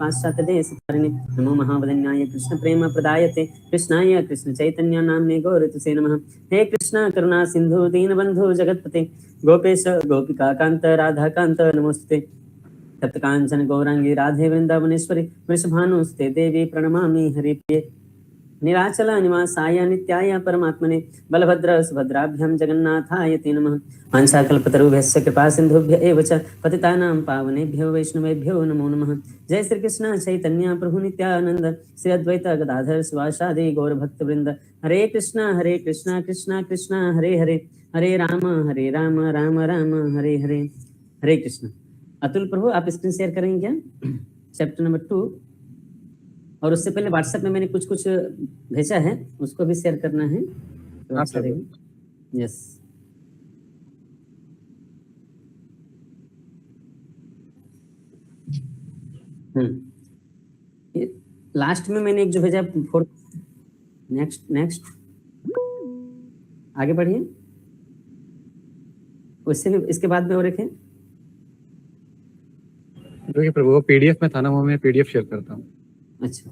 पाश्चात्यदेशतारिणे नमो महावदन्याय कृष्ण प्रेम प्रदायते कृष्णाय कृष्ण चैतन्य नाम्ने गौरतुसे नमः। हे कृष्ण करुणा सिंधु दीनबंधु जगत्पते गोपेश गोपिका कांत राधा कांत नमोस्तुते। तप्तकांचन गौरांगी राधे वृंदावनेश्वरी वृषभानुस्ते देवी प्रणमामि हरिप्रिये। नीलाचल निवासाय नित्याय परमात्मने बलभद्र सुभद्राभ्यां जगन्नाथाय ते नमः। वाञ्छाकल्पतरुभ्यश्च कृपा सिन्धुभ्य एव च पतितानां पावनेभ्यो वैष्णवेभ्यो नमो नमः। जय श्री कृष्ण चैतन्य प्रभु नित्यानंद श्री अद्वैत गदाधर शिवासादि गौरभक्तवृंद। हरे कृष्णा कृष्णा कृष्णा हरे हरे हरे राम राम राम हरे हरे। हरे कृष्ण। अतुल प्रभु आप स्क्रीन शेयर करेंगे क्या चैप्टर नंबर 2? और उससे पहले व्हाट्सएप में मैंने कुछ भेजा है, उसको भी शेयर करना है तो अच्छा रहेगा। यस लास्ट में मैंने एक जो भेजा नेक्स्ट आगे बढ़िए। उससे भी इसके बाद में और एक है देखिए प्रभु, वो पीडीएफ में था ना, वो मैं पीडीएफ शेयर करता हूँ। अच्छा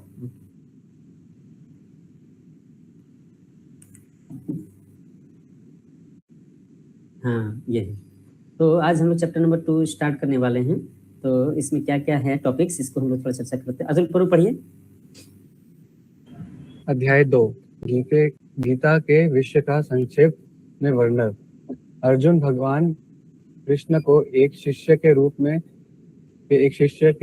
हाँ ये है। तो आज हम लोग चैप्टर नंबर 2 स्टार्ट करने वाले हैं। तो इसमें क्या क्या है टॉपिक्स, इसको हम लोग थोड़ा चर्चा करते हैं। अतुल प्रभु पढ़िए। अध्याय 2 गीता के विषय का संक्षेप में वर्णन। अर्जुन भगवान कृष्ण को एक शिष्य के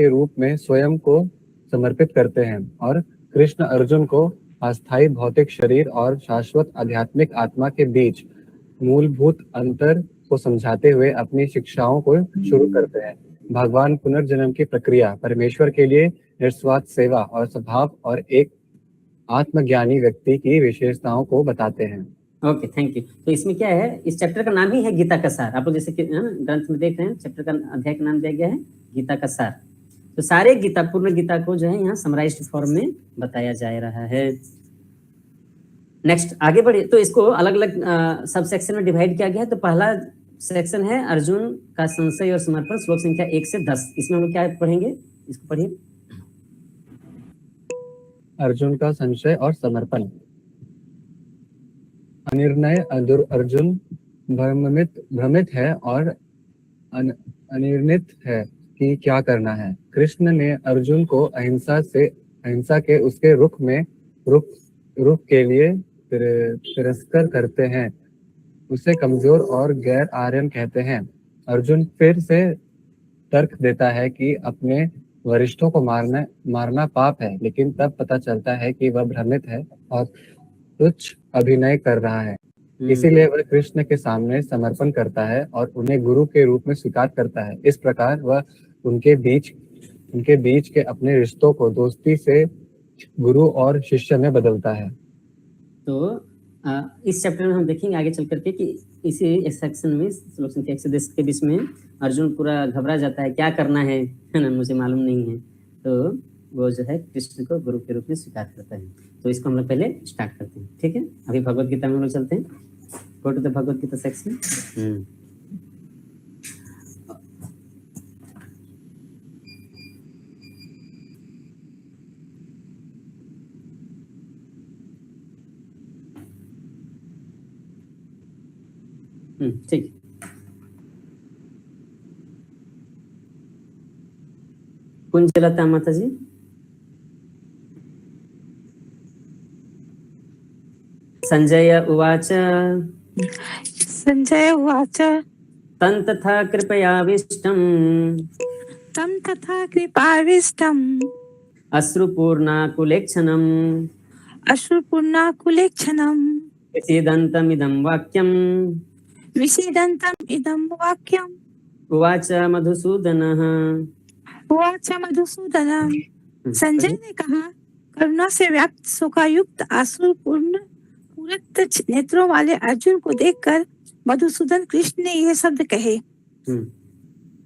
रूप में स्वयं को समर्पित करते हैं और कृष्ण अर्जुन को अस्थायी भौतिक शरीर और शाश्वत आध्यात्मिक आत्मा के बीच मूलभूत अंतर को समझाते हुए अपनी शिक्षाओं को शुरू करते हैं। भगवान पुनर्जन्म की प्रक्रिया, परमेश्वर के लिए निस्वार्थ सेवा और स्वभाव और एक आत्मज्ञानी व्यक्ति की विशेषताओं को बताते हैं। Okay thank you. तो इसमें क्या है, इस चैप्टर का नाम ही है गीता का सार। आप लोग जैसे ग्रंथ में देख रहे हैं, चैप्टर का अध्याय का नाम दिया गया है गीता का सार। तो सारे गीता, पूर्ण गीता को जो है यहाँ समराइज्ड फॉर्म में बताया जा रहा है। नेक्स्ट आगे बढ़े। तो इसको अलग अलग सब सेक्शन में डिवाइड किया गया है। तो पहला सेक्शन है अर्जुन का संशय और समर्पण, श्लोक संख्या 1 से 10। इसमें हम लोग क्या पढ़ेंगे, इसको पढ़िए। अर्जुन का संशय और समर्पण। अनिर्णय अर्जुन भ्रमित है और अनिर्णित है कि क्या करना है। कृष्ण ने अर्जुन को अहिंसा के उसके रुख के लिए तिरस्कार करते हैं, उसे कमजोर और गैर आर्यन कहते हैं। अर्जुन फिर से तर्क देता है कि अपने वरिष्ठों को मारना पाप है, लेकिन तब पता चलता है कि वह भ्रमित है और तुच्छ अभिनय कर रहा है। इसीलिए वह कृष्ण के सामने समर्पण करता है और उन्हें गुरु के रूप में स्वीकार करता है। इस प्रकार वह उनके बीच के अपने रिश्तों को दोस्ती से गुरु और शिष्य में बदलता है। तो इस चैप्टर में हम देखेंगे आगे चल करके कि इसी सेक्शन में श्लोक संख्या 1 से 10 के बीच में अर्जुन पूरा घबरा जाता है, क्या करना है ना, मुझे मालूम नहीं है। तो वो जो है कृष्ण को गुरु के रूप में स्वीकार करता है। तो इसको हम लोग पहले स्टार्ट करते हैं, ठीक है। अभी भगवत गीता में हम लोग चलते हैं। Go to the Bhagavad Gita section. ठीक। कुंजलता माता जी। संजय उवाच तं तथा कृपयाविष्टम् अश्रुपूर्णाकुलेक्षणम् विषीदन्तमिदं वाक्यम् उवाच मधुसूदनः। संजय ने कहा, करुणा से व्याप्त शोकायुक्त आंसुपूर्ण नेत्रों वाले अर्जुन को देखकर मधुसूदन कृष्ण ने ये शब्द कहे।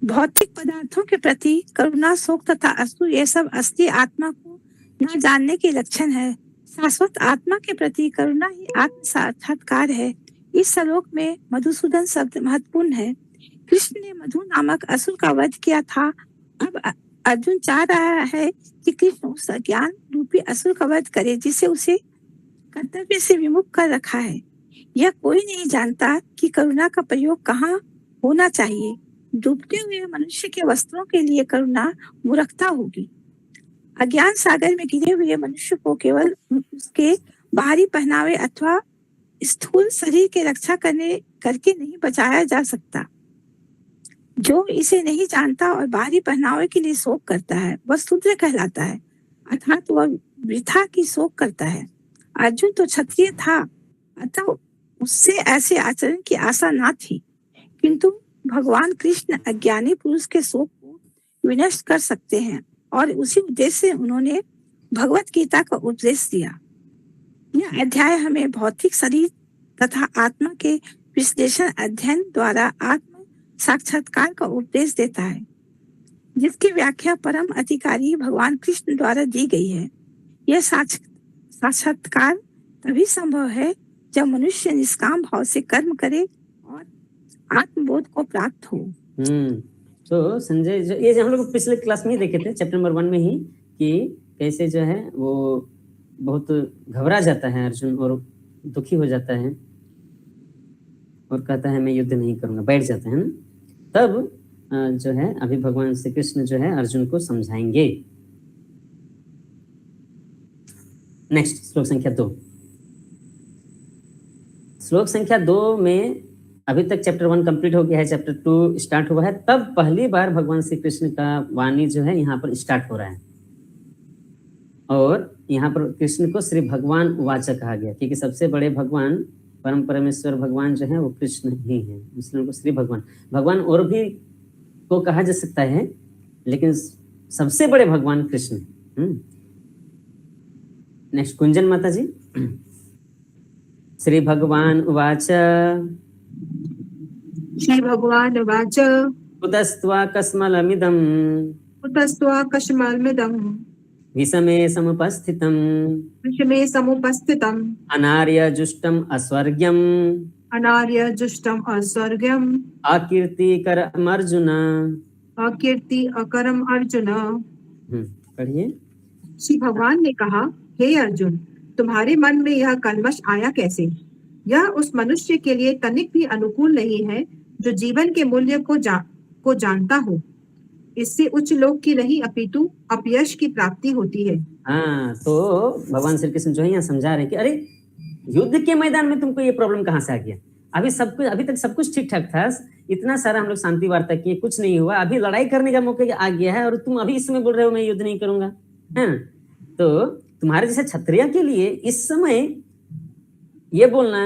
भौतिक पदार्थों के प्रति करुणा, शोक तथा अश्रु ये सब असली आत्मा को न जानने के लक्षण है। शाश्वत आत्मा के प्रति करुणा ही आत्म साक्षात्कार है। इस श्लोक में मधुसूदन शब्द महत्वपूर्ण है। कृष्ण ने मधु नामक असुर का वध किया था। अब अर्जुन चाह रहा है कि कृष्ण उस अज्ञान रूपी असुर का वध करे जिसे उसे कर्तव्य से विमुख कर रखा है। यह कोई नहीं जानता कि करुणा का प्रयोग कहाँ होना चाहिए। डूबते हुए मनुष्य के वस्त्रों के लिए करुणा मूर्खता होगी। अज्ञान सागर में गिरे हुए मनुष्य को केवल उसके बाहरी पहनावे अथवा स्थूल शरीर के रक्षा करके नहीं बचाया जा सकता। जो इसे नहीं जानता और बाहरी पहनावे के लिए शोक करता है वह शूद्र कहलाता है, अर्थात वह वृथा की शोक करता है। अर्जुन तो क्षत्रिय था, अतः उससे ऐसे आचरण की आशा ना थी, किंतु भगवान कृष्ण अज्ञानी पुरुष के शोक को विनष्ट कर सकते हैं और उसी उद्देश्य से उन्होंने भगवत गीता का उपदेश दिया। यह अध्याय हमें भौतिक शरीर तथा आत्मा के विश्लेषण अध्ययन द्वारा आत्म साक्षात्कार का उपदेश देता है, जिसकी व्याख्या परम अधिकारी भगवान कृष्ण द्वारा दी गई है। यह साक्षात्कार तभी संभव है जब मनुष्य निष्काम भाव से कर्म करे और आत्मबोध को प्राप्त हो। तो संजय ये हम लोग पिछले क्लास में ही देखे थे, चैप्टर नंबर 1 में ही, कि कैसे जो है वो बहुत घबरा जाता है अर्जुन और दुखी हो जाता है और कहता है मैं युद्ध नहीं करूंगा, बैठ जाता है ना। तब जो है अभी भगवान श्री कृष्ण जो है अर्जुन को समझाएंगे। नेक्स्ट श्लोक संख्या 2। श्लोक संख्या 2 में अभी तक चैप्टर 1 कंप्लीट हो गया है, चैप्टर 2 स्टार्ट हुआ है। तब पहली बार भगवान श्री कृष्ण का वाणी जो है यहाँ पर स्टार्ट हो रहा है और यहाँ पर कृष्ण को श्री भगवान उवाच कहा गया, क्योंकि सबसे बड़े भगवान परम परमेश्वर भगवान जो है वो कृष्ण ही है, इसलिए उनको श्री भगवान और भी को कहा जा सकता है, लेकिन सबसे बड़े भगवान कृष्ण। नेक्स्ट कुंजन माता जी। श्री भगवान उवाच श्री भगवान उवाच कुतस्त्वा कस्मलमिदं विषमे समुपस्थितम् अनार्यजुष्टम् अस्वर्ग्यम् अकीर्तिकरम् अर्जुन। पढ़िए। श्री भगवान ने कहा, हे अर्जुन, तुम्हारे मन में यह कल्मश आया कैसे? यह उस मनुष्य के लिए तनिक भी अनुकूल नहीं है जो जीवन के मूल्य को जानता हो। इससे उच्च लोक की नहीं अपितु अपयश की प्राप्ति होती है। हाँ, तो भगवान श्री कृष्ण जो है यहाँ समझा रहे हैं कि अरे युद्ध के मैदान में तुमको ये प्रॉब्लम कहाँ से आ गया? अभी तक सब कुछ ठीक ठाक था, इतना सारा हम लोग शांति वार्ता किए, कुछ नहीं हुआ, अभी लड़ाई करने का मौका आ गया है और तुम अभी इस समय बोल रहे हो मैं युद्ध नहीं करूंगा। है तो तुम्हारे जैसे क्षत्रिय के लिए इस समय ये बोलना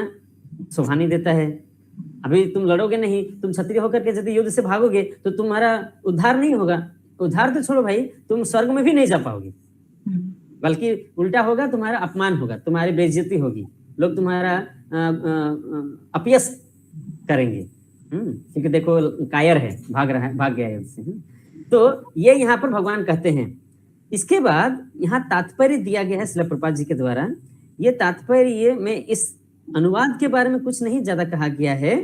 शोभा नहीं देता है। अभी तुम लड़ोगे नहीं, तुम क्षत्रिय होकर के यदि युद्ध से भागोगे तो तुम्हारा उद्धार नहीं होगा। उद्धार तो छोड़ो भाई, तुम स्वर्ग में भी नहीं जा पाओगे, बल्कि उल्टा होगा, तुम्हारा अपमान होगा, तुम्हारी बेइज्जती होगी, लोग तुम्हारा अपयश करेंगे। क्योंकि देखो कायर है, भाग गया है उससे। तो ये यहाँ पर भगवान कहते हैं। इसके बाद यहाँ तात्पर्य दिया गया है श्रील प्रभुपाद जी के द्वारा। ये तात्पर्य में इस अनुवाद के बारे में कुछ नहीं ज्यादा कहा गया है,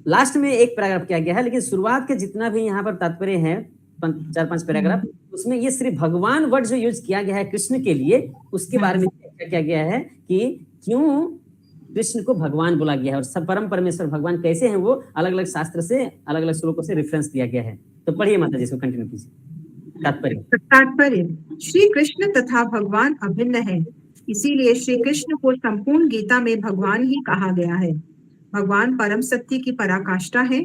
लास्ट में एक पैराग्राफ किया गया है, लेकिन शुरुआत के जितना भी यहाँ पर तात्पर्य है 4-5 पैराग्राफ, उसमें ये श्री भगवान वर्ड जो यूज किया गया है कृष्ण के लिए, उसके बारे में किया गया है कि क्यों कृष्ण को भगवान बोला गया है और सब परम परमेश्वर भगवान कैसे हैं, वो अलग अलग शास्त्र से अलग अलग श्लोकों से रेफरेंस दिया गया है। तो पढ़िए माता जी, इसको कंटिन्यू कीजिए। तात्पर्य श्री कृष्ण तथा भगवान अभिन्न है, इसीलिए श्री कृष्ण को संपूर्ण गीता में भगवान ही कहा गया है। भगवान परम सत्य की पराकाष्ठा है।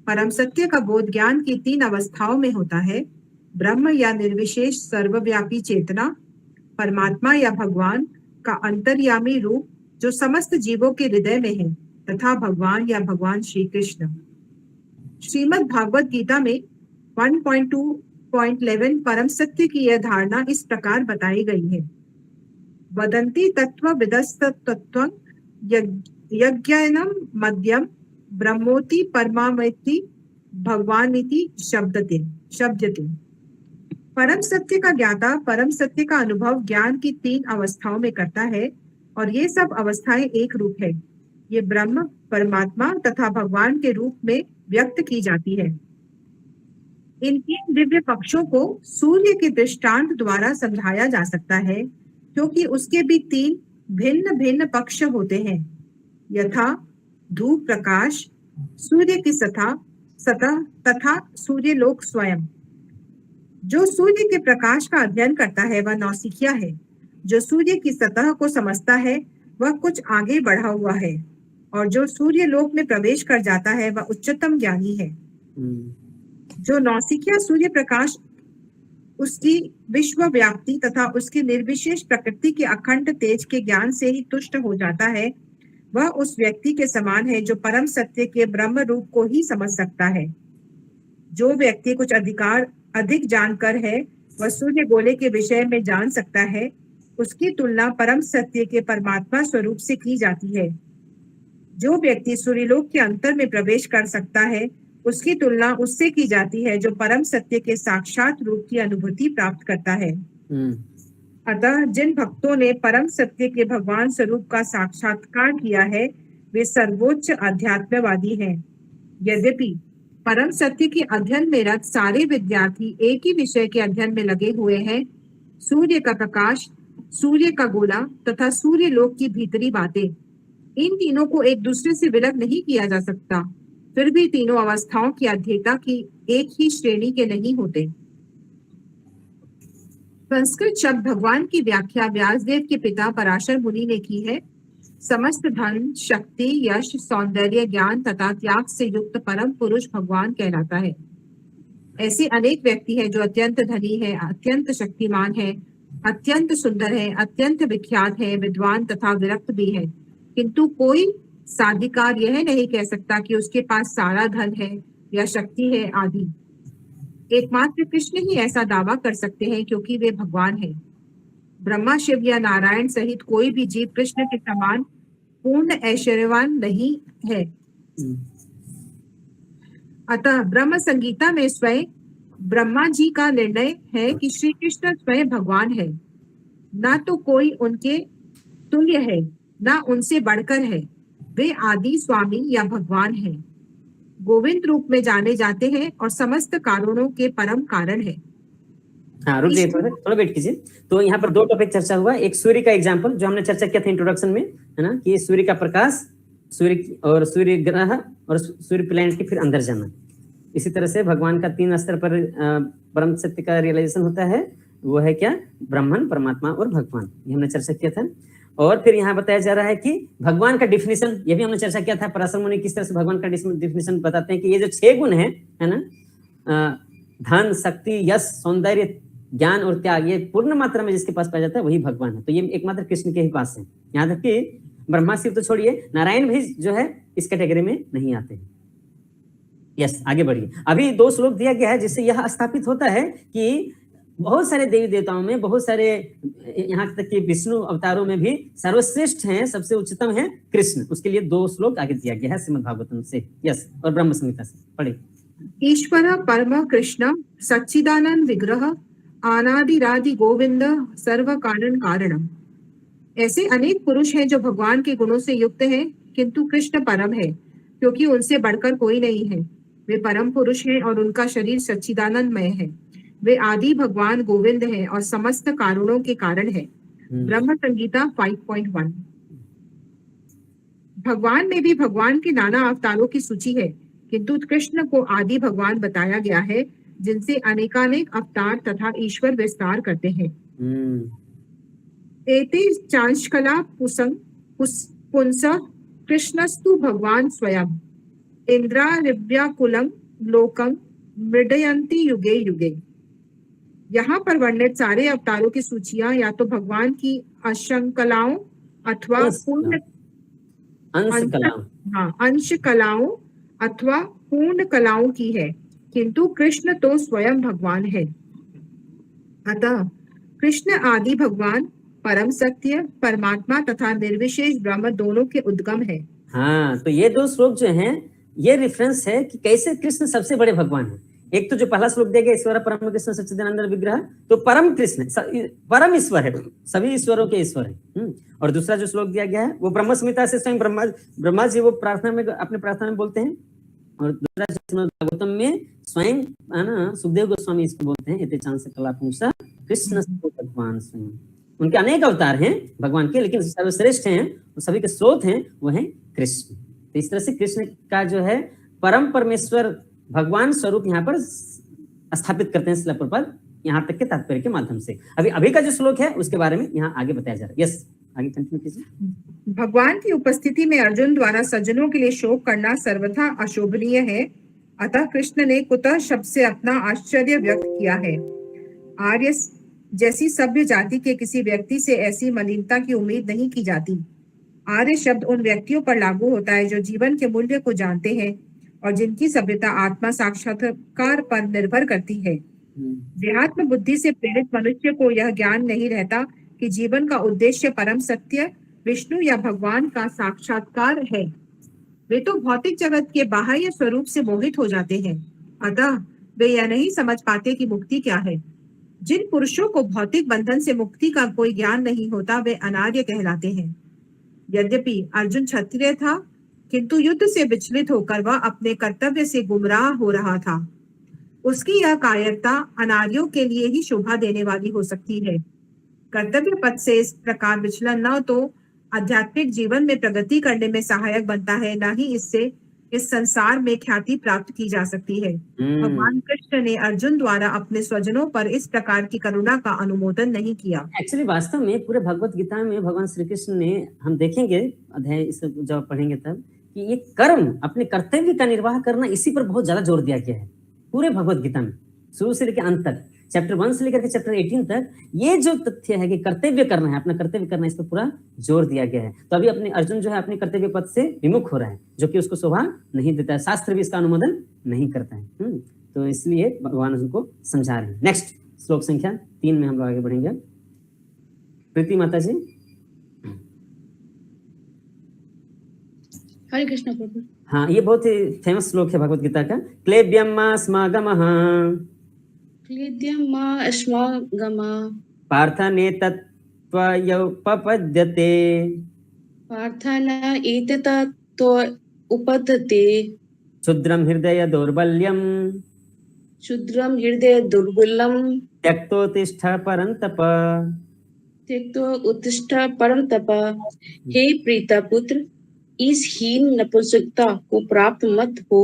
परम सत्य का बोध ज्ञान की 3 अवस्थाओं में होता है: ब्रह्म या निर्विशेष सर्वव्यापी चेतना, परमात्मा या भगवान का अंतर्यामी रूप जो समस्त जीवों के हृदय में है, तथा भगवान या भगवान श्री कृष्ण। श्रीमद् भागवत गीता में 1.2.11 परम सत्य की यह धारणा इस प्रकार बताई गई है: वदन्ति तत्त्वविदस्तत्त्वं यज्ञानं मध्यम ब्रह्मोति परमामिति भगवानिति शब्दते। परम सत्य का ज्ञाता परम सत्य का अनुभव ज्ञान की 3 अवस्थाओं में करता है और ये सब अवस्थाएं एक रूप है। ये ब्रह्म, परमात्मा तथा भगवान के रूप में व्यक्त की जाती है। इन तीन दिव्य पक्षों को सूर्य के दृष्टांत द्वारा समझाया जा सकता है, क्योंकि उसके भी तीन भिन्न भिन्न पक्ष होते हैं, यथा धूप प्रकाश, सूर्य की सतह तथा सूर्यलोक स्वयं। जो सूर्य के प्रकाश का अध्ययन करता है वह नौसिखिया है। जो सूर्य की सतह को समझता है वह कुछ आगे बढ़ा हुआ है, और जो सूर्य लोक में प्रवेश कर जाता है वह उच्चतम ज्ञानी है। जो नौसिखिया सूर्य प्रकाश, उसकी विश्व व्याप्ति तथा उसकी निर्विशेष प्रकृति के अखंड तेज के ज्ञान से ही तुष्ट हो जाता है, वह उस व्यक्ति के समान है जो परम सत्य के ब्रह्म रूप को ही समझ सकता है। जो व्यक्ति कुछ अधिक जानकर है वह सूर्य गोले के विषय में जान सकता है, उसकी तुलना परम सत्य के परमात्मा स्वरूप से की जाती है। जो व्यक्ति सूर्यलोक के अंतर में प्रवेश कर सकता है, उसकी तुलना उससे की जाती है जो परम सत्य के साक्षात रूप की अनुभूति प्राप्त करता है। अतः जिन भक्तों ने परम सत्य के भगवान स्वरूप का साक्षात्कार किया है वे सर्वोच्च अध्यात्मवादी हैं। यद्यपि परम सत्य के अध्ययन में रत सारे विद्यार्थी एक ही विषय के अध्ययन में लगे हुए हैं, सूर्य का प्रकाश, सूर्य का गोला तथा सूर्य लोक की भीतरी बातें, इन तीनों को एक दूसरे से विलग नहीं किया जा सकता। फिर भी तीनों अवस्थाओं की अध्येता की एक ही श्रेणी के नहीं होते। संस्कृत शब्द भगवान की व्याख्या व्यासदेव के पिता पराशर मुनि ने की है। समस्त धन, शक्ति, यश, सौंदर्य, ज्ञान तथा त्याग से युक्त परम पुरुष भगवान कहलाता है। ऐसे अनेक व्यक्ति हैं जो अत्यंत धनी है, अत्यंत शक्तिमान है, अत्यंत सुंदर है, अत्यंत विख्यात है, विद्वान तथा विरक्त भी है, किंतु कोई साधिकार यह नहीं कह सकता कि उसके पास सारा धन है या शक्ति है आदि। एकमात्र कृष्ण ही ऐसा दावा कर सकते हैं क्योंकि वे भगवान हैं। ब्रह्मा, शिव या नारायण सहित कोई भी जीव कृष्ण के समान पूर्ण ऐश्वर्यवान नहीं है। अतः ब्रह्म संगीता में स्वयं ब्रह्मा जी का निर्णय है कि श्री कृष्ण स्वयं भगवान है, ना तो कोई उनके तुल्य है, ना उनसे बढ़कर है। वे आदि स्वामी या भगवान हैं, गोविंद रूप में जाने जाते हैं और समस्त कारणों के परम कारण है। हाँ, रुक जाइए थोड़ा वेट कीजिए। तो यहाँ पर दो टॉपिक चर्चा हुआ। एक सूर्य का एग्जाम्पल जो हमने चर्चा किया था इंट्रोडक्शन में, है ना, कि सूर्य का प्रकाश, सूर्य और सूर्य ग्रह और सूर्य प्लैनेट के फिर अंदर जाना। इसी तरह से भगवान का 3 स्तर पर परम सत्य का रियलाइजेशन होता है। वो है क्या? ब्रह्मन, परमात्मा और भगवान। ये हमने चर्चा किया था। और फिर यहाँ बताया जा रहा है कि भगवान का डिफिनेशन, ये भी हमने चर्चा किया था। पराशर मुनि किस तरह से भगवान का डिफिनेशन बताते हैं कि ये जो 6 गुण है ना, धन, शक्ति, यश, सौंदर्य, ज्ञान और त्याग, ये पूर्ण मात्रा में जिसके पास पाया जाता है वही भगवान है। तो ये एकमात्र कृष्ण के ही पास है। यहाँ तक कि ब्रह्मा शिव तो छोड़िए, नारायण भी जो है इस कैटेगरी में नहीं आते हैं। यस, आगे बढ़िए। अभी 2 श्लोक दिया गया है जिससे यह स्थापित होता है कि बहुत सारे देवी देवताओं में, बहुत सारे, यहाँ तक कि विष्णु अवतारों में भी सर्वश्रेष्ठ हैं, सबसे उच्चतम है कृष्ण। उसके लिए 2 श्लोक आगे दिया गया है श्रीमद् भागवतम से। यस, और ब्रह्म संहिता से पढ़े। ईश्वर परम कृष्ण सच्चिदानंद विग्रह अनादिरादि गोविंद सर्व कारण कारणम। ऐसे अनेक पुरुष हैं जो भगवान के गुणों से युक्त हैं, किंतु कृष्ण परम है क्योंकि उनसे बढ़कर कोई नहीं है। वे परम पुरुष हैं और उनका शरीर सच्चिदानंदमय है। वे आदि भगवान गोविंद हैं और समस्त कारणों के कारण है। ब्रह्म संगीता 5.1। भगवान में भी भगवान के नाना अवतारों की सूची है, किंतु कृष्ण को आदि भगवान बताया गया है जिनसे अनेकानेक अवतार तथा ईश्वर विस्तार करते हैं। एते चांशकला पुंस कृष्णस्तु भगवान स्वयं इंद्रारिव्याकुलं लोकं मृडयन्ति युगे युगे। यहाँ पर वर्णित सारे अवतारों की सूचियां या तो भगवान की अंशकलाओं अथवा अंश कलाओं अथवा पूर्ण कलाओं की है, किंतु कृष्ण तो स्वयं भगवान है। अतः कृष्ण आदि भगवान, परम सत्य, परमात्मा तथा निर्विशेष ब्रह्म दोनों के उद्गम है। हाँ, तो ये 2 श्लोक जो हैं, ये रेफरेंस है कि कैसे कृष्ण सबसे बड़े भगवान हैं। एक तो जो पहला श्लोक दिया गया, ईश्वर परम कृष्ण सच्चिदानंद विग्रह, तो परम कृष्ण परम ईश्वर है, सभी ईश्वरों के ईश्वर है। और दूसरा जो श्लोक दिया गया है वो ब्रह्म संहिता से स्वयं ब्रह्मा जी वो प्रार्थना में, अपने प्रार्थना में बोलते हैं। और दूसरा भागवतम में स्वयं है ना, सुखदेव गोस्वामी इसको बोलते हैं इति चांस कला पुंसा कृष्ण भगवान स्वयं। उनके अनेक अवतार हैं भगवान के, लेकिन सर्वश्रेष्ठ हैं, वो सभी के स्रोत हैं, वो हैं कृष्ण। तो इस तरह से कृष्ण का जो है परम परमेश्वर भगवान स्वरूप यहाँ पर स्थापित करते हैं श्रील प्रभुपाद, यहाँ तक के तात्पर्य के माध्यम से। अभी का जो श्लोक है उसके बारे में यहाँ आगे बताया जा रहा है। यस, आगे कंटिन्यू कीजिए। भगवान की उपस्थिति में अर्जुन द्वारा सज्जनों के लिए शोक करना सर्वथा अशोभनीय है, अतः कृष्ण ने कुतः शब्द से अपना आश्चर्य व्यक्त किया है। आर्य जैसी सभ्य जाति के किसी व्यक्ति से ऐसी मलिनता की उम्मीद नहीं की जाती। आर्य शब्द उन व्यक्तियों पर लागू होता है जो जीवन के मूल्य को जानते हैं और जिनकी सभ्यता आत्मा साक्षात्कार पर निर्भर करती है। देहात्म बुद्धि से प्रेरित मनुष्य को यह ज्ञान नहीं रहता कि जीवन का उद्देश्य परम सत्य विष्णु या भगवान का साक्षात्कार है। वे तो भौतिक जगत के बाह्य स्वरूप से मोहित हो जाते हैं, अतः वे यह नहीं समझ पाते कि मुक्ति क्या है। जिन पुरुषों को भौतिक बंधन से मुक्ति का कोई ज्ञान नहीं होता, वे अनार्य कहलाते हैं। यद्यपि अर्जुन क्षत्रिय था, किंतु युद्ध से विचलित होकर वह अपने कर्तव्य से गुमराह हो रहा था। उसकी यह कायरता अनार्यों के लिए ही शोभा देने वाली हो सकती है। कर्तव्य पथ से इस प्रकार विचलन न तो आध्यात्मिक जीवन में प्रगति करने में सहायक बनता है, न ही इससे इस संसार में ख्याति प्राप्त की जा सकती है। भगवान कृष्ण ने अर्जुन द्वारा अपने स्वजनों पर इस प्रकार की करुणा का अनुमोदन नहीं किया। एक्चुअली वास्तव में पूरे भगवत गीता में भगवान श्री कृष्ण ने, हम देखेंगे अध्याय इस जब पढ़ेंगे तब, कि ये कर्म अपने कर्तव्य का निर्वाह करना, इसी पर बहुत ज्यादा जोर दिया गया है पूरे भगवत गीता में, शुरू से लेकर अंत तक, चैप्टर 1 से लेकर के चैप्टर 18 तक। ये जो तथ्य है कि कर्तव्य करना है, अपना कर्तव्य करना है, इस पर पूरा जोर दिया गया है। तो अभी अपने अर्जुन जो है अपने कर्तव्य पथ से विमुख हो रहा है, जो कि उसको शोभा नहीं देता है, शास्त्र भी इसका अनुमोदन नहीं करता है। तो इसलिए भगवान उनको समझा रहे हैं। नेक्स्ट श्लोक संख्या 3 में हम लोग आगे बढ़ेंगे। प्रीति माता जी। हरे कृष्ण प्रभु। हाँ, ये बहुत ही फेमस श्लोक है भगवत गीता का। क्लेब्यम मा स्मागमः क्लेद्यं मा अस्मागमः पार्थने तत्त्वयोपपद्यते पार्थान एतत् उपपद्यते क्षुद्रं हृदय दौर्बल्यं क्षुद्रं हृदय दुर्बलं त्यक्तोत्तिष्ठ परन्तप। त्यक्तो उत्तिष्ठ परन्तप। हे प्रीता पुत्र, इस हीन नपुंसकता को प्राप्त मत हो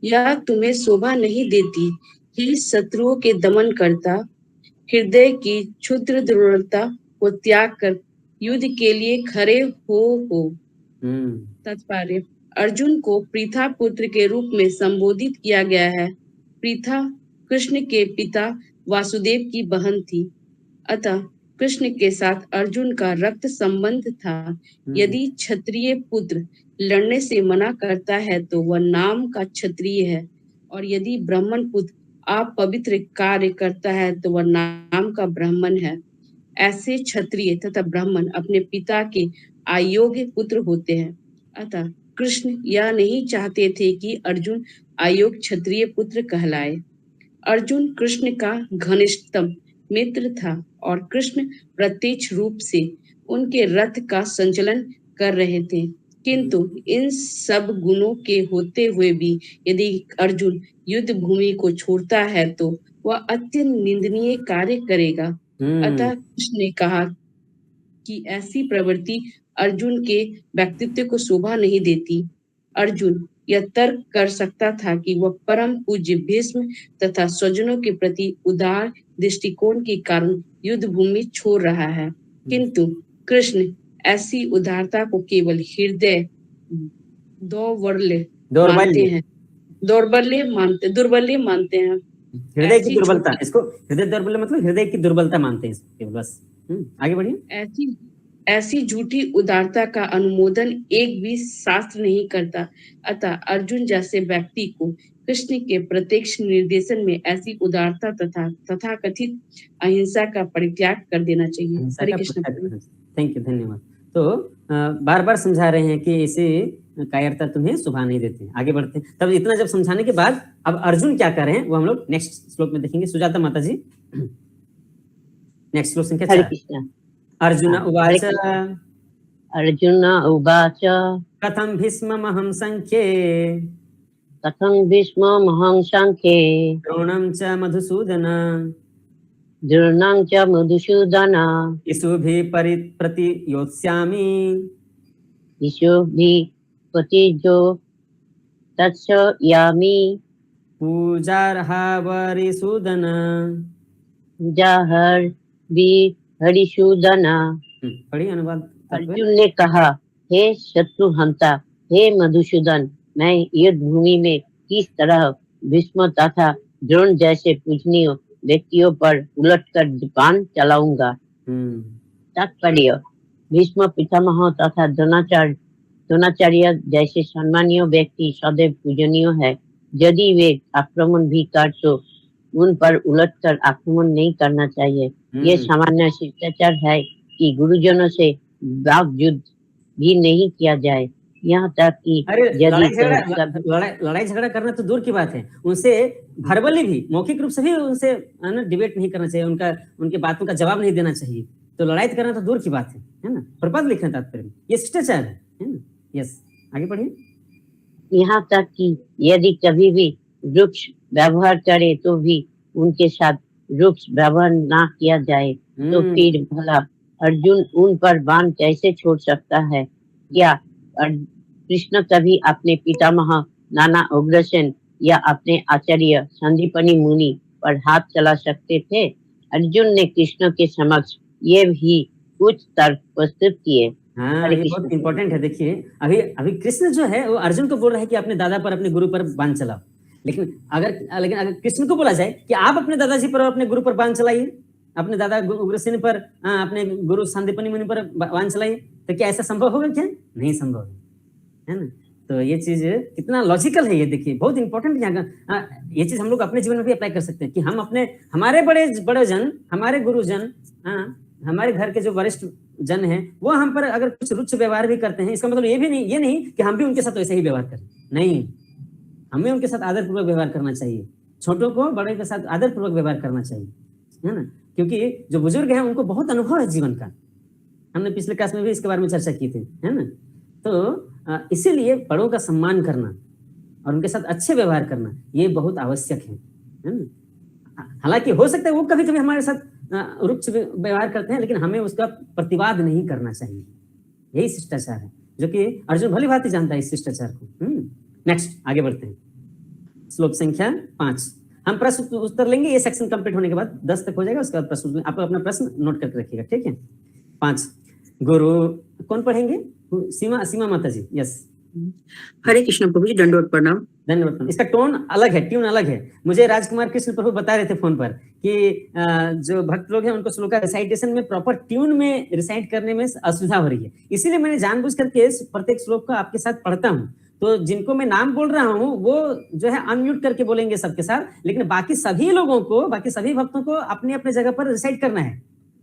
यह तुम्हें शोभा नहीं देती। हे शत्रुओं के दमन करता, हृदय की क्षुद्र दुर्बलता को त्याग कर युद्ध के लिए खड़े हो। तात्पर्य, अर्जुन को प्रीथा पुत्र के रूप में संबोधित किया गया है। प्रीथा कृष्ण के पिता वासुदेव की बहन थी, अतः कृष्ण के साथ अर्जुन का रक्त संबंध था। यदि क्षत्रिय पुत्र लड़ने से मना करता है तो वह नाम का क्षत्रिय है, और यदि ब्राह्मण पुत्र अपवित्र कार्य करता है तो वह नाम का ब्राह्मण है। ऐसे क्षत्रिय तथा ब्राह्मण अपने पिता के अयोग्य पुत्र होते हैं। अतः कृष्ण यह नहीं चाहते थे कि अर्जुन अयोग्य क्षत्रिय पुत्र कहलाए। अर्जुन कृष्ण का घनिष्ठतम मित्र था और कृष्ण प्रत्यक्ष रूप से उनके रथ का संचालन कर रहे थे। किंतु इन सब गुणों के होते हुए भी यदि अर्जुन युद्ध भूमि को छोड़ता है तो वह अत्यंत निंदनीय कार्य करेगा। अतः कृष्ण ने कहा कि ऐसी प्रवृत्ति अर्जुन के व्यक्तित्व को शोभा नहीं देती। अर्जुन यह तर्क कर सकता था कि वह परम पूज्य भीष्म तथा स्वजनों के प्रति उदार दृष्टिकोण के कारण युद्ध भूमि छोड़ रहा है, किंतु कृष्ण ऐसी उदारता को केवल हृदय दुर्बल्य मानते हैं। हृदय की दुर्बलता, इसको हृदय दुर्बल्य मतलब हृदय की दुर्बलता मानते हैं इसको, बस। आगे बढ़िए। ऐसी झूठी उदारता का अनुमोदन एक भी शास्त्र नहीं करता। अतः अर्जुन जैसे व्यक्ति को कृष्ण के प्रत्यक्ष निर्देशन में ऐसी उदारता तथा तथाकथित अहिंसा का परित्याग कर देना चाहिए। हरे कृष्ण। थैंक यू, धन्यवाद। तो बार बार समझा रहे हैं कि इसे कायरता तुम्हें शोभा नहीं देती। आगे बढ़ते हैं। तब इतना जब समझाने के बाद अब अर्जुन क्या कर रहे हैं वो हम लोग नेक्स्ट श्लोक में देखेंगे। सुजाता माता जी, नेक्स्ट श्लोक संख्या 4। अर्जुन उवाच कथं भीष्ममहं संख्ये कथं भीष्ममहं सांख्ये द्रोणं च मधुसूदन द्रोणं च मधुसूदन इषुभिः प्रतियोत्स्यामि ईशोभिः पतिजो तत्सयामि पूजार्हावरिसूदन। जहर भी हरिसूदन। पढ़िए अनुवाद तात्पर्य। अर्जुन ने कहा, हे शत्रुहंता, हे मधुसूदन, मैं युद्ध भूमि में किस तरह भीष्म तथा द्रोण जैसे पूजनीय व्यक्तियों पर उलटकर बाण चलाऊंगा। तात्पर्य, भीष्म पितामह तथा द्रोणाचार्य जैसे सम्मानीय व्यक्ति सदैव पूजनीय है। यदि वे आक्रमण भी कर तो उन पर उलटकर आक्रमण नहीं करना चाहिए। ये सामान्य शिष्टाचार है कि गुरुजनों से वाक युद्ध भी नहीं किया जाए। यहाँ तक कि लड़ाई झगड़ा करना तो दूर की बात है, उनसे वर्बली भी, मौखिक रूप से भी उनसे डिबेट नहीं करना चाहिए, उनके बातों का जवाब नहीं देना चाहिए। तो लड़ाई करना तो दूर की बात है ना। प्रपद लिखना तात्पर्य, ये शिष्टाचार है ना। यस, आगे पढ़िए। यहाँ तक कि यदि कभी भी रुक्ष व्यवहार करे तो भी उनके साथ रुक्ष व्यवहार ना किया जाए। तो फिर भला अर्जुन उन पर बाण कैसे छोड़ सकता है? क्या कृष्ण कभी अपने पितामह नाना उग्रसेन या अपने आचार्य संदीपनी मुनि पर हाथ चला सकते थे? अर्जुन ने कृष्ण के समक्ष ये भी कुछ तर्क प्रस्तुत किए। हाँ, ये बहुत इंपॉर्टेंट है। देखिए, अभी कृष्ण जो है वो अर्जुन को बोल रहा है कि अपने दादा पर, अपने गुरु पर बाण चलाओ। लेकिन अगर कृष्ण को बोला जाए कि आप अपने दादाजी पर और अपने गुरु पर बाण चलाइए, अपने दादा उग्रसेन पर, अपने गुरु संदीपनी मुनि पर बाण चलाइए, तो क्या ऐसा संभव होगा? क्या नहीं संभव है ना। तो ये चीज कितना लॉजिकल है, ये देखिए बहुत इंपॉर्टेंट है। ये चीज हम लोग अपने जीवन में भी अप्लाई कर सकते हैं कि हम हमारे बड़े जन, हमारे गुरुजन, हमारे घर के जो वरिष्ठ जन हैं, वो हम पर अगर कुछ रुच्च व्यवहार भी करते हैं, इसका मतलब ये नहीं कि हम भी उनके साथ वैसे ही व्यवहार करें। नहीं, हमें उनके साथ आदरपूर्वक व्यवहार करना चाहिए। छोटों को बड़े के साथ आदरपूर्वक व्यवहार करना चाहिए, है ना। क्योंकि जो बुजुर्ग हैं उनको बहुत अनुभव है जीवन का। हमने पिछले क्लास में भी इसके बारे में चर्चा की थी, है ना। तो इसीलिए बड़ों का सम्मान करना और उनके साथ अच्छे व्यवहार करना ये बहुत आवश्यक है ना। हालांकि हो सकता है वो कभी कभी हमारे साथ रुक्ष व्यवहार करते हैं, लेकिन हमें उसका प्रतिवाद नहीं करना चाहिए। यही शिष्टाचार है, जो कि अर्जुन भली भांति जानता है इस शिष्टाचार को। नेक्स्ट, आगे बढ़ते हैं। श्लोक संख्या 5। हम प्रश्न उत्तर लेंगे, ये सेक्शन कंप्लीट होने के बाद 10 तक हो जाएगा। उसके बाद प्रश्न, आप अपना प्रश्न नोट करके रखिएगा, ठीक है। 5, गुरु कौन पढ़ेंगे? सीमा माता जी। यस। हरे कृष्ण प्रभु जी, दंडवत प्रणाम। धन्यवाद। इसका टोन अलग है, ट्यून अलग है। मुझे राजकुमार कृष्ण प्रभु बता रहे थे फोन पर कि जो भक्त लोग हैं उनको श्लोक का रिसाइटेशन में प्रॉपर ट्यून में रिसाइट करने में असुविधा हो रही है, इसीलिए मैंने जानबूझ करके प्रत्येक श्लोक को आपके साथ पढ़ता हूँ। तो जिनको मैं नाम बोल रहा हूँ वो जो है अनम्यूट करके बोलेंगे सबके साथ, लेकिन बाकी सभी लोगों को, बाकी सभी भक्तों को अपने अपने जगह पर रिसाइट करना है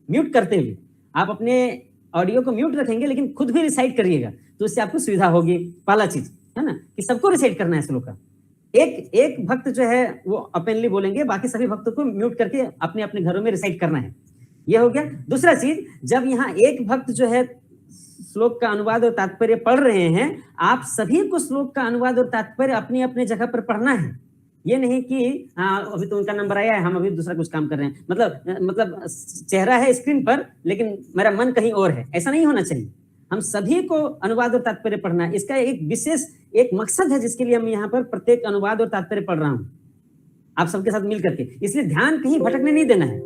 म्यूट करते हुए। आप अपने ऑडियो को म्यूट रखेंगे लेकिन खुद भी रिसाइट करिएगा, तो उससे आपको सुविधा होगी। पहला चीज है ना कि सबको रिसाइट करना है श्लोक का। एक भक्त जो है वो ओपनली बोलेंगे, बाकी सभी भक्तों को म्यूट करके अपने अपने घरों में रिसाइट करना है। ये हो गया। दूसरा चीज, जब यहाँ एक भक्त जो है श्लोक का अनुवाद और तात्पर्य पढ़ रहे हैं, आप सभी को श्लोक का अनुवाद और तात्पर्य अपनी अपने जगह पर पढ़ना है। ये नहीं कि अभी तो उनका नंबर आया है, हम अभी दूसरा कुछ काम कर रहे हैं, मतलब चेहरा है स्क्रीन पर लेकिन मेरा मन कहीं और है, ऐसा नहीं होना चाहिए। हम सभी को अनुवाद और तात्पर्य पढ़ना है। इसका एक विशेष एक मकसद है जिसके लिए हम यहाँ पर प्रत्येक अनुवाद और तात्पर्य पढ़ रहा हूँ आप सबके साथ मिल करके, इसलिए ध्यान कहीं भटकने नहीं देना है।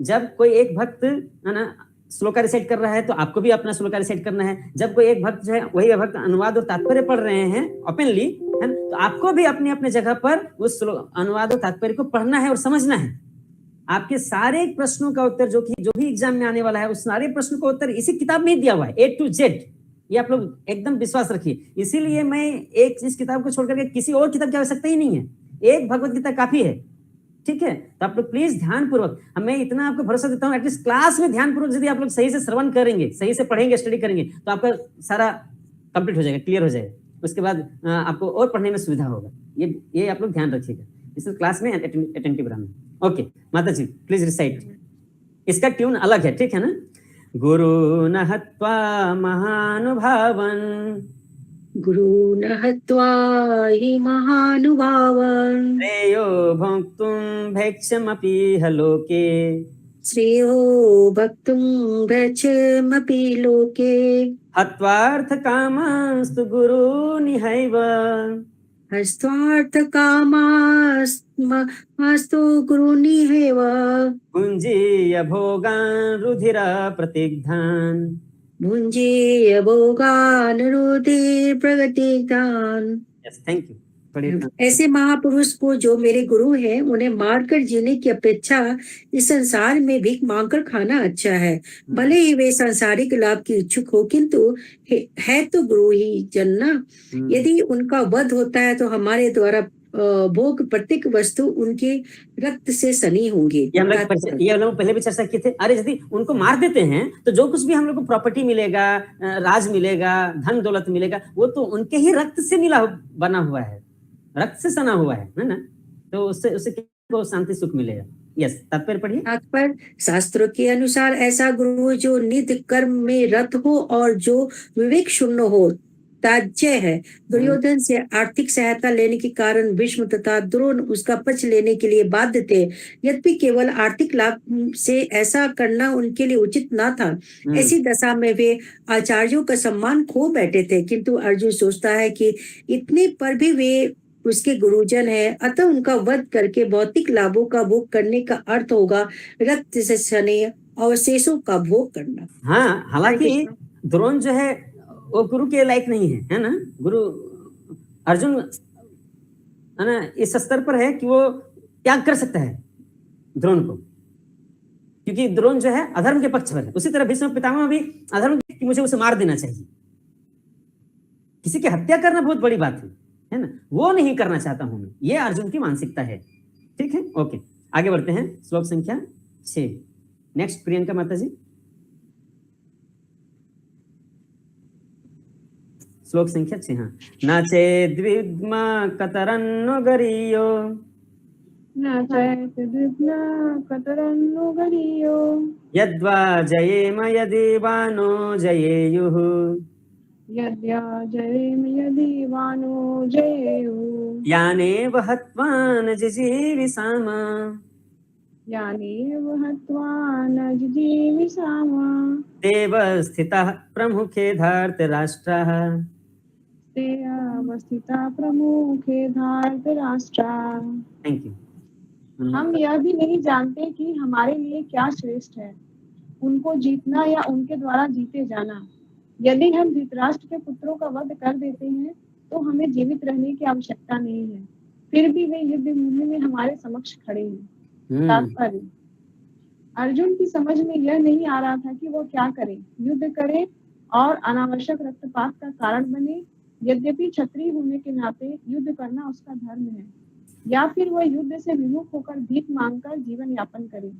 जब कोई एक भक्त है ना श्लोका रिसाइट कर रहा है तो आपको भी अपना श्लोका रिसाइट करना है। जब कोई एक भक्त जो है वही भक्त अनुवाद और तात्पर्य पढ़ रहे हैं ओपनली, है तो आपको भी अपने अपने जगह पर उस अनुवाद और तात्पर्य को पढ़ना है और समझना है। आपके सारे प्रश्नों का उत्तर जो भी एग्जाम में आने वाला है, उस सारे प्रश्नों का उत्तर इसी किताब में दिया हुआ है, A to Z। ये आप लोग एकदम विश्वास रखिए। इसीलिए मैं इस किताब को छोड़ करके किसी और किताब की आवश्यकता ही नहीं है, एक भगवत गीता काफी है, ठीक है। तो आप लोग प्लीज ध्यानपूर्वक, मैं इतना आपको भरोसा देता हूँ, एटलीस्ट क्लास में ध्यानपूर्वक यदि आप लोग सही से श्रवण करेंगे, सही से पढ़ेंगे, स्टडी करेंगे, तो आपका सारा कंप्लीट हो जाएगा, क्लियर हो जाएगा। उसके बाद आपको और पढ़ने में सुविधा होगा। ये आप लोग ध्यान रखिएगा, इस क्लास में अटेंटिव रहना। ओके माता जी प्लीज रिसाइट। इसका ट्यून अलग है, ठीक है ना। गुरु न हत्वा महानुभावन गुरून् हत्वा हि महानुभावान् श्रेयो भोक्तुं भैक्षमपीह लोके श्रेयो भक्तुं भैक्षमपि लोके हत्वार्थकामास्तु गुरूनिहैव हस्त्वार्थकामास्तु गुरूनिहेव भुञ्जीय भोगान् रुधिरप्रतिग्धान्। भुञ्जीय भोगान् रुधिरप्रतिग्धान्। Yes, thank you. ऐसे महापुरुष को जो मेरे गुरु हैं उन्हें मारकर जीने की अपेक्षा इस संसार में भीख मांगकर खाना अच्छा है। भले ही वे सांसारिक लाभ की इच्छुक हो, किंतु है तो गुरु ही जन ना। यदि उनका वध होता है तो हमारे द्वारा भोग प्रत्येक वस्तु उनके रक्त से सनी होंगे। ये हम लोग पहले भी चर्चा किए थे। अरे यदि उनको मार देते हैं तो जो कुछ भी हम लोग को प्रॉपर्टी मिलेगा, राज मिलेगा, धन दौलत मिलेगा, वो तो उनके ही रक्त से बना हुआ है, रक्त से सना हुआ है ना। तो उससे क्या शांति सुख मिलेगा। यस, तात्पर्य पढ़िए। तात्पर्य शास्त्रों के अनुसार ऐसा गुरु जो नित्य कर्म में रत हो और जो विवेक शून्य हो त्याज्य है। दुर्योधन से आर्थिक सहायता लेने के कारण भीष्म तथा द्रोण उसका पक्ष लेने के लिए बाध्य थे। यद्यपि केवल आर्थिक लाभ से ऐसा करना उनके लिए उचित न था। ऐसी दशा में वे आचार्यों का सम्मान खो बैठे थे, किंतु अर्जुन सोचता है कि इतने पर भी वे उसके गुरुजन है, अतः उनका वध करके भौतिक लाभों का भोग करने का अर्थ होगा रक्त से सने अवशेषों का भोग करना। हाँ, हालांकि द्रोण जो है वो गुरु के लायक नहीं है ना। गुरु अर्जुन है ना इस स्तर पर है कि वो त्याग कर सकता है द्रोण को, क्योंकि द्रोण जो है अधर्म के पक्ष पर है। उसी तरह भीष्म पितामह भी अधर्म कि मुझे उसे मार देना चाहिए। किसी की हत्या करना बहुत बड़ी बात है ना, वो नहीं करना चाहता हूं मैं। ये अर्जुन की मानसिकता है। ठीक है, ओके, आगे बढ़ते हैं। श्लोक संख्या 6। नेक्स्ट प्रियंका माता जी, श्लोक संख्या 6। हाँ, न चेद्विद्मा कतरन्नो गरीयो यद्वा जयेम यदीवानो जयेयुः यानेव हत्वा न जिजीविषाम देव स्थितः प्रमुखे धार्तराष्ट्राः। Thank you. हम यह भी नहीं जानते कि हमारे लिए क्या श्रेष्ठ है, उनको जीतना या उनके द्वारा जीते जाना। यदि हम धृतराष्ट्र के पुत्रों का वध कर देते हैं तो हमें जीवित रहने की आवश्यकता नहीं है, फिर भी वे युद्ध भूमि में हमारे समक्ष खड़े हैं। तात्पर्य, अर्जुन की समझ में यह नहीं आ रहा था कि वो क्या करे, युद्ध करे और अनावश्यक रक्तपात का कारण बने। यद्यपि क्षत्रिय होने के नाते युद्ध करना उसका धर्म है, या फिर वह युद्ध से विमुख होकर भीख मांगकर जीवन यापन करे।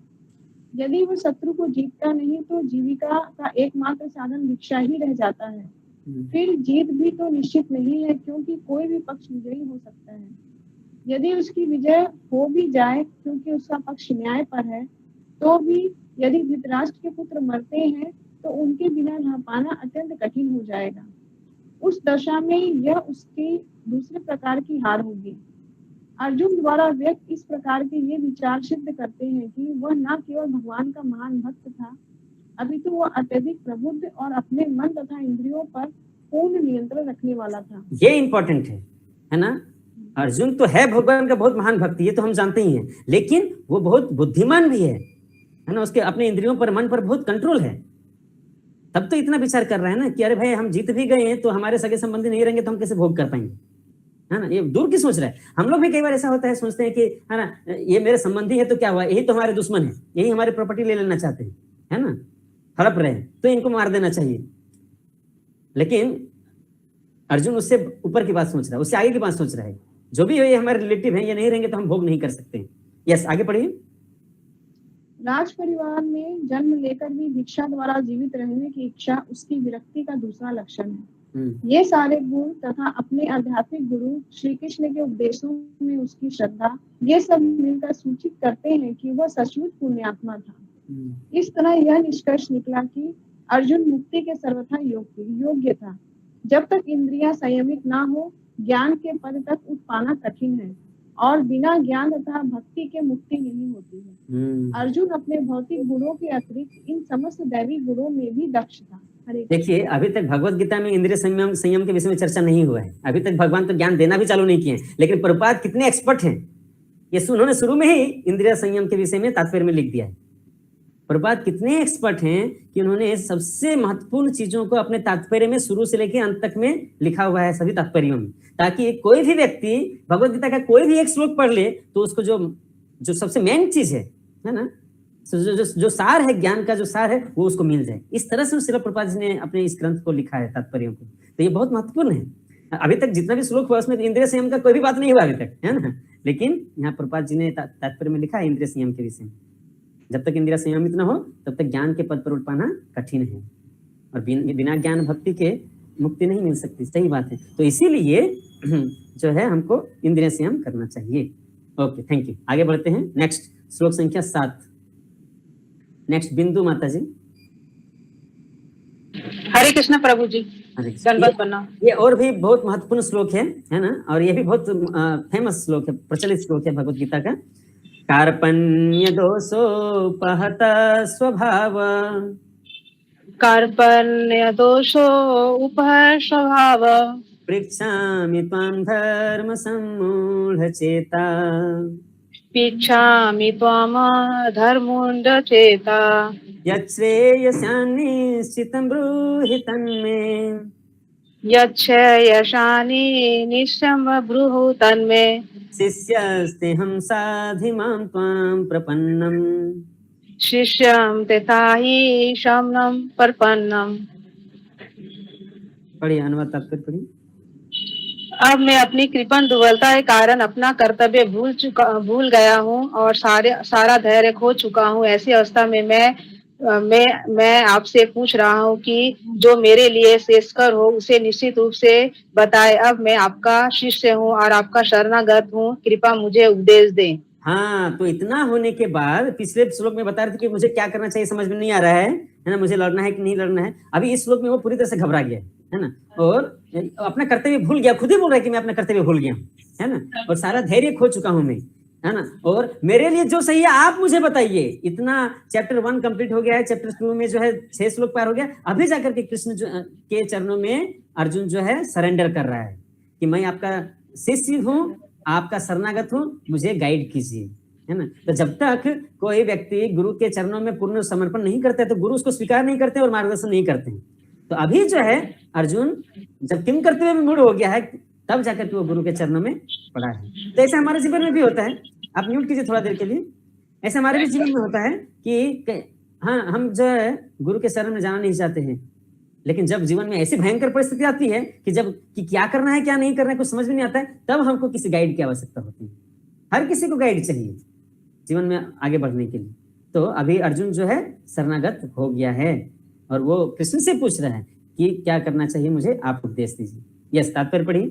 यदि वो शत्रु को जीतता नहीं तो जीविका का एकमात्र साधन भिक्षा ही रह जाता है। फिर जीत भी तो निश्चित नहीं है, क्योंकि कोई भी पक्ष विजयी हो सकता है। यदि उसकी विजय हो भी जाए क्योंकि उसका पक्ष न्याय पर है, तो भी यदि धृतराष्ट्र के पुत्र मरते हैं तो उनके बिना रह पाना अत्यंत कठिन हो जाएगा। उस दशा में यह उसकी दूसरे प्रकार की हार होगी। अर्जुन द्वारा व्यक्त इस प्रकार के ये विचार सिद्ध करते हैं कि वह न केवल भगवान का महान भक्त था, अपितु वह अत्यधिक प्रबुद्ध और अपने मन तथा इंद्रियों पर पूर्ण नियंत्रण रखने वाला था। ये इंपॉर्टेंट है ना। अर्जुन तो है भगवान का बहुत महान भक्त, ये तो हम जानते ही हैं, लेकिन वो बहुत बुद्धिमान भी है ना। उसके अपने इंद्रियों पर, मन पर बहुत कंट्रोल है। तब तो इतना विचार कर रहा है ना कि अरे भाई हम जीत भी गए हैं तो हमारे सगे संबंधी नहीं रहेंगे तो हम कैसे भोग कर पाएंगे, है ना। ये दूर की सोच रहा है। हम लोग भी कई बार ऐसा होता है, सोचते हैं कि है ना ये मेरे संबंधी है तो क्या हुआ, यही तो हमारे दुश्मन है, यही हमारी प्रॉपर्टी ले लेना चाहते हैं, है ना, हड़प रहे हैं, तो इनको मार देना चाहिए। लेकिन अर्जुन उससे ऊपर की बात सोच रहा है, उससे आगे की बात सोच रहा है। जो भी ये हमारे रिलेटिव है, ये नहीं रहेंगे तो हम भोग नहीं कर सकते। यस, आगे पढ़िए। राज परिवार में जन्म लेकर भी भिक्षा द्वारा जीवित रहने की इच्छा उसकी विरक्ति का दूसरा लक्षण है। ये सारे गुण तथा अपने आध्यात्मिक गुरु श्री कृष्ण के उपदेशों में उसकी श्रद्धा, ये सब मिलकर सूचित करते हैं कि वह सचमुच पुण्यात्मा था। इस तरह यह निष्कर्ष निकला कि अर्जुन मुक्ति के सर्वथा योग्य था। जब तक इंद्रियां संयमित ना हो, ज्ञान के पद तक उठ पाना कठिन है और बिना ज्ञान तथा भक्ति के मुक्ति नहीं होती है। अर्जुन अपने भौतिक गुणों के अतिरिक्त इन समस्त दैवी गुणों में भी दक्ष था। हरे देखिए, अभी तक भगवत गीता में इंद्रिय संयम के विषय में चर्चा नहीं हुआ है। अभी तक भगवान तो ज्ञान देना भी चालू नहीं किए हैं, लेकिन प्रभुपाद कितने एक्सपर्ट हैं, ये उन्होंने शुरू में ही इंद्रिय संयम के विषय में तात्पर्य में लिख दिया है। प्रभुपाद कितने एक्सपर्ट हैं कि उन्होंने सबसे महत्वपूर्ण चीजों को अपने तात्पर्य में शुरू से लेकर अंत तक में लिखा हुआ है, सभी तात्पर्यों में, ताकि कोई भी व्यक्ति भगवत गीता का कोई भी एक श्लोक पढ़ ले तो उसको जो सबसे मेन चीज है ना, जो सार है, ज्ञान का जो सार है, वो उसको मिल जाए। इस तरह से श्रील प्रभुपाद जी ने अपने इस ग्रंथ को लिखा है, तात्पर्यों को। तो ये बहुत महत्वपूर्ण है। अभी तक जितना भी श्लोक हुआ उसमें इंद्रिय संयम का कोई भी बात नहीं हुआ अभी तक, है ना, लेकिन यहाँ प्रभुपाद जी ने तात्पर्य में लिखा है इंद्रिय संयम के विषय में। जब तक इंद्रिय संयमित न हो तब तक ज्ञान के पद पर उठ पाना कठिन है, और बिना ज्ञान भक्ति के मुक्ति नहीं मिल सकती। सही बात है। तो इसीलिए जो है हमको इंद्रिय संयम करना चाहिए। Okay, thank you. आगे बढ़ते हैं। नेक्स्ट श्लोक संख्या 7। नेक्स्ट बिंदु माता जी। हरे कृष्ण प्रभु जी, दंडवत प्रणाम। ये और भी बहुत महत्वपूर्ण श्लोक है ना, और ये भी बहुत फेमस श्लोक है, प्रचलित श्लोक है भगवत गीता का। कार्पण्य दोषोपहत स्वभाव, कार्पण्य दोषो उपहत स्वभाव, पृच्छामि त्वां धर्म सम्मूढ़ चेता, पृच्छामि त्वां धर्मूढ़ चेता, यच्छ्रेयस्यान्निश्चितं ब्रूहि तन्मे, यच्छ्रेयस्यानि निश्चितं ब्रूहि तन्मे, शिष्यस्तेऽहं साधिमां त्वां प्रपन्नम्, शिष्यं तथा हि शमनं प्रपन्नम्। पढ़िए, अनुवाद तात्पर्य पढ़िए। अब मैं अपनी कृपण दुर्बलता के कारण अपना कर्तव्य भूल गया हूँ और सारा धैर्य खो चुका हूँ। ऐसी अवस्था में मैं आपसे पूछ रहा हूँ कि जो मेरे लिए श्रेष्ठकर हो उसे निश्चित रूप से बताए। अब मैं आपका शिष्य हूँ और आपका शरणागत हूँ, कृपा मुझे उपदेश दें। हाँ, तो इतना होने के बाद पिछले श्लोक में बता रहे थे कि मुझे क्या करना चाहिए, समझ में नहीं आ रहा है ना, मुझे लड़ना है कि नहीं लड़ना है। अभी इस श्लोक में वो पूरी तरह से घबरा गया है ना, और अपना कर्तव्य भूल गया, खुद ही बोल रहा है कि मैं अपना कर्तव्य भूल गया हूँ, है ना, और सारा धैर्य खो चुका हूँ मैं, है ना, और मेरे लिए जो सही है आप मुझे बताइए। इतना चैप्टर 1 कंप्लीट हो गया है, चैप्टर 2 में जो है 6 श्लोक पार हो गया। अभी जाकर के कृष्ण के चरणों में अर्जुन जो है सरेंडर कर रहा है कि मैं आपका शिष्य हूँ, आपका शरणागत हूँ, मुझे गाइड कीजिए, है ना। तो जब तक कोई व्यक्ति गुरु के चरणों में पूर्ण समर्पण नहीं करता है तो गुरु उसको स्वीकार नहीं करते और मार्गदर्शन नहीं करते हैं। तो अभी जो है अर्जुन जब किम करते हुए मूड हो गया है, तब जाकर के वो गुरु के चरणों में पड़ा है। तो ऐसा हमारे जीवन में भी होता है। आप म्यूट कीजिए थोड़ा देर के लिए। ऐसा हमारे भी जीवन में होता है कि हाँ, हम जो है गुरु के शरण में जाना नहीं चाहते हैं, लेकिन जब जीवन में ऐसी भयंकर परिस्थिति आती है कि क्या करना है क्या नहीं करना है कुछ समझ में नहीं आता है, तब हमको किसी गाइड की आवश्यकता होती है। हर किसी को गाइड चाहिए जीवन में आगे बढ़ने के लिए। तो अभी अर्जुन जो है शरणागत हो गया है और वो कृष्ण से पूछ रहा है कि क्या करना चाहिए, मुझे आप उपदेश दीजिए। यस, तात्पर्य पढ़िए।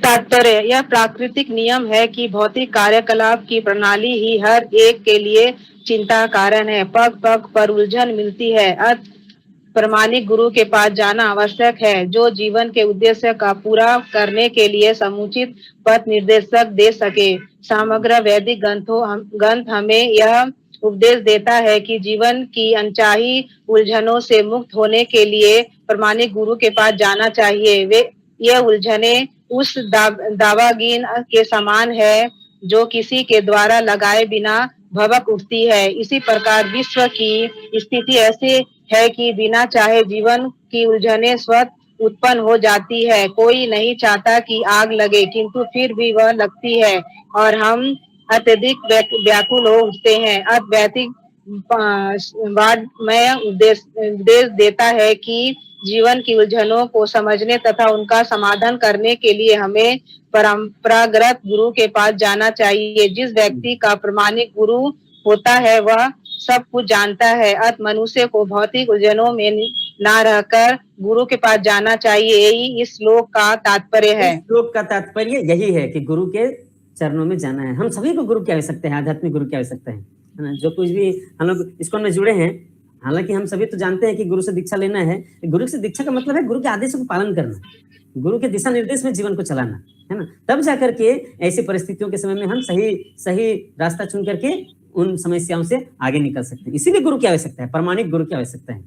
तात्पर्य, यह प्राकृतिक नियम है कि भौतिक कार्यकलाप की प्रणाली ही हर एक के लिए चिंता कारण है। पग पग पर उलझन मिलती है, अतः प्रामाणिक गुरु के पास जाना आवश्यक है, जो जीवन के उद्देश्य का पूरा करने के लिए समुचित पथ निर्देशक दे सके। समग्र वैदिक ग्रंथ हमें यह उपदेश देता है कि जीवन की अनचाही उलझनों से मुक्त होने के लिए प्रामाणिक गुरु के पास जाना चाहिए। यह उलझने उस दावागीन के समान है जो किसी के द्वारा लगाए बिना भभक उठती है। इसी प्रकार विश्व की स्थिति ऐसी है कि बिना चाहे जीवन की उलझने स्वतः उत्पन्न हो जाती है। कोई नहीं चाहता कि आग लगे, किंतु फिर भी वह लगती है और हम अत्यधिक व्याकुल हो उठते हैं। अद्वैतिक वादमय उपदेश देता है कि जीवन की उलझनों को समझने तथा उनका समाधान करने के लिए हमें परंपरागत गुरु के पास जाना चाहिए। जिस व्यक्ति का प्रामाणिक गुरु होता है वह सब कुछ जानता है, अतः मनुष्य को भौतिक उलझनों में ना रहकर गुरु के पास जाना चाहिए। यही इस श्लोक का तात्पर्य है। श्लोक का तात्पर्य यही है कि गुरु के चरणों में जाना है। हम सभी को गुरु की आवश्यकता है, आध्यात्मिक गुरु की आवश्यकता है ना। जो कुछ भी हम लोग इस्कॉन में जुड़े हैं, हालांकि हम सभी तो जानते हैं कि गुरु से दीक्षा लेना है। गुरु से दीक्षा का मतलब है गुरु के आदेशों को पालन करना, गुरु के दिशा निर्देश में जीवन को चलाना, है ना। तब जाकर के ऐसी परिस्थितियों के समय में हम सही रास्ता चुन करके उन समस्याओं से आगे निकल सकते हैं। इसीलिए गुरु की आवश्यकता है, प्रामाणिक गुरु की आवश्यकता है।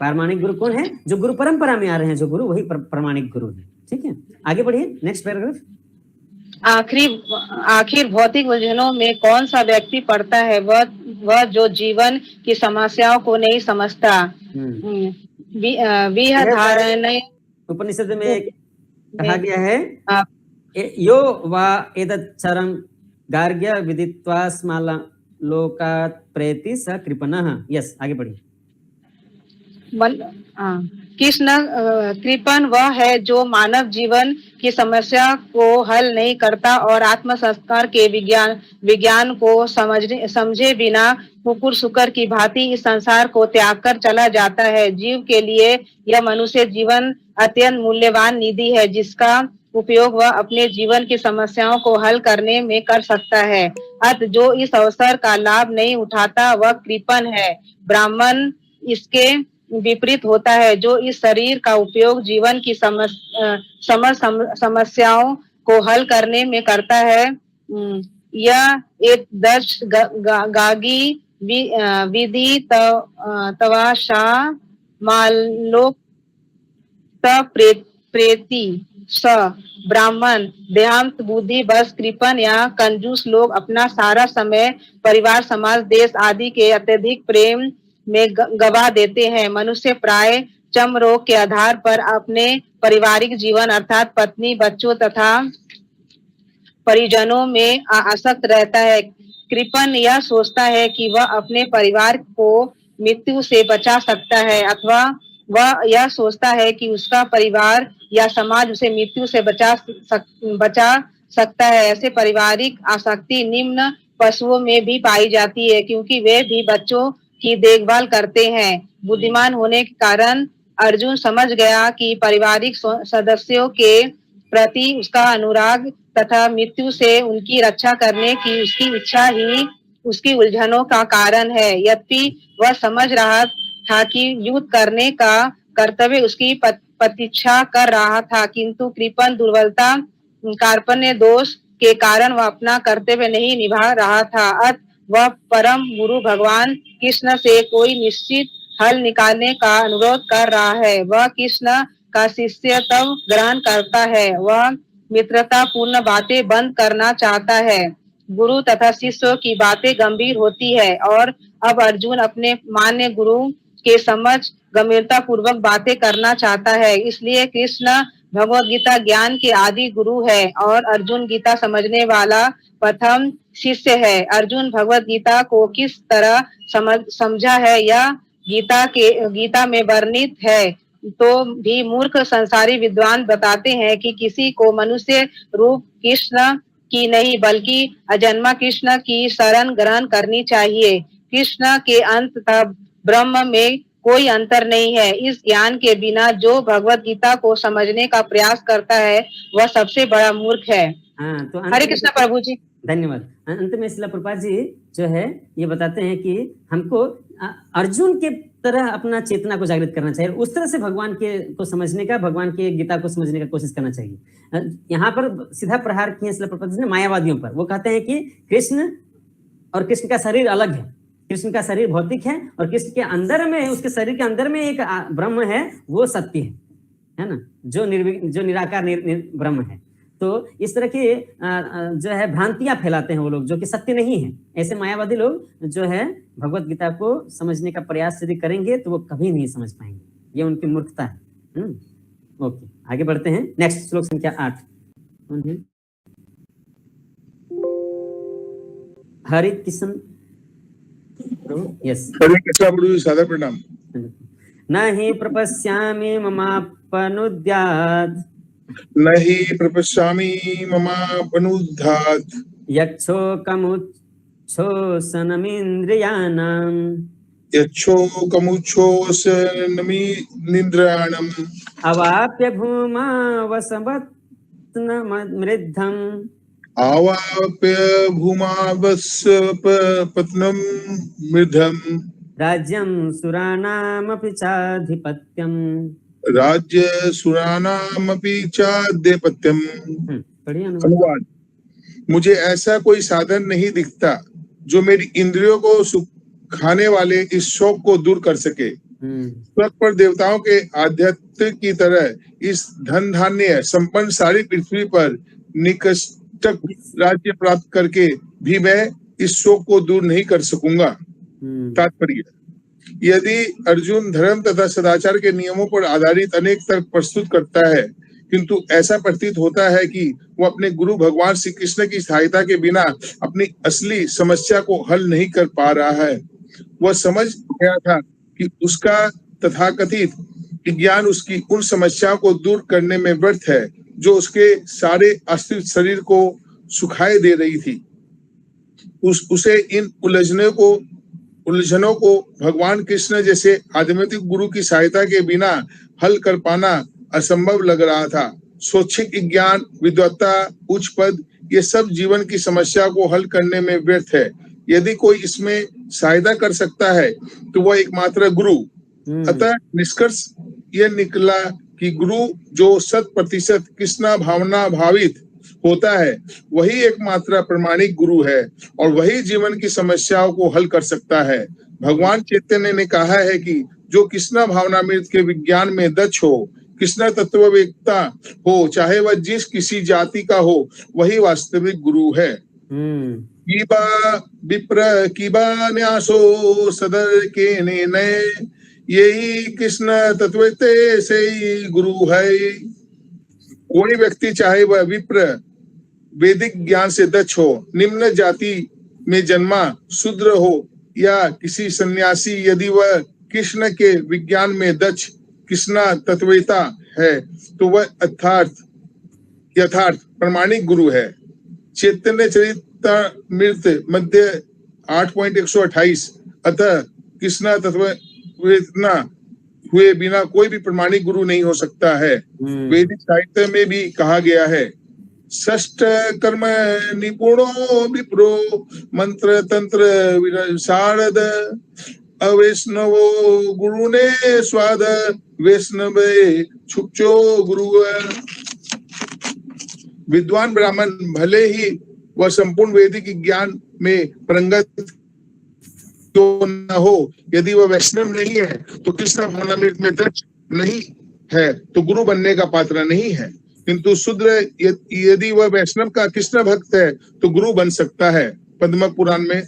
प्रामाणिक गुरु कौन है? जो गुरु परंपरा में आ रहे हैं, जो गुरु वही प्रामाणिक गुरु है। ठीक है, आगे बढ़िए, नेक्स्ट पैराग्राफ। आखिर भौतिक उलझनों में कौन सा व्यक्ति पड़ता है? वह जो जीवन की समस्याओं को नहीं समझता। उपनिषद में कहा गया है, यो वा एतच्चरं गार्ग्य विदित्वा स्माला लोकात् प्रेति स कृपणः। यस, आगे बढ़िए। कृष्ण कृपण वह है जो मानव जीवन की समस्या को हल नहीं करता और आत्म संस्कार के विज्ञान को समझे बिना कुकुर सुकर की भांति इस संसार को त्याग कर चला जाता है। जीव के लिए यह मनुष्य जीवन अत्यंत मूल्यवान निधि है, जिसका उपयोग वह अपने जीवन की समस्याओं को हल करने में कर सकता है। अतः जो इस अवसर का लाभ नहीं उठाता वह कृपण है। ब्राह्मण इसके विपरीत होता है, जो इस शरीर का उपयोग जीवन की समस्याओं को हल करने में करता है। यह एक दर्श गागी विधि तवाशा मालोक प्रेति स ब्राह्मण देहांत बुद्धि बस कृपण या कंजूस लोग अपना सारा समय परिवार, समाज, देश आदि के अत्यधिक प्रेम में गवा देते हैं। मनुष्य प्राय चम रोग के आधार पर अपने पारिवारिक जीवन अर्थात पत्नी, बच्चों तथा परिजनों में आसक्त रहता है। कृपण यह सोचता है कि वह अपने परिवार को मृत्यु से बचा सकता है, अथवा वह यह सोचता है कि उसका परिवार या समाज उसे मृत्यु से बचा सकता है। ऐसे पारिवारिक आसक्ति निम्न पशुओं में भी पाई जाती है, क्योंकि वे भी बच्चों की देखभाल करते हैं। बुद्धिमान होने के कारण अर्जुन समझ गया कि पारिवारिक सदस्यों के प्रति उसका अनुराग तथा मृत्यु से उनकी रक्षा करने की उसकी इच्छा ही उसकी उलझनों का कारण है। यद्यपि वह समझ रहा था कि युद्ध करने का कर्तव्य उसकी प्रतीक्षा कर रहा था, किंतु कृपण दुर्बलता, कार्पण्य दोष के कारण वह अपना कर्तव्य नहीं निभा रहा था। अतः वह परम गुरु भगवान कृष्ण से कोई निश्चित हल निकालने का अनुरोध कर रहा है। वह कृष्ण का शिष्य तब ग्रहण करता है, वह मित्रता पूर्ण बातें बंद करना चाहता है। गुरु तथा शिष्यों की बातें गंभीर होती है और अब अर्जुन अपने मान्य गुरु के समझ गंभीरता पूर्वक बातें करना चाहता है। इसलिए कृष्ण भगवत गीता ज्ञान के आदि गुरु है और अर्जुन गीता समझने वाला प्रथम शिष्य है। अर्जुन भगवत गीता को किस तरह समझा है यह गीता में वर्णित है, तो भी मूर्ख संसारी विद्वान बताते हैं कि किसी को मनुष्य रूप कृष्ण की नहीं बल्कि अजन्मा कृष्ण की शरण ग्रहण करनी चाहिए। कृष्ण के अंत तथा ब्रह्म में कोई अंतर नहीं है। इस ज्ञान के बिना जो भगवत गीता को समझने का प्रयास करता है वह सबसे बड़ा मूर्ख है। तो हरे कृष्ण प्रभु जी, धन्यवाद। अंत में श्रील प्रभुपाद जी जो है ये बताते हैं कि हमको अर्जुन के तरह अपना चेतना को जागृत करना चाहिए, उस तरह से भगवान को समझने का, भगवान के गीता को समझने का कोशिश करना चाहिए। यहाँ पर सीधा प्रहार किए श्रील प्रभुपाद जी ने मायावादियों पर। वो कहते हैं कि कृष्ण और कृष्ण का शरीर अलग है, कृष्ण का शरीर भौतिक है और कृष्ण के अंदर में, उसके शरीर के अंदर में एक ब्रह्म है, वो सत्य है ना, जो निराकार ब्रह्म है। तो इस तरह की जो है भ्रांतियां फैलाते हैं वो लोग, जो कि सत्य नहीं है। ऐसे मायावादी लोग जो है भगवत गीता को समझने का प्रयास यदि करेंगे तो वो कभी नहीं समझ पाएंगे, ये उनकी मूर्खता है। ओके, आगे बढ़ते हैं। नेक्स्ट श्लोक संख्या 8। हरे कृष्ण। यस, हरे कृष्ण प्रभु, सादर प्रणाम। नहि प्रपश्यामि ममापनुद्यात्, नहि प्रपश्यामि ममापनुद्यात्, यच्छोकमुच्छोषणमिन्द्रियाणाम्, यच्छोकमुच्छोषणमिन्द्रियाणाम्, अवाप्य भूमा वसवत्नमृद्धम्, आवाप्य भूमावसपत्नं मृद्धम्, राज्यं सुराणामपि चाधिपत्यम। राज्य सुरानामपि चाधिपत्यम। पढ़िए अनुवाद। मुझे ऐसा कोई साधन नहीं दिखता जो मेरी इंद्रियों को सुख खाने वाले इस शौक को दूर कर सके। स्वर्ग पर देवताओं के आध्यात्म की तरह इस धन धान्य संपन्न सारी पृथ्वी पर निकृष्ट राज्य प्राप्त करके भी मैं इस शौक को दूर नहीं कर सकूंगा। तात्पर्य, यदि अर्जुन धर्म तथा सदाचार के नियमों पर आधारित अनेक तर्क प्रस्तुत करता है, किंतु ऐसा प्रतीत होता है कि वो अपने गुरु भगवान श्री कृष्ण की सहायता के बिना अपनी असली समस्या को हल नहीं कर पा रहा है। वह समझ गया था कि उसका तथाकथित ज्ञान उसकी उन समस्याओं को दूर करने में व्यर्थ है जो उसके सारे अस्तित्व शरीर को सुखाए दे रही थी। उसे इन उलझनों को भगवान कृष्ण जैसे आध्यात्मिक गुरु की सहायता के बिना हल कर पाना असंभव लग रहा था। स्वैच्छिक ज्ञान, विद्वत्ता, उच्च पद, ये सब जीवन की समस्या को हल करने में व्यर्थ है। यदि कोई इसमें सहायता कर सकता है तो वह एकमात्र गुरु। अतः निष्कर्ष यह निकला कि गुरु जो 100% कृष्णा भावना भावित होता है वही एकमात्र प्रमाणिक गुरु है और वही जीवन की समस्याओं को हल कर सकता है। भगवान चैतन्य ने कहा है कि जो कृष्णा भावनामृत के विज्ञान में दक्ष हो, कृष्णा तत्ववेत्ता हो, चाहे वह जिस किसी जाति का हो, वही वास्तविक गुरु है। कीबा विप्र कीबा न्यासो सदर के नये, यही कृष्ण तत्वते से ही गुरु है। कोई व्यक्ति चाहे वह विप्र वैदिक ज्ञान से दक्ष हो, निम्न जाति में जन्मा शूद्र हो या किसी सन्यासी, यदि वह कृष्ण के विज्ञान में दक्ष कृष्णा तत्ववेता है तो वह यथार्थ प्रमाणिक गुरु है। चैतन्य चरितामृत मध्य 8.128। अतः कृष्णा तत्ववेता हुए बिना कोई भी प्रमाणिक गुरु नहीं हो सकता है। वैदिक साहित्य में भी कहा गया है, षष्ठ कर्म निपुणो विप्रो मंत्र तंत्र विशारद, अवैष्णवो गुरु ने स्वाद, वैष्णवे छुपचो गुरु। विद्वान ब्राह्मण भले ही वह संपूर्ण वैदिक ज्ञान में पारंगत तो न हो, यदि वह वैष्णव नहीं है तो कृष्ण भावनामृत में दक्ष नहीं है तो गुरु बनने का पात्र नहीं है। किंतु शूद्र यदि वह वैष्णव का कृष्ण भक्त है तो गुरु बन सकता है। पद्म पुराण में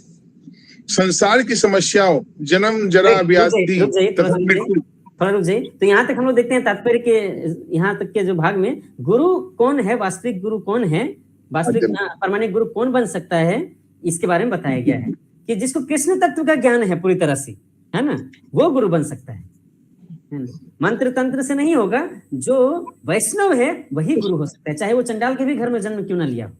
संसार की समस्याओं, जन्म जरा व्याधि तथा मृत्यु। तो यहाँ तक हम लोग देखते हैं तात्पर्य के यहाँ तक के जो भाग में गुरु कौन है, वास्तविक गुरु कौन है, वास्तविक प्रमाणिक गुरु कौन बन सकता है, इसके बारे में बताया गया है कि जिसको कृष्ण तत्व का ज्ञान है पूरी तरह से, है ना, वो गुरु बन सकता है। मंत्र तंत्र से नहीं होगा, जो वैष्णव है वही गुरु हो सकता है, चाहे वो चंडाल के भी घर में जन्म क्यों ना लिया हो।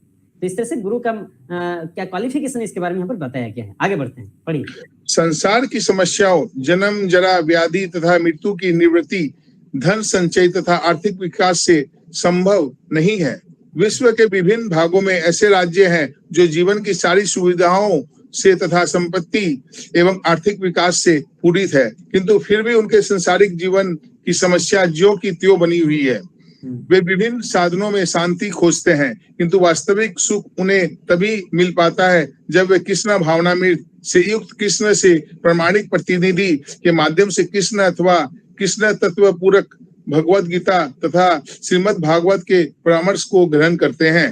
तो इस तरह से गुरु का क्या क्वालिफिकेशन इसके बारे में यहाँ पर बताया गया है। आगे बढ़ते हैं, पढ़िए। संसार की समस्याओं, जन्म जरा व्याधि तथा मृत्यु की निवृत्ति धन संचय तथा आर्थिक विकास से संभव नहीं है। विश्व के विभिन्न भागों में ऐसे राज्य हैं जो जीवन की सारी सुविधाओं से तथा संपत्ति एवं आर्थिक विकास से पूरित है, किंतु फिर भी उनके सांसारिक जीवन की समस्या ज्यों की त्यों बनी हुई है। वे विभिन्न साधनों में शांति खोजते हैं, किंतु वास्तविक सुख उन्हें तभी मिल पाता है जब वे कृष्ण भावनामृत से युक्त कृष्ण से प्रमाणिक प्रतिनिधि के माध्यम से कृष्ण अथवा कृष्ण तत्व पूरक भगवत गीता तथा श्रीमद् भागवत के परामर्श को ग्रहण करते हैं।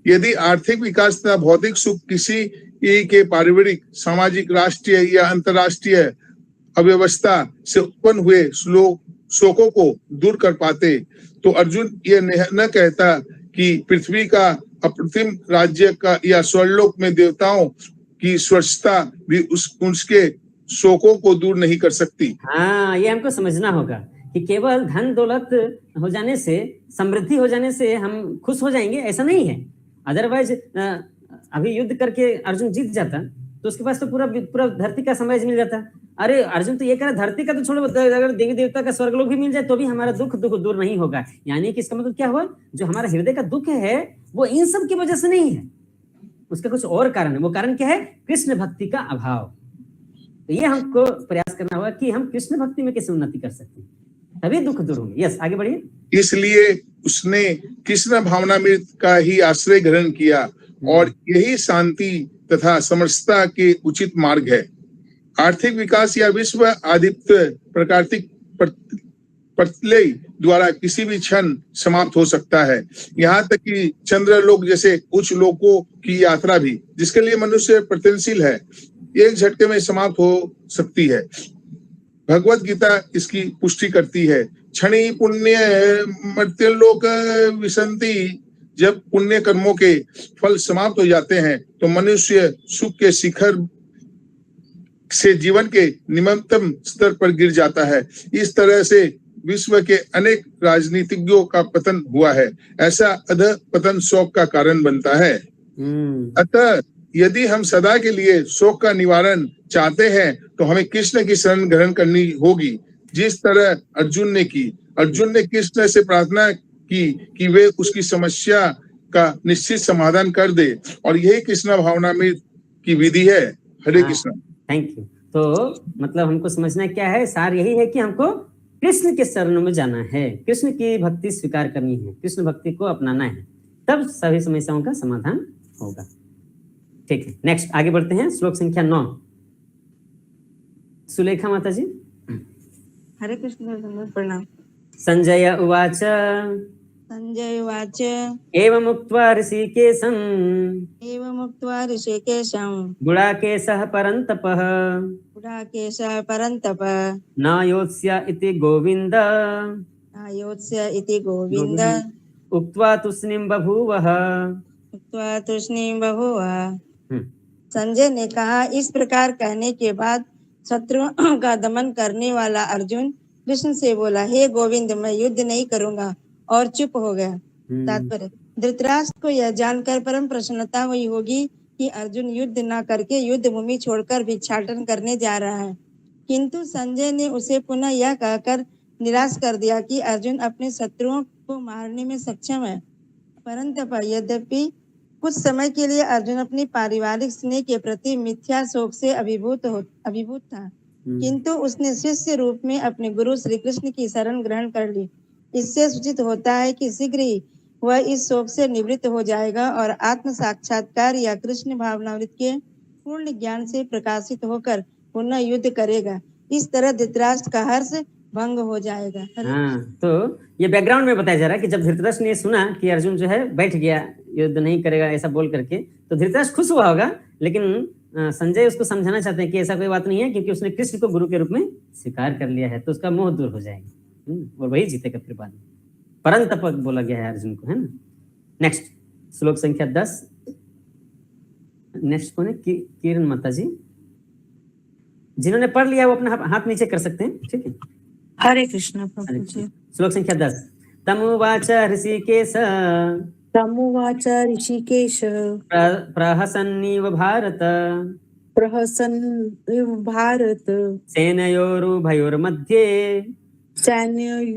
यदि आर्थिक विकास तथा भौतिक सुख किसी के पारिवारिक, सामाजिक, राष्ट्रीय या अंतरराष्ट्रीय अव्यवस्था से उत्पन्न हुए शोकों को दूर कर पाते तो अर्जुन ये न कहता कि पृथ्वी का अप्रतिम राज्य का या स्वर्लोक में देवताओं की स्वच्छता भी उसके शोकों को दूर नहीं कर सकती। हाँ, ये हमको समझना होगा कि केवल धन दौलत हो जाने से, समृद्धि हो जाने से हम खुश हो जाएंगे, ऐसा नहीं है। अदरवाइज अभी युद्ध करके अर्जुन जीत जाता तो उसके पास तो पूरा धरती का साम्राज्य मिल जाता। अरे अर्जुन तो ये कह रहा धरती का तो छोड़ो, अगर देवी देवता का स्वर्गलोक भी मिल जाए तो भी हमारा दुख दूर नहीं होगा। यानी कि इसका मतलब क्या हुआ, जो हमारा हृदय का दुख है वो इन सब की वजह से नहीं है, उसका कुछ और कारण है। वो कारण क्या है? कृष्ण भक्ति का अभाव। तो ये हमको प्रयास करना होगा कि हम कृष्ण भक्ति में कैसे उन्नति कर सकते हैं, तभी दुख दूर होंगे। यस, आगे बढ़िए। इसलिए उसने कृष्ण भावनामृत का ही आश्रय ग्रहण किया और यही शांति तथा समरसता के उचित मार्ग है। आर्थिक विकास या विश्व आधिपत्य प्राकृतिक प्रलय द्वारा किसी भी क्षण समाप्त हो सकता है। यहाँ तक कि चंद्रलोक जैसे उच्च लोकों की यात्रा भी, जिसके लिए मनुष्य प्रयत्नशील है, एक झटके में समाप्त हो सकती है। भगवत गीता इसकी पुष्टि करती है। क्षणी पुण्य मर्त्यलोक विसंति, जब पुण्य कर्मों के फल समाप्त हो जाते हैं तो मनुष्य सुख के शिखर से जीवन के निम्नतम स्तर पर गिर जाता है। इस तरह से विश्व के अनेक राजनीतिज्ञों का पतन हुआ है। ऐसा अध पतन शोक का कारण बनता है। अतः यदि हम सदा के लिए शोक का निवारण चाहते हैं तो हमें कृष्ण की शरण ग्रहण करनी होगी, जिस तरह अर्जुन ने की। अर्जुन ने कृष्ण से प्रार्थना की कि वे उसकी समस्या का निश्चित समाधान कर दे, और यही कृष्ण भावनामृत की विधि है। हरे कृष्ण। Thank you. तो मतलब हमको समझना क्या है, सार यही है कि हमको कृष्ण के शरणों में जाना है, कृष्ण की भक्ति स्वीकार करनी है, कृष्ण भक्ति को अपनाना है, तब सभी समस्याओं का समाधान होगा। ठीक है, नेक्स्ट आगे बढ़ते हैं। श्लोक संख्या 9, सुलेखा माता जी। हरे कृष्ण, प्रणाम। संजय उवाच संजय उवाच एवमुक्त्वा ऋषिकेशं एवमुक्त्वा ऋषिकेशं गुडाकेशः परन्तपः गुडाकेशः परन्तप न योत्स्य इति गोविन्द योत्स्य इति गोविन्द उक्त्वा तुष्णीं बभूवः उक्त्वा तुष्णीं बभूवः। संजय ने कहा, इस प्रकार कहने के बाद शत्रुओं का दमन करने वाला अर्जुन कृष्ण से बोला, हे गोविंद, मैं युद्ध नहीं करूंगा, और चुप हो गया। तात्पर्य, धृतराष्ट्र को यह जानकर परम प्रसन्नता हुई होगी कि अर्जुन युद्ध न करके युद्ध भूमि छोड़कर भिक्षाटन करने जा रहा है, किंतु संजय ने उसे पुनः यह कहकर निराश कर दिया कि अर्जुन अपने शत्रुओं को मारने में सक्षम है। परंतु यद्यपि कुछ समय के लिए अर्जुन अपनी पारिवारिक स्नेह के प्रति मिथ्या शोक से अभिभूत था, किंतु उसने शिष्य रूप में अपने गुरु श्री कृष्ण की शरण ग्रहण कर ली। इससे सूचित होता है कि शीघ्र ही वह इस शोक से निवृत्त हो जाएगा और आत्म साक्षात्कार या कृष्ण भावनामृत के पूर्ण ज्ञान से प्रकाशित होकर पुनः युद्ध करेगा। इस तरह धृतराष्ट्र का हर्ष भंग हो जाएगा। हाँ, तो ये बैकग्राउंड में बताया जा रहा है कि जब धृतराष्ट्र ने सुना कि अर्जुन जो है बैठ गया, युद्ध नहीं करेगा ऐसा बोल करके, तो धृतराष्ट्र खुश हुआ होगा, लेकिन संजय उसको समझाना चाहते हैं कि ऐसा कोई बात नहीं है, क्योंकि उसने कृष्ण को गुरु के रूप में स्वीकार कर लिया है, तो उसका मोह दूर हो जाएगा और वही जीतेगा फिर बाद में। परंतप बोला गया है अर्जुन को, है ना। नेक्स्ट श्लोक संख्या 10। नेक्स्ट कौन है? किरण माता जी। जिन्होंने पढ़ लिया वो अपना हाथ नीचे कर सकते हैं, ठीक है। हरे कृष्ण प्रभु जी। श्लोक संख्या 10। तमुवाच ऋषिकेश तमुवाच ऋषिकेश प्रहसन्निव भारत भारत सेनयोरुभयोर्मध्ये सैन्योरुभयोर्मध्ये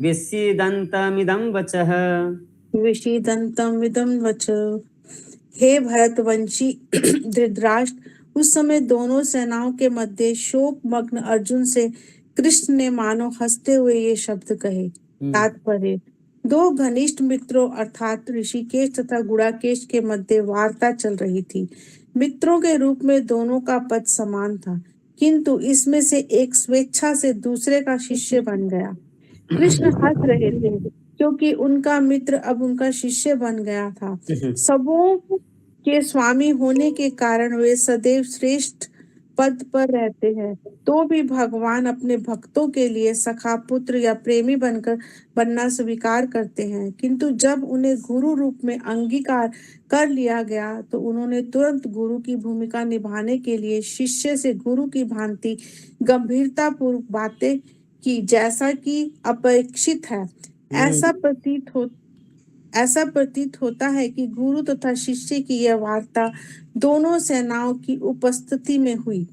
विषीदन्तमिदं वचः विषीदन्तमिदं वचः। हे भरतवंशी धृतराष्ट्र, उस समय दोनों सेनाओं के मध्य शोक मग्न अर्जुन से कृष्ण ने मानो हंसते हुए ये शब्द कहे। तात्पर्य, दो घनिष्ठ मित्रों अर्थात ऋषिकेश तथा गुड़ाकेश के मध्य वार्ता चल रही थी। मित्रों के रूप में दोनों का पद समान था, किंतु इसमें से एक स्वेच्छा से दूसरे का शिष्य बन गया। कृष्ण हंस रहे थे क्योंकि उनका मित्र अब उनका शिष्य बन गया था। सबों के स्वामी होने के कारण वे सदैव श्रेष्ठ पद पर रहते हैं, तो भी भगवान अपने भक्तों के लिए सखा, पुत्र या प्रेमी बनना स्वीकार करते हैं, किंतु जब उन्हें गुरु रूप में अंगीकार कर लिया गया तो उन्होंने तुरंत गुरु की भूमिका निभाने के लिए शिष्य से गुरु की भांति गंभीरता पूर्वक बातें की, जैसा कि अपेक्षित है। ऐसा प्रतीत होता है कि गुरु तथा शिष्य की यह वार्ता दोनों सेनाओं की उपस्थिति में हुई,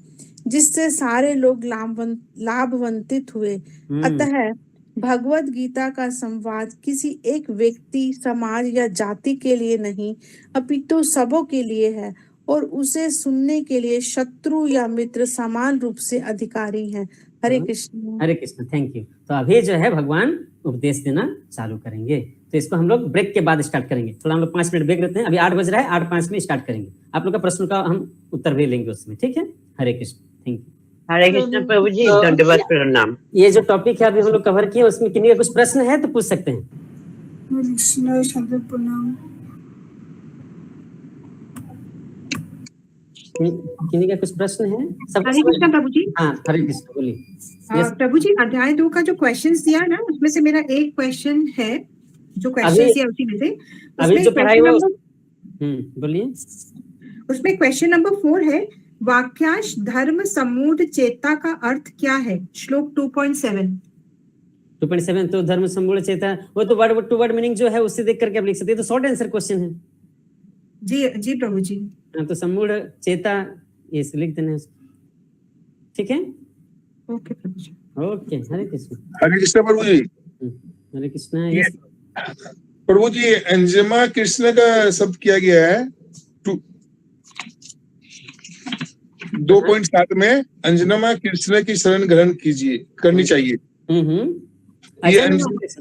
जिससे सारे लोग लाभान्वित हुए। अतः भगवत गीता का संवाद किसी एक व्यक्ति, समाज या जाति के लिए नहीं, अपितु सबों के लिए है और उसे सुनने के लिए शत्रु या मित्र समान रूप से अधिकारी हैं। हरे कृष्ण। Hare Krishna, thank you. तो अभी जो है भगवान उपदेश देना चालू करेंगे, तो इसको हम लोग ब्रेक के बाद स्टार्ट करेंगे। थोड़ा हम लोग 5 मिनट ब्रेक लेते हैं, अभी 8 बज रहा है, 8:05 में स्टार्ट करेंगे। आप लोग का प्रश्न का हम उत्तर भी लेंगे उसमें, ठीक है। Hare Krishna, thank you. हरे कृष्ण प्रभु जी, तो दंडवत प्रणाम। ये जो टॉपिक है अभी हम लोग कवर किए, उसमें किन्हीं का कुछ प्रश्न है तो पूछ सकते हैं। किन्हीं का कुछ प्रश्न है? सब हरे कृष्ण प्रभु जी। हाँ, हरे कृष्ण, बोलिए। Yes. प्रभु जी, अध्याय 2 का जो क्वेश्चंस दिया ना, उसमें से मेरा एक क्वेश्चन है, जो क्वेश्चंस दिया उसी में से, अभी जो पढ़ाई हुआ बोलिए। उसमें क्वेश्चन नंबर 4 है, वाक्यांश धर्म सम्मूढ़ चेता का अर्थ क्या है? श्लोक 2.7। 2.7 तो धर्म सम्मूढ़ चेता, वो तो वर्ड टू वर्ड मीनिंग जो है उससे देख करके आप लिख सकते हैं, तो शॉर्ट आंसर क्वेश्चन है। जी जी प्रभु जी। हाँ, तो सम्मूढ़ चेता ये लिख देना, ठीक है। ओके प्रभु जी। ओके, हरे कृष्ण। हरे कृष्ण प्रभु जी। हरे कृष्ण। यस प्रभु जी, अंजमा कृष्ण का शब्द किया गया है 2.7 में, अंजनमा कृष्ण की शरण ग्रहण कीजिए, करनी चाहिए।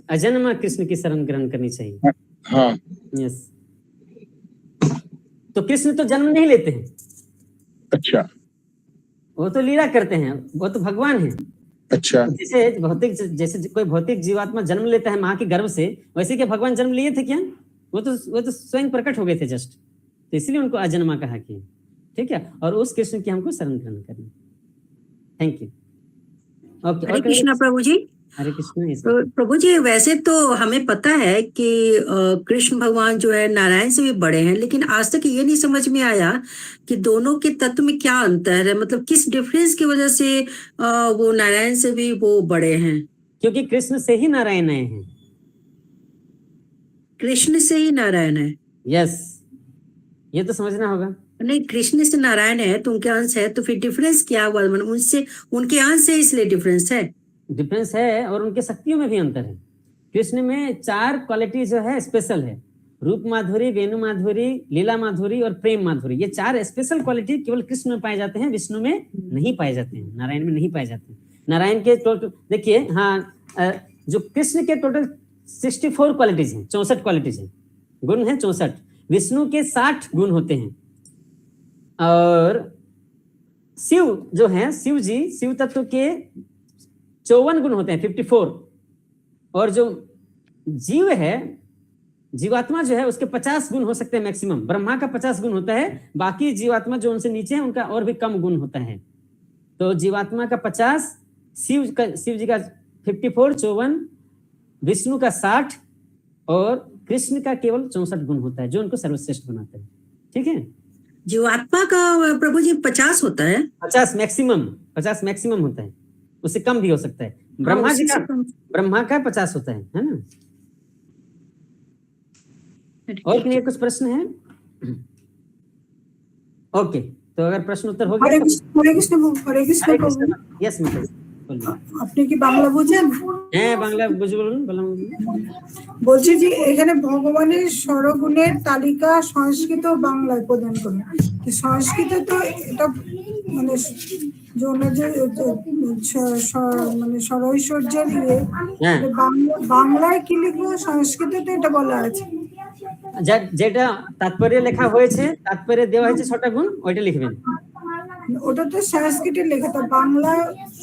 अजन्मा कृष्ण की शरण ग्रहण करनी चाहिए। हाँ, यस। तो कृष्ण तो जन्म नहीं लेते हैं। अच्छा। वो तो लीला करते हैं, वो तो भगवान है। अच्छा। जैसे कोई भौतिक जीवात्मा जन्म लेता है माँ के गर्भ से, वैसे क्या भगवान जन्म लिए थे क्या? वो तो स्वयं प्रकट हो गए थे जस्ट, तो इसलिए उनको अजन्मा कहा कि, ठीक है। और उस कृष्ण की हमको शरण ग्रहण करनी। Thank you. ओके, हरे कृष्णा प्रभु जी। हरे कृष्ण। प्रभु जी, वैसे तो हमें पता है कि कृष्ण भगवान जो है नारायण से भी बड़े हैं, लेकिन आज तक ये नहीं समझ में आया कि दोनों के तत्व में क्या अंतर है, मतलब किस डिफरेंस की वजह से वो नारायण से भी वो बड़े हैं। क्योंकि कृष्ण से ही नारायण आए हैं। कृष्ण से ही नारायण है। यस, ये तो समझना होगा। नहीं, कृष्ण से नारायण है तो उनके अंश है, तो फिर डिफरेंस क्या हुआ? उनसे उनके अंश है, इसलिए डिफरेंस है। डिफरेंस है, और उनके शक्तियों में भी अंतर है। कृष्ण में 4 क्वालिटी जो है स्पेशल है, रूप माधुरी, वेणु माधुरी, लीला माधुरी और प्रेम माधुरी। ये 4 स्पेशल क्वालिटी केवल कृष्ण में पाए जाते हैं, विष्णु में नहीं पाए जाते हैं, नारायण में नहीं पाए जाते हैं। नारायण के टोटल देखिए, हाँ, जो कृष्ण के टोटल 64 क्वालिटीज हैं, 64 क्वालिटीज हैं, गुण है 64। विष्णु के 60 गुण होते हैं। और शिव जो है, शिव जी, शिव तत्व के 54 गुण होते हैं, 54। और जो जीव है, जीवात्मा जो है, उसके 50 गुण हो सकते हैं मैक्सिमम। ब्रह्मा का 50 गुण होता है, बाकी जीवात्मा जो उनसे नीचे है उनका और भी कम गुण होता है। तो जीवात्मा का 50, शिव जी का 54, 54, विष्णु का 60 और कृष्ण का केवल 64 गुण होता है, जो उनको सर्वश्रेष्ठ बनाता है। ठीक है। जीवात्मा का प्रभु जी 50 होता है। 50 मैक्सिमम होता है, उससे कम भी हो सकता है। ब्रह्मा जी का, ब्रह्मा का 50 होता है ना। और के लिए कुछ प्रश्न है? ओके, तो अगर प्रश्न उत्तर हो गया। हरे कृष्ण। यस मित्र, আপনি কি বাংলা বোঝেন? হ্যাঁ, বাংলা বলুন। বলছি যে এখানে ভগবানের স্বরগুণের তালিকা সংস্কৃত ও বাংলায় প্রদান করুন। সংস্কৃত তো এটা মানে মানে স্বরৈশ্বর্যের বাংলায় কি লিখবো? সংস্কৃততে এটা বলা আছে। যেটা তাৎপর্য লেখা হয়েছে, তাৎপর্য দেওয়া হয়েছে 6টা গুণ, ওইটা লিখবেন। ওটা তো সংস্কৃতে লেখা, তো বাংলা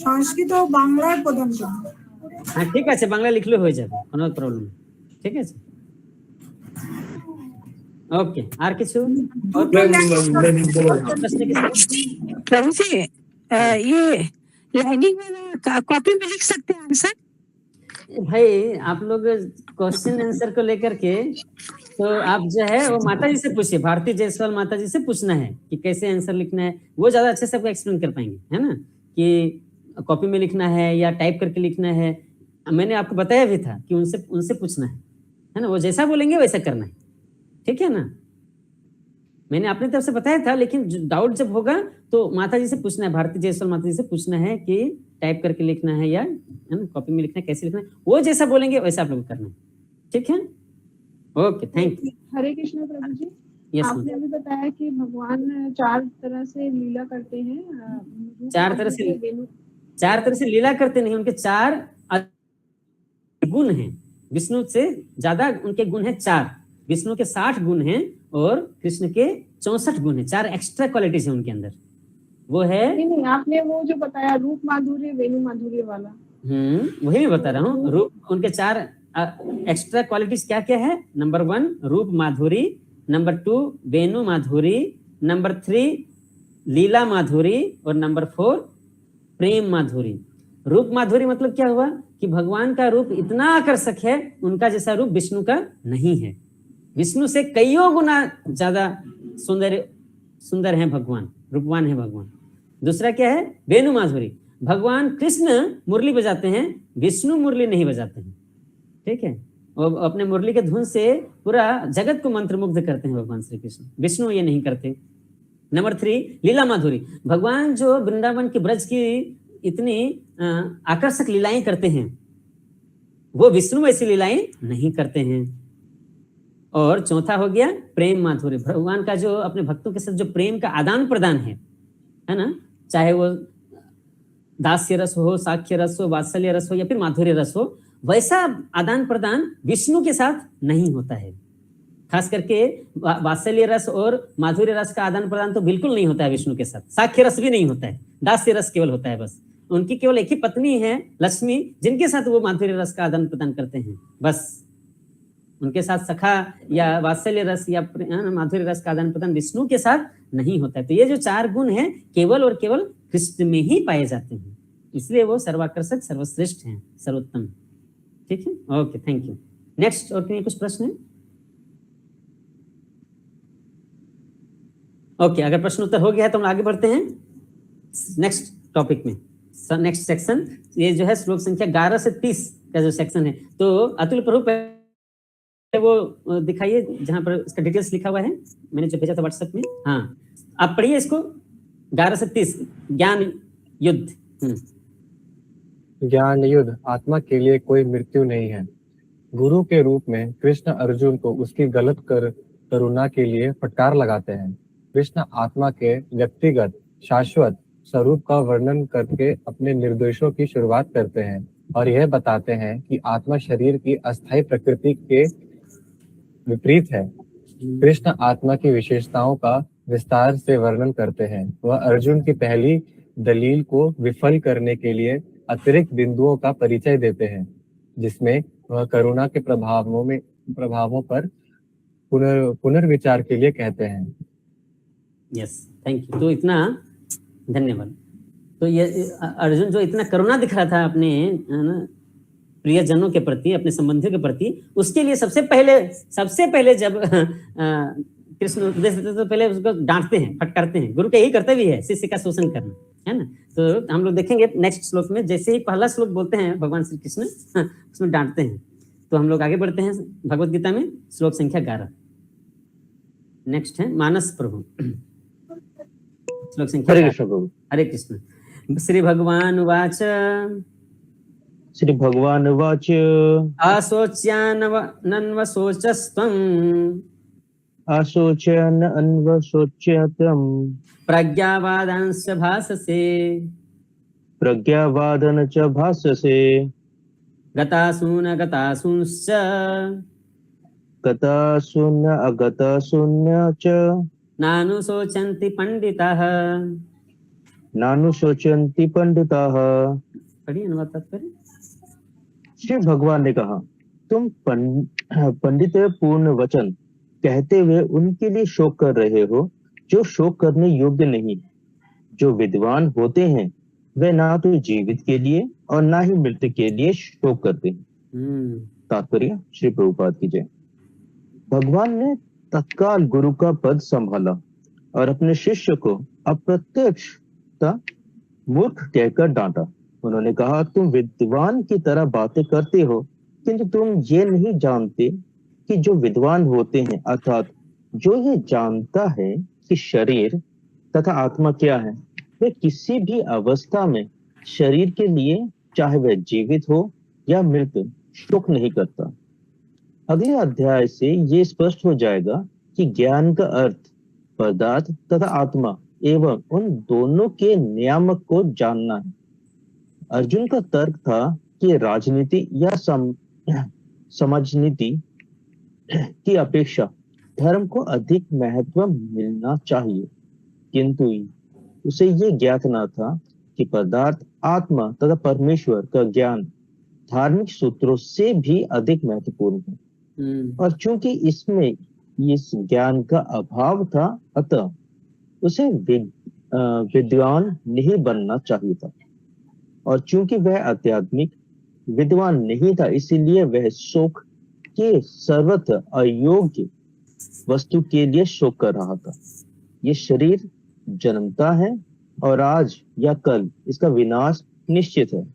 সংস্কৃত ও বাংলায় প্রদান করুন। হ্যাঁ, ঠিক আছে, বাংলা লিখলে হয়ে যাবে, কোনো প্রবলেম নেই। ঠিক আছে, ओके। আর কিছু? प्रभु जी, ये लाइनिंग वाला कॉपी में लिख सकते हैं आंसर? भाई, आप लोग क्वेश्चन आंसर को लेकर के तो आप जो है वो माता जी से पूछिए, भारती जायसवाल माता जी से पूछना है कि कैसे आंसर लिखना है। वो ज्यादा अच्छे से आपको एक्सप्लेन कर पाएंगे, है ना, कि कॉपी में लिखना है या टाइप करके लिखना है। मैंने आपको बताया भी था कि उनसे पूछना है ना, वो जैसा बोलेंगे वैसा करना है। ठीक है ना, मैंने अपनी तरफ से बताया था, लेकिन डाउट जब होगा तो माता जी से पूछना है, भारती जायसवाल माता जी से पूछना है कि टाइप करके लिखना है या है ना कॉपी में लिखना है, कैसे लिखना है। वो जैसा बोलेंगे वैसा आप लोग करना है। ठीक है, okay, thank you. Hare Krishna Prabhu ji. Yes आपने अभी बताया कि भगवान 4 तरह से लीला करते हैं। रूप, चार तरह से माधुर्य, वेणु। 4 तरह से लीला करते नहीं, उनके 4 गुण हैं। विष्णु से ज्यादा उनके गुण हैं 4। विष्णु के 60 गुण हैं और कृष्ण के 64 गुण हैं। 4 एक्स्ट्रा क्वालिटीज हैं उनके अंदर। वो है नहीं, आपने वो जो बताया रूप माधुर्य वेणु माधुर्य वाला। वही मैं बता रहा हूँ। रूप उनके 4 एक्स्ट्रा क्वालिटीज क्या क्या है? नंबर 1 रूप माधुरी, नंबर 2 वेणु माधुरी, नंबर 3 लीला माधुरी और नंबर 4 प्रेम माधुरी। रूप माधुरी मतलब क्या हुआ कि भगवान का रूप इतना आकर्षक है, उनका जैसा रूप विष्णु का नहीं है। विष्णु से कईयों गुना ज्यादा सुंदर है भगवान, रूपवान है भगवान। दूसरा क्या है? वेणु माधुरी। भगवान कृष्ण मुरली बजाते हैं, विष्णु मुरली नहीं बजाते हैं। ठीक है, और अपने मुरली के धुन से पूरा जगत को मंत्रमुग्ध करते हैं भगवान श्री कृष्ण। विष्णु ये नहीं करते। नंबर 3 लीला माधुरी। भगवान जो वृंदावन की ब्रज की इतनी आकर्षक लीलाएं करते हैं, वो विष्णु ऐसी लीलाएं नहीं करते हैं। और चौथा हो गया प्रेम माधुर्य। भगवान का जो अपने भक्तों के साथ जो प्रेम का आदान प्रदान है ना, चाहे वो दास्य रस हो, साख्य रस हो, वात्सल्य रस हो या फिर माधुर्य रस हो, वैसा आदान प्रदान विष्णु के साथ नहीं होता है। खास करके वात्सल्य रस और माधुर्य रस का आदान प्रदान तो बिल्कुल नहीं होता है विष्णु के साथ। साख्य रस भी नहीं होता है, दास्य रस केवल होता है बस। उनकी केवल एक ही पत्नी है लक्ष्मी, जिनके साथ वो माधुर्य रस का आदान प्रदान करते हैं बस। उनके साथ सखा या वात्सल्य रस या माधुर्य रस का आदान प्रदान विष्णु के साथ नहीं होता है। तो ये जो 4 गुण हैं केवल और केवल कृष्ण में ही पाए जाते हैं, इसलिए वो सर्वाकर्षक, सर्वश्रेष्ठ हैं, सर्वोत्तम। ठीक है, ओके, थैंक यू। नेक्स्ट, और कुछ प्रश्न है? ओके, अगर प्रश्न उत्तर हो गया है तो हम आगे बढ़ते हैं नेक्स्ट टॉपिक में। नेक्स्ट सेक्शन ये जो है श्लोक संख्या 11 से 30 का जो सेक्शन है। तो अतुल प्रभु वो दिखाइए जहां पर इसका डिटेल्स लिखा हुआ है, मैंने जो भेजा था व्हाट्सएप में। हाँ, आप पढ़िए इसको 11 से 30। ज्ञान युद्ध। ज्ञान युद्ध। आत्मा के लिए कोई मृत्यु नहीं है। गुरु के रूप में कृष्ण अर्जुन को उसकी गलत करुणा के लिए फटकार लगाते हैं। कृष्ण आत्मा के व्यक्तिगत शाश्वत स्वरूप का वर्णन करके अपने निर्देशों की शुरुआत करते हैं और यह बताते हैं कि आत्मा शरीर की अस्थायी प्रकृति के विपरीत है। कृष्ण आत्मा की विशेषताओं का विस्तार से वर्णन करते हैं। वह अर्जुन की पहली दलील को विफल करने के लिए अतिरिक्त बिंदुओं का परिचय देते हैं, जिसमें वह करुणा के प्रभावों पर पुनर्विचार के लिए कहते हैं। Yes, thank you. तो इतना धन्यवाद। तो ये अर्जुन जो इतना करुणा दिख रहा था अपने प्रियजनों के प्रति, अपने संबंधियों के प्रति, उसके लिए सबसे पहले जब कृष्ण उपदेश देते तो पहले उसको डांटते हैं, फटकारते हैं। गुरु का यही कर्तव्य है, शिष्य का शोषण करना, है ना। तो हम लोग देखेंगे नेक्स्ट श्लोक में, जैसे ही पहला श्लोक बोलते हैं भगवान श्री कृष्ण उसमें डांटते हैं। तो हम लोग आगे बढ़ते हैं भगवत गीता में, श्लोक संख्या 11। नेक्स्ट है मानस प्रभु, श्लोक संख्या। हरे कृष्ण। श्री भगवान उवाच श्री भगवान उवाच आशोचन्वशोच्यतम् प्रज्ञावादांश्च भाससे गतासून अगतासून्य च नानुशोचन्ति पंडिताः। पढ़िए अनुवाद तात्पर्य। श्री भगवान ने कहा, तुम पंडित पूर्ण वचन कहते हुए उनके लिए शोक कर रहे हो जो शोक करने योग्य नहीं। जो विद्वान होते हैं वे ना तो जीवित के लिए और ना ही मृत्यु के लिए शोक करते हैं। तात्पर्य श्री प्रभुपाद की जय। भगवान ने तत्काल गुरु का पद संभाला और अपने शिष्य को अप्रत्यक्षता मूर्ख कहकर डांटा। उन्होंने कहा, तुम विद्वान की तरह बातें करते हो, किंतु तुम ये नहीं जानते कि जो विद्वान होते हैं, अर्थात जो ये जानता है कि शरीर तथा आत्मा क्या है, वे किसी भी अवस्था में शरीर के लिए, चाहे वह जीवित हो या मृत, शोक नहीं करता। अगले अध्याय से ये स्पष्ट हो जाएगा कि ज्ञान का अर्थ पदार्थ तथा आत्मा एवं उन दोनों के नियामक को जानना है। अर्जुन का तर्क था कि राजनीति या समाजनीति की अपेक्षा धर्म को अधिक महत्व मिलना चाहिए, किंतु उसे ये ज्ञात न था कि पदार्थ, आत्मा तथा परमेश्वर का ज्ञान धार्मिक सूत्रों से भी अधिक महत्वपूर्ण है। और चूंकि इसमें इस ज्ञान का अभाव था, अतः उसे विद्वान नहीं बनना चाहिए था। और चूंकि वह आध्यात्मिक विद्वान नहीं था, इसीलिए वह शोक के सर्वत्र अयोग्य वस्तु के लिए शोक कर रहा था। ये शरीर जन्मता है और आज या कल इसका विनाश निश्चित है,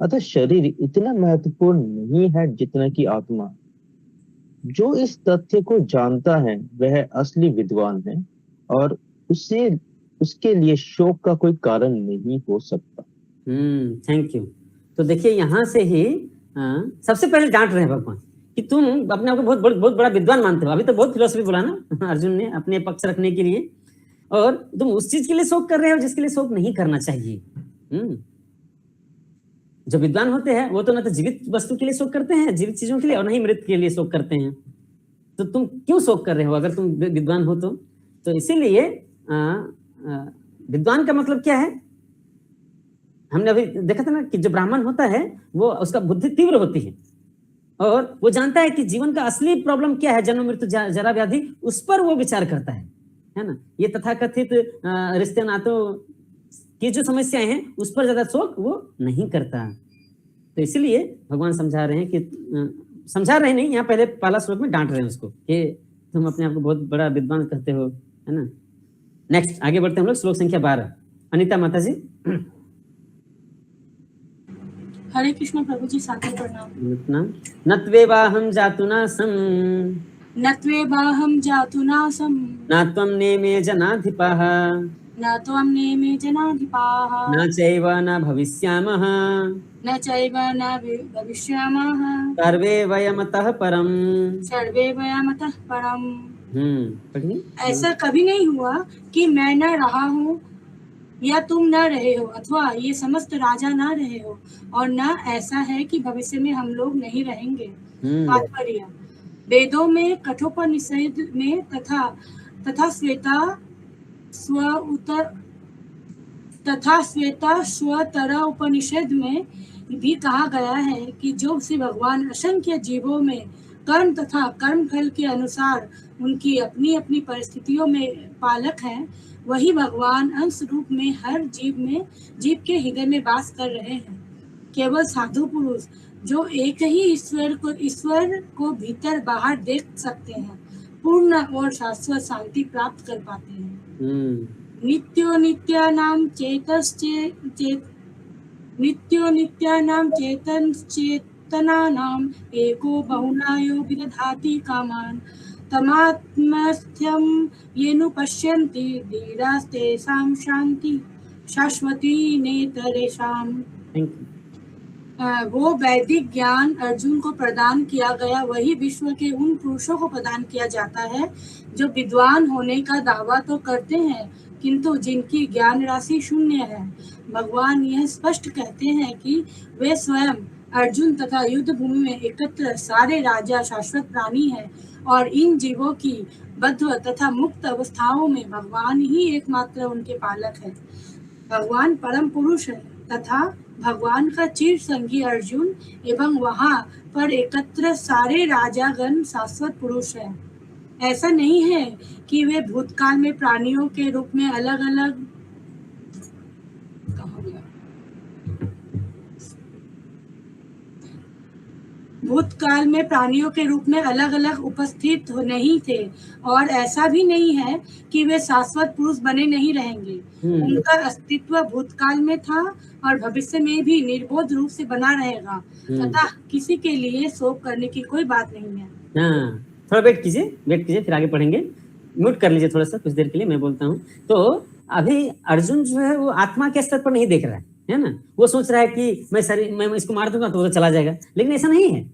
अतः शरीर इतना महत्वपूर्ण नहीं है जितना कि आत्मा। जो इस तथ्य को जानता है वह असली विद्वान है और उसके लिए शोक का कोई कारण नहीं हो सकता। Thank you. तो देखिए यहाँ से ही सबसे पहले डांट रहे हैं भगवान कि तुम अपने आप को बहुत बड़ा विद्वान मानते हो। अभी तो बहुत फिलोसफी बोला ना अर्जुन ने अपने पक्ष रखने के लिए, और तुम उस चीज के लिए शोक कर रहे हो जिसके लिए शोक नहीं करना चाहिए। जो विद्वान होते हैं वो तो ना तो जीवित वस्तु के लिए शोक करते हैं, जीवित चीजों के लिए, और नहीं मृत के लिए शोक करते हैं। तो तुम क्यों शोक कर रहे हो अगर तुम विद्वान हो तो इसीलिए विद्वान का मतलब क्या है? हमने अभी देखा था ना कि जो ब्राह्मण होता है वो उसका बुद्धि तीव्र होती है और वो जानता है कि जीवन का असली प्रॉब्लम क्या है, जन्म मृत्यु जरा व्याधि, उस पर वो विचार करता है ना। ये तथाकथित रिश्ते नातों की जो समस्याएं हैं उस पर ज्यादा शोक वो नहीं करता। तो इसलिए भगवान समझा रहे हैं कि समझा रहे नहीं, यहाँ पहले पहला श्लोक में डांट रहे हैं उसको कि तुम अपने आप को बहुत बड़ा विद्वान कहते हो, है ना। नेक्स्ट आगे बढ़ते हैं हम लोग, श्लोक संख्या 12। अनिता माता जी। हरे कृष्ण प्रभु जी, सादर प्रणाम। नत्वेवाहं जातुनासं नत्वेवाहं जातुनासं न त्वं नेमे जनाधिपः न त्वं नेमे जनाधिपाः न चैव न भविष्यामः न चैव न भविष्यामः सर्वे वयमतः परम। सर्वे वयमतः परम। पढ़िए। ऐसा कभी नहीं हुआ कि मैं न रहा हूँ या तुम न रहे हो, अथवा ये समस्त राजा न रहे हो, और न ऐसा है कि भविष्य में हम लोग नहीं रहेंगे। तात्पर्य, वेदों में, कठोपनिषद में तथा श्वेता स्वतर उपनिषद में भी कहा गया है कि जो श्री भगवान असंख्य जीवों में कर्म तथा कर्म फल के अनुसार उनकी अपनी अपनी परिस्थितियों में पालक हैं, वही भगवान अंश रूप में हर जीव के हृदय में वास कर रहे हैं। केवल साधु पुरुष जो एक ही ईश्वर को भीतर बाहर देख सकते हैं, पूर्ण और शाश्वत शांति प्राप्त कर पाते हैं। नित्यो नित्यानाम चेतनानाम एको बहुनायो विदधाति कामान तमात्मस्थ्यम येनु पश्यन्ति धीरास्तेषां शांति शाश्वती नेतरेषां। वो वैदिक ज्ञान अर्जुन को प्रदान किया गया, वही विश्व के उन पुरुषों को प्रदान किया जाता है जो विद्वान होने का दावा तो करते हैं किंतु जिनकी ज्ञान राशि शून्य है। भगवान यह स्पष्ट कहते हैं कि वे स्वयं अर्जुन तथा युद्ध भूमि में एकत्र सारे राजा शाश्वत प्राणी हैं और इन जीवों की बद्ध तथा मुक्त अवस्थाओं में भगवान ही एकमात्र उनके पालक है। भगवान परम पुरुष है तथा भगवान का चिर संगी अर्जुन एवं वहां पर एकत्र सारे राजागण शाश्वत पुरुष हैं। ऐसा नहीं है कि वे भूतकाल में प्राणियों के रूप में अलग अलग उपस्थित नहीं थे, और ऐसा भी नहीं है कि वे शाश्वत पुरुष बने नहीं रहेंगे। उनका अस्तित्व भूतकाल में था और भविष्य में भी निर्बोध रूप से बना रहेगा तथा किसी के लिए शोक करने की कोई बात नहीं है। थोड़ा वेट कीजिए फिर आगे पढ़ेंगे। म्यूट कर लीजिए थोड़ा सा, कुछ देर के लिए मैं बोलता हूँ। तो अभी अर्जुन जो है वो आत्मा के स्तर पर नहीं देख रहा है ना। वो सोच रहा है कि मैं इसको मार दूंगा तो वो चला जाएगा, लेकिन ऐसा नहीं है।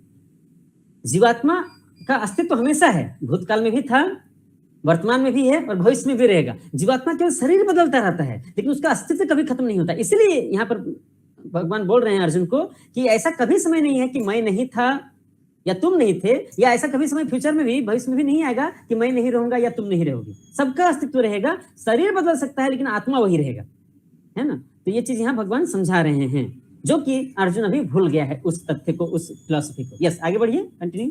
जीवात्मा का अस्तित्व हमेशा है, भूतकाल में भी था वर्तमान में भी है और भविष्य में भी रहेगा। जीवात्मा केवल शरीर बदलता रहता है, लेकिन उसका अस्तित्व कभी खत्म नहीं होता। इसलिए यहाँ पर भगवान बोल रहे हैं अर्जुन को कि ऐसा कभी समय नहीं है कि मैं नहीं था या तुम नहीं थे, या ऐसा कभी समय फ्यूचर में भी, भविष्य में भी नहीं आएगा कि मैं नहीं रहूंगा या तुम नहीं रहोगे। सबका अस्तित्व रहेगा। शरीर बदल सकता है लेकिन आत्मा वही रहेगा, है ना। तो ये चीज यहाँ भगवान समझा रहे हैं, जो कि अर्जुन अभी भूल गया है उस तथ्य को, उस फिलॉसफी को। यस, आगे बढ़िए, कंटिन्यू।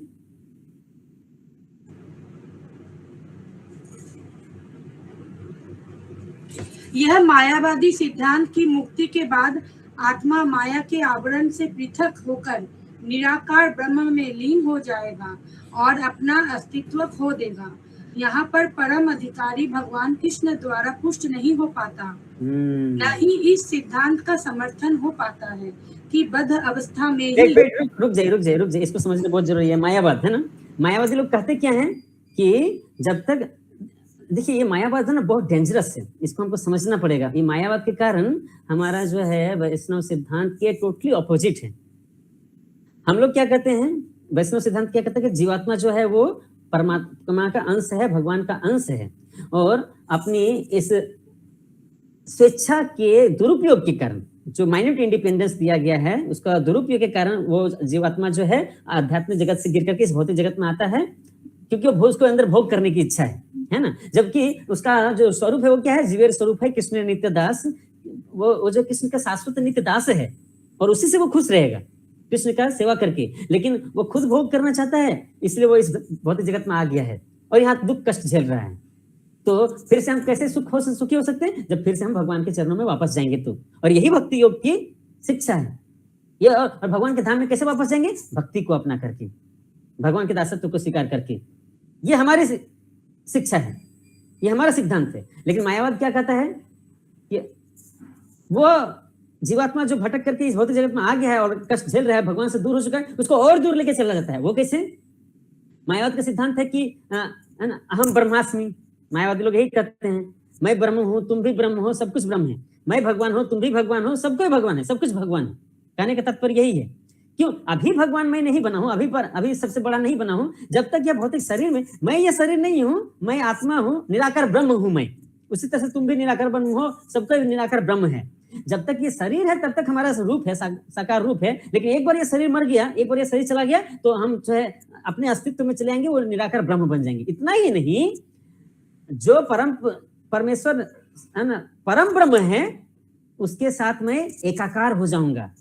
यह मायावादी सिद्धांत की मुक्ति के बाद आत्मा माया के आवरण से पृथक होकर निराकार ब्रह्म में लीन हो जाएगा और अपना अस्तित्व खो देगा। यहाँ पर परम अधिकारी भगवान कृष्ण द्वारा पुष्ट नहीं हो पाता, न ही इस सिद्धांत का समर्थन हो पाता है कि बद्ध अवस्था में ही। रुक जाइए, इसको समझना बहुत जरूरी है। मायावाद है ना, मायावादी लोग कहते क्या हैं कि जब तक, देखिए ये मायावाद है ना बहुत डेंजरस है, इसको हमको समझना पड़ेगा। ये मायावाद के कारण हमारा जो है वैष्णव सिद्धांत के टोटली ऑपोजिट है। हम लोग क्या कहते हैं, वैष्णव सिद्धांत क्या कहते हैं कि जीवात्मा जो है वो परमात्मा का अंश है, भगवान का अंश है, और अपनी इस स्वेच्छा के दुरुपयोग के कारण, जो माइन्यूट इंडिपेंडेंस दिया गया है, उसका दुरुपयोग के कारण वो जीवात्मा जो है आध्यात्मिक जगत से गिर करके इस भौतिक जगत में आता है, क्योंकि वो उसको अंदर भोग करने की इच्छा है ना। जबकि उसका जो स्वरूप है वो क्या है, जीवेर स्वरूप है, कृष्ण नित्य दास। वो जो कृष्ण का शाश्वत नित्य दास है और उसी से वो खुश रहेगा कृष्ण का सेवा करके, लेकिन वो खुद भोग करना चाहता है, इसलिए वो इस भौतिक जगत में आ गया है और यहाँ दुख कष्ट झेल रहा है। तो फिर से हम कैसे सुखी हो सकते हैं, जब फिर से हम भगवान के चरणों में वापस जाएंगे तो। और यही भक्ति योग की शिक्षा है ये। और भगवान के धाम में कैसे वापस जाएंगे, भक्ति को अपना करके, भगवान के दासत्व को स्वीकार करके। ये हमारी शिक्षा है, ये हमारा सिद्धांत है। लेकिन मायावाद क्या कहता है कि वो जीवात्मा जो भटक करके इस भौतिक जगत में आ गया है और कष्ट झेल रहा है, भगवान से दूर हो चुका है, उसको और दूर लेके चला जाता है। वो कैसे? मायावाद का सिद्धांत है कि अहम ब्रह्मास्मि। मायावादी लोग यही कहते हैं, मैं ब्रह्म हूं, तुम भी ब्रह्म हो, सब कुछ ब्रह्म है। मैं भगवान हूं, तुम भी भगवान हो, सब कोई भगवान है, सब कुछ भगवान है। कहने का तात्पर्य यही है। क्यों? अभी भगवान मैं नहीं बना हूं, अभी सबसे बड़ा नहीं बना हूं। जब तक यह भौतिक शरीर में, मैं ये शरीर नहीं हूं, मैं आत्मा हूं, निराकार ब्रह्म हूं मैं। उसी तरह से तुम भी निराकार ब्रह्म हो, सबका निराकार ब्रह्म है। जब तक ये शरीर है तब तक हमारा रूप है, साकार रूप है। लेकिन एक बार ये शरीर मर गया, एक बार ये शरीर चला गया, तो हम जो है अपने अस्तित्व में चले आएंगे, वो निराकार ब्रह्म बन जाएंगे। इतना ही नहीं, जो परमेश्वर है ना, परम ब्रह्म है, उसके साथ मैं एकाकार हो जाऊंगा।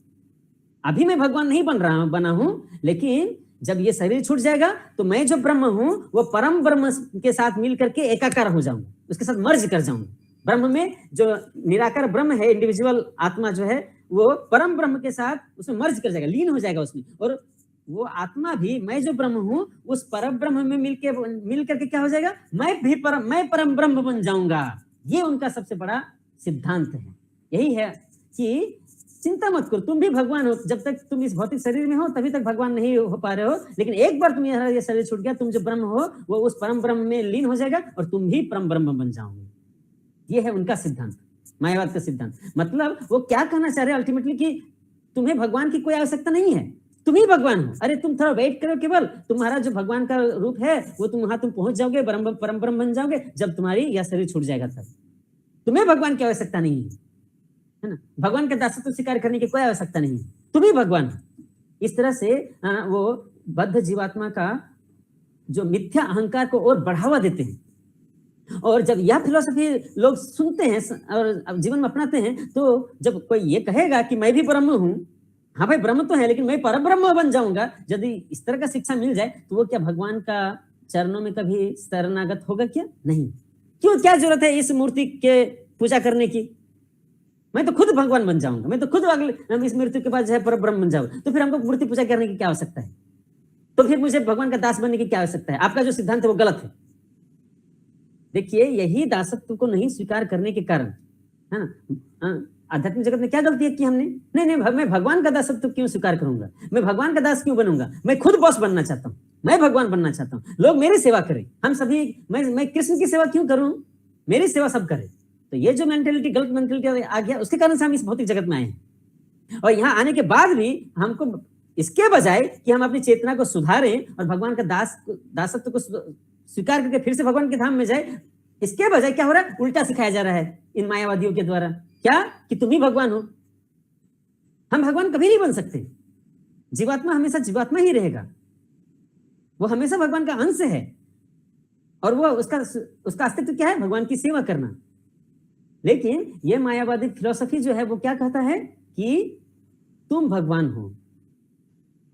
अभी मैं भगवान नहीं बना हूं, लेकिन जब ये शरीर छूट जाएगा तो मैं जो ब्रह्म हूं वो परम ब्रह्म के साथ मिल करके एकाकार हो जाऊंगा, उसके साथ मर्ज कर जाऊंगा। ब्रह्म में जो निराकार ब्रह्म है, इंडिविजुअल आत्मा जो है, वो परम ब्रह्म के साथ उसमें मर्ज कर जाएगा, लीन हो जाएगा उसमें। और वो आत्मा भी, मैं जो ब्रह्म हूं, उस परम ब्रह्म में मिल करके क्या हो जाएगा, मैं परम ब्रह्म बन जाऊंगा। ये उनका सबसे बड़ा सिद्धांत है। यही है कि चिंता मत करो, तुम भी भगवान हो। जब तक तुम इस भौतिक शरीर में हो तभी तक भगवान नहीं हो पा रहे हो, लेकिन एक बार तुम्हारा ये शरीर छूट गया, तुम जो ब्रह्म हो वो उस परम ब्रह्म में लीन हो जाएगा और तुम भी परम ब्रह्म बन जाओगे। ये है उनका सिद्धांत, मायावाद का सिद्धांत। मतलब वो क्या कहना चाह रहे हैं अल्टीमेटली कि तुम्हें भगवान की कोई आवश्यकता नहीं है, तुम ही भगवान हो। अरे तुम थोड़ा वेट करो, केवल तुम्हारा जो भगवान का रूप है वो तुम वहां तुम पहुंच जाओगे, परम ब्रह्म बन जाओगे। जब तुम्हारी यह शरीर छूट जाएगा तब तुम्हें भगवान की आवश्यकता नहीं है ना। भगवान के दासत्व स्वीकार करने की कोई आवश्यकता नहीं है, तुम ही भगवान हो। इस तरह से वो बद्ध जीवात्मा का जो मिथ्या अहंकार को और बढ़ावा देते हैं। और जब यह फिलॉसफी लोग सुनते हैं और जीवन में अपनाते हैं, तो जब कोई ये कहेगा कि मैं भी ब्रह्म हूं, हाँ भाई ब्रह्म तो है, लेकिन मैं परम ब्रह्म बन जाऊंगा, यदि इस तरह का शिक्षा मिल जाए, तो वो क्या भगवान का चरणों में कभी शरणागत होगा क्या? नहीं। क्यों, क्या जरूरत है इस मूर्ति के पूजा करने की? मैं तो खुद भगवान बन जाऊंगा, मैं तो खुद अगले इस मृत्यु के बाद जो है परम ब्रह्म बन जाऊंगा। तो फिर हमको मूर्ति पूजा करने की क्या आवश्यकता है? तो फिर मुझे भगवान का दास बनने की क्या आवश्यकता है? आपका जो सिद्धांत है वो गलत है। देखिए, यही दासत्व को नहीं स्वीकार करने के कारण है ना, आध्यात्मिक जगत में क्या गलती की हमने? नहीं, मैं भगवान का दासत्व क्यों स्वीकार करूंगा? मैं भगवान का दास क्यों बनूंगा? मैं खुद बॉस बनना चाहता हूँ, मैं भगवान बनना चाहता हूँ, लोग मेरी सेवा करें। हम सभी, मैं कृष्ण की सेवा क्यों करूं? मेरी सेवा सब करें। तो ये जो मेंटेलिटी, गलत मेंटेलिटी आ गया, उसके कारण से हम इस भौतिक जगत में आए हैं। और यहाँ आने के बाद भी हमको इसके बजाय कि हम अपनी चेतना को सुधारें और भगवान का दासत्व को स्वीकार करके फिर से भगवान के धाम में जाए, इसके बजाय क्या हो रहा है, उल्टा सिखाया जा रहा है इन मायावादियों के द्वारा। क्या कि तुम ही भगवान हो। हम भगवान कभी नहीं बन सकते। जीवात्मा हमेशा जीवात्मा ही रहेगा, वो हमेशा भगवान का अंश है, और वो उसका अस्तित्व क्या है, भगवान की सेवा करना। लेकिन ये मायावादी फिलॉसफी जो है वो क्या कहता है कि तुम भगवान हो।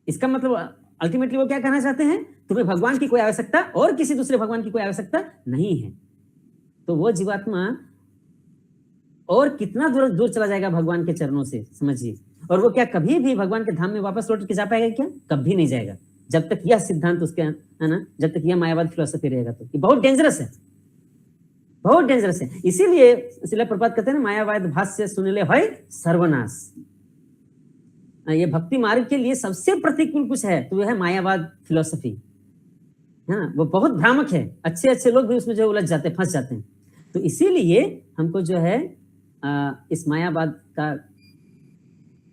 इसका मतलब अल्टीमेटली वो क्या कहना चाहते हैं, तुम्हें भगवान की कोई आवश्यकता और किसी दूसरे भगवान की कोई आवश्यकता नहीं है। तो वो जीवात्मा और कितना दूर दूर चला जाएगा भगवान के चरणों से, समझिए। और वो क्या कभी भी भगवान के धाम में वापस लौट के जा पाएगा क्या? कभी नहीं जाएगा, जब तक यह सिद्धांत उसके, है ना, जब तक यह मायावाद फिलोसफी रहेगा। तो ये बहुत डेंजरस है, बहुत डेंजरस है। इसीलिए श्रील प्रभुपाद कहते हैं ना, मायावाद भाष्य सुनले भय सर्वनाश। ये भक्ति मार्ग के लिए सबसे प्रतिकूल कुछ है तो यह है मायावाद फिलोसफी, है ना। वो बहुत भ्रामक है, अच्छे अच्छे लोग भी उसमें जो उलझ जाते हैं, फंस जाते हैं। तो इसीलिए हमको जो है इस मायावाद का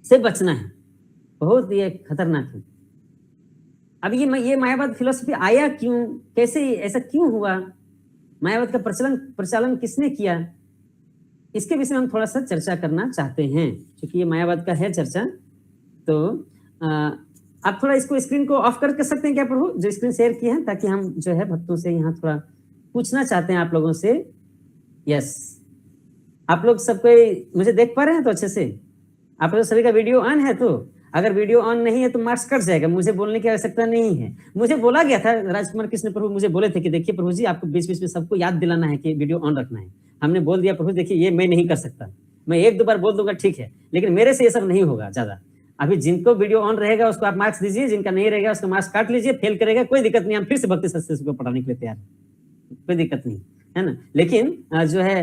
से बचना है, बहुत ये खतरनाक है। अब ये मायावाद फिलोसफी आया क्यों, कैसे, ऐसा क्यों हुआ, मायावाद का प्रचलन किसने किया, इसके विषय में हम थोड़ा सा चर्चा करना चाहते हैं, क्योंकि ये मायावाद का है चर्चा। तो आप थोड़ा इसको स्क्रीन को ऑफ कर सकते हैं क्या प्रभु, जो स्क्रीन शेयर की है, ताकि हम जो है भक्तों से यहाँ थोड़ा पूछना चाहते हैं आप लोगों से। यस, आप लोग सब कोई मुझे देख पा रहे हैं तो अच्छे से? आप लोग सभी का वीडियो ऑन है? तो अगर वीडियो ऑन नहीं है तो मार्क्स कट जाएगा, मुझे बोलने की आवश्यकता नहीं है। मुझे बोला गया था, राजकुमार कृष्ण प्रभु मुझे बोले थे कि देखिए प्रभु जी, आपको बीच बीच में सबको याद दिलाना है कि वीडियो ऑन रखना है। हमने बोल दिया प्रभु देखिए ये मैं नहीं कर सकता, मैं एक दो बार बोल दूंगा ठीक है, लेकिन मेरे से ये सब नहीं होगा ज्यादा। अभी जिनको वीडियो ऑन रहेगा उसको आप मार्क्स दीजिए, जिनका नहीं रहेगा उसका मार्क्स काट लीजिए, फेल करेगा कोई दिक्कत नहीं, हम फिर से भक्ति शास्त्र को पढ़ाने के लिए तैयार हैं, कोई दिक्कत नहीं है ना। लेकिन जो है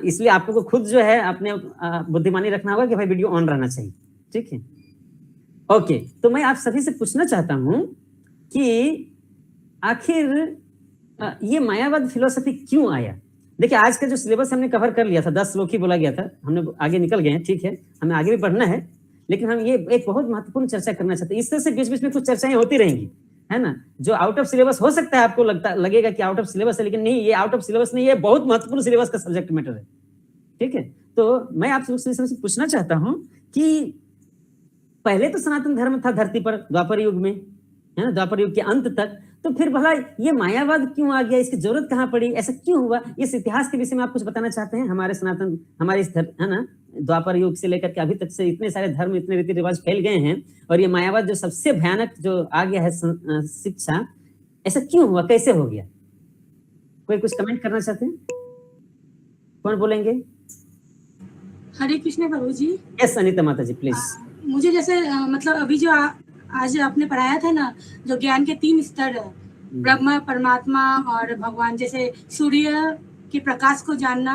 इसलिए आप लोगों को खुद जो है अपने बुद्धिमानी रखना होगा कि भाई वीडियो ऑन रहना चाहिए, ठीक है। ओके, तो मैं आप सभी से पूछना चाहता हूं कि आखिर ये मायावाद फिलोसफी क्यों आया। देखिए आज का जो सिलेबस हमने कवर कर लिया था, 10 श्लोक ही बोला गया था, हमने आगे निकल गए हैं, ठीक है, हमें आगे भी पढ़ना है, लेकिन हम ये एक बहुत महत्वपूर्ण चर्चा करना चाहते हैं। इस तरह से बीच बीच में कुछ चर्चाएं होती रहेंगी, है ना, जो आउट ऑफ सिलेबस हो सकता है, आपको लगेगा कि आउट ऑफ सिलेबस है, लेकिन नहीं, ये आउट ऑफ सिलेबस नहीं, ये बहुत महत्वपूर्ण सिलेबस का सब्जेक्ट मैटर है, ठीक है। तो मैं आपसे पूछना चाहता हूं कि पहले तो सनातन धर्म था धरती पर द्वापर युग में, है ना, द्वापर युग के अंत तक, तो फिर भला ये मायावाद क्यों आ गया, इसकी जरूरत कहाँ पड़ी, ऐसा क्यों हुआ, इस इतिहास के विषय में आप कुछ बताना चाहते हैं? हमारे सनातन, हमारे इस है ना, द्वापर युग से लेकर के अभी तक से इतने सारे धर्म, इतने रीति रिवाज फैल गए हैं, और ये मायावाद जो सबसे भयानक जो आ गया है शिक्षा, ऐसा क्यों हुआ, कैसे हो गया? कोई कुछ कमेंट करना चाहते हैं? कौन बोलेंगे? हरे कृष्ण प्रभु जी। यस अनिता माता जी प्लीज। मुझे जैसे मतलब अभी जो आज आपने पढ़ाया था ना, जो ज्ञान के 3 स्तर है, ब्रह्म, परमात्मा और भगवान, जैसे सूर्य के प्रकाश को जानना,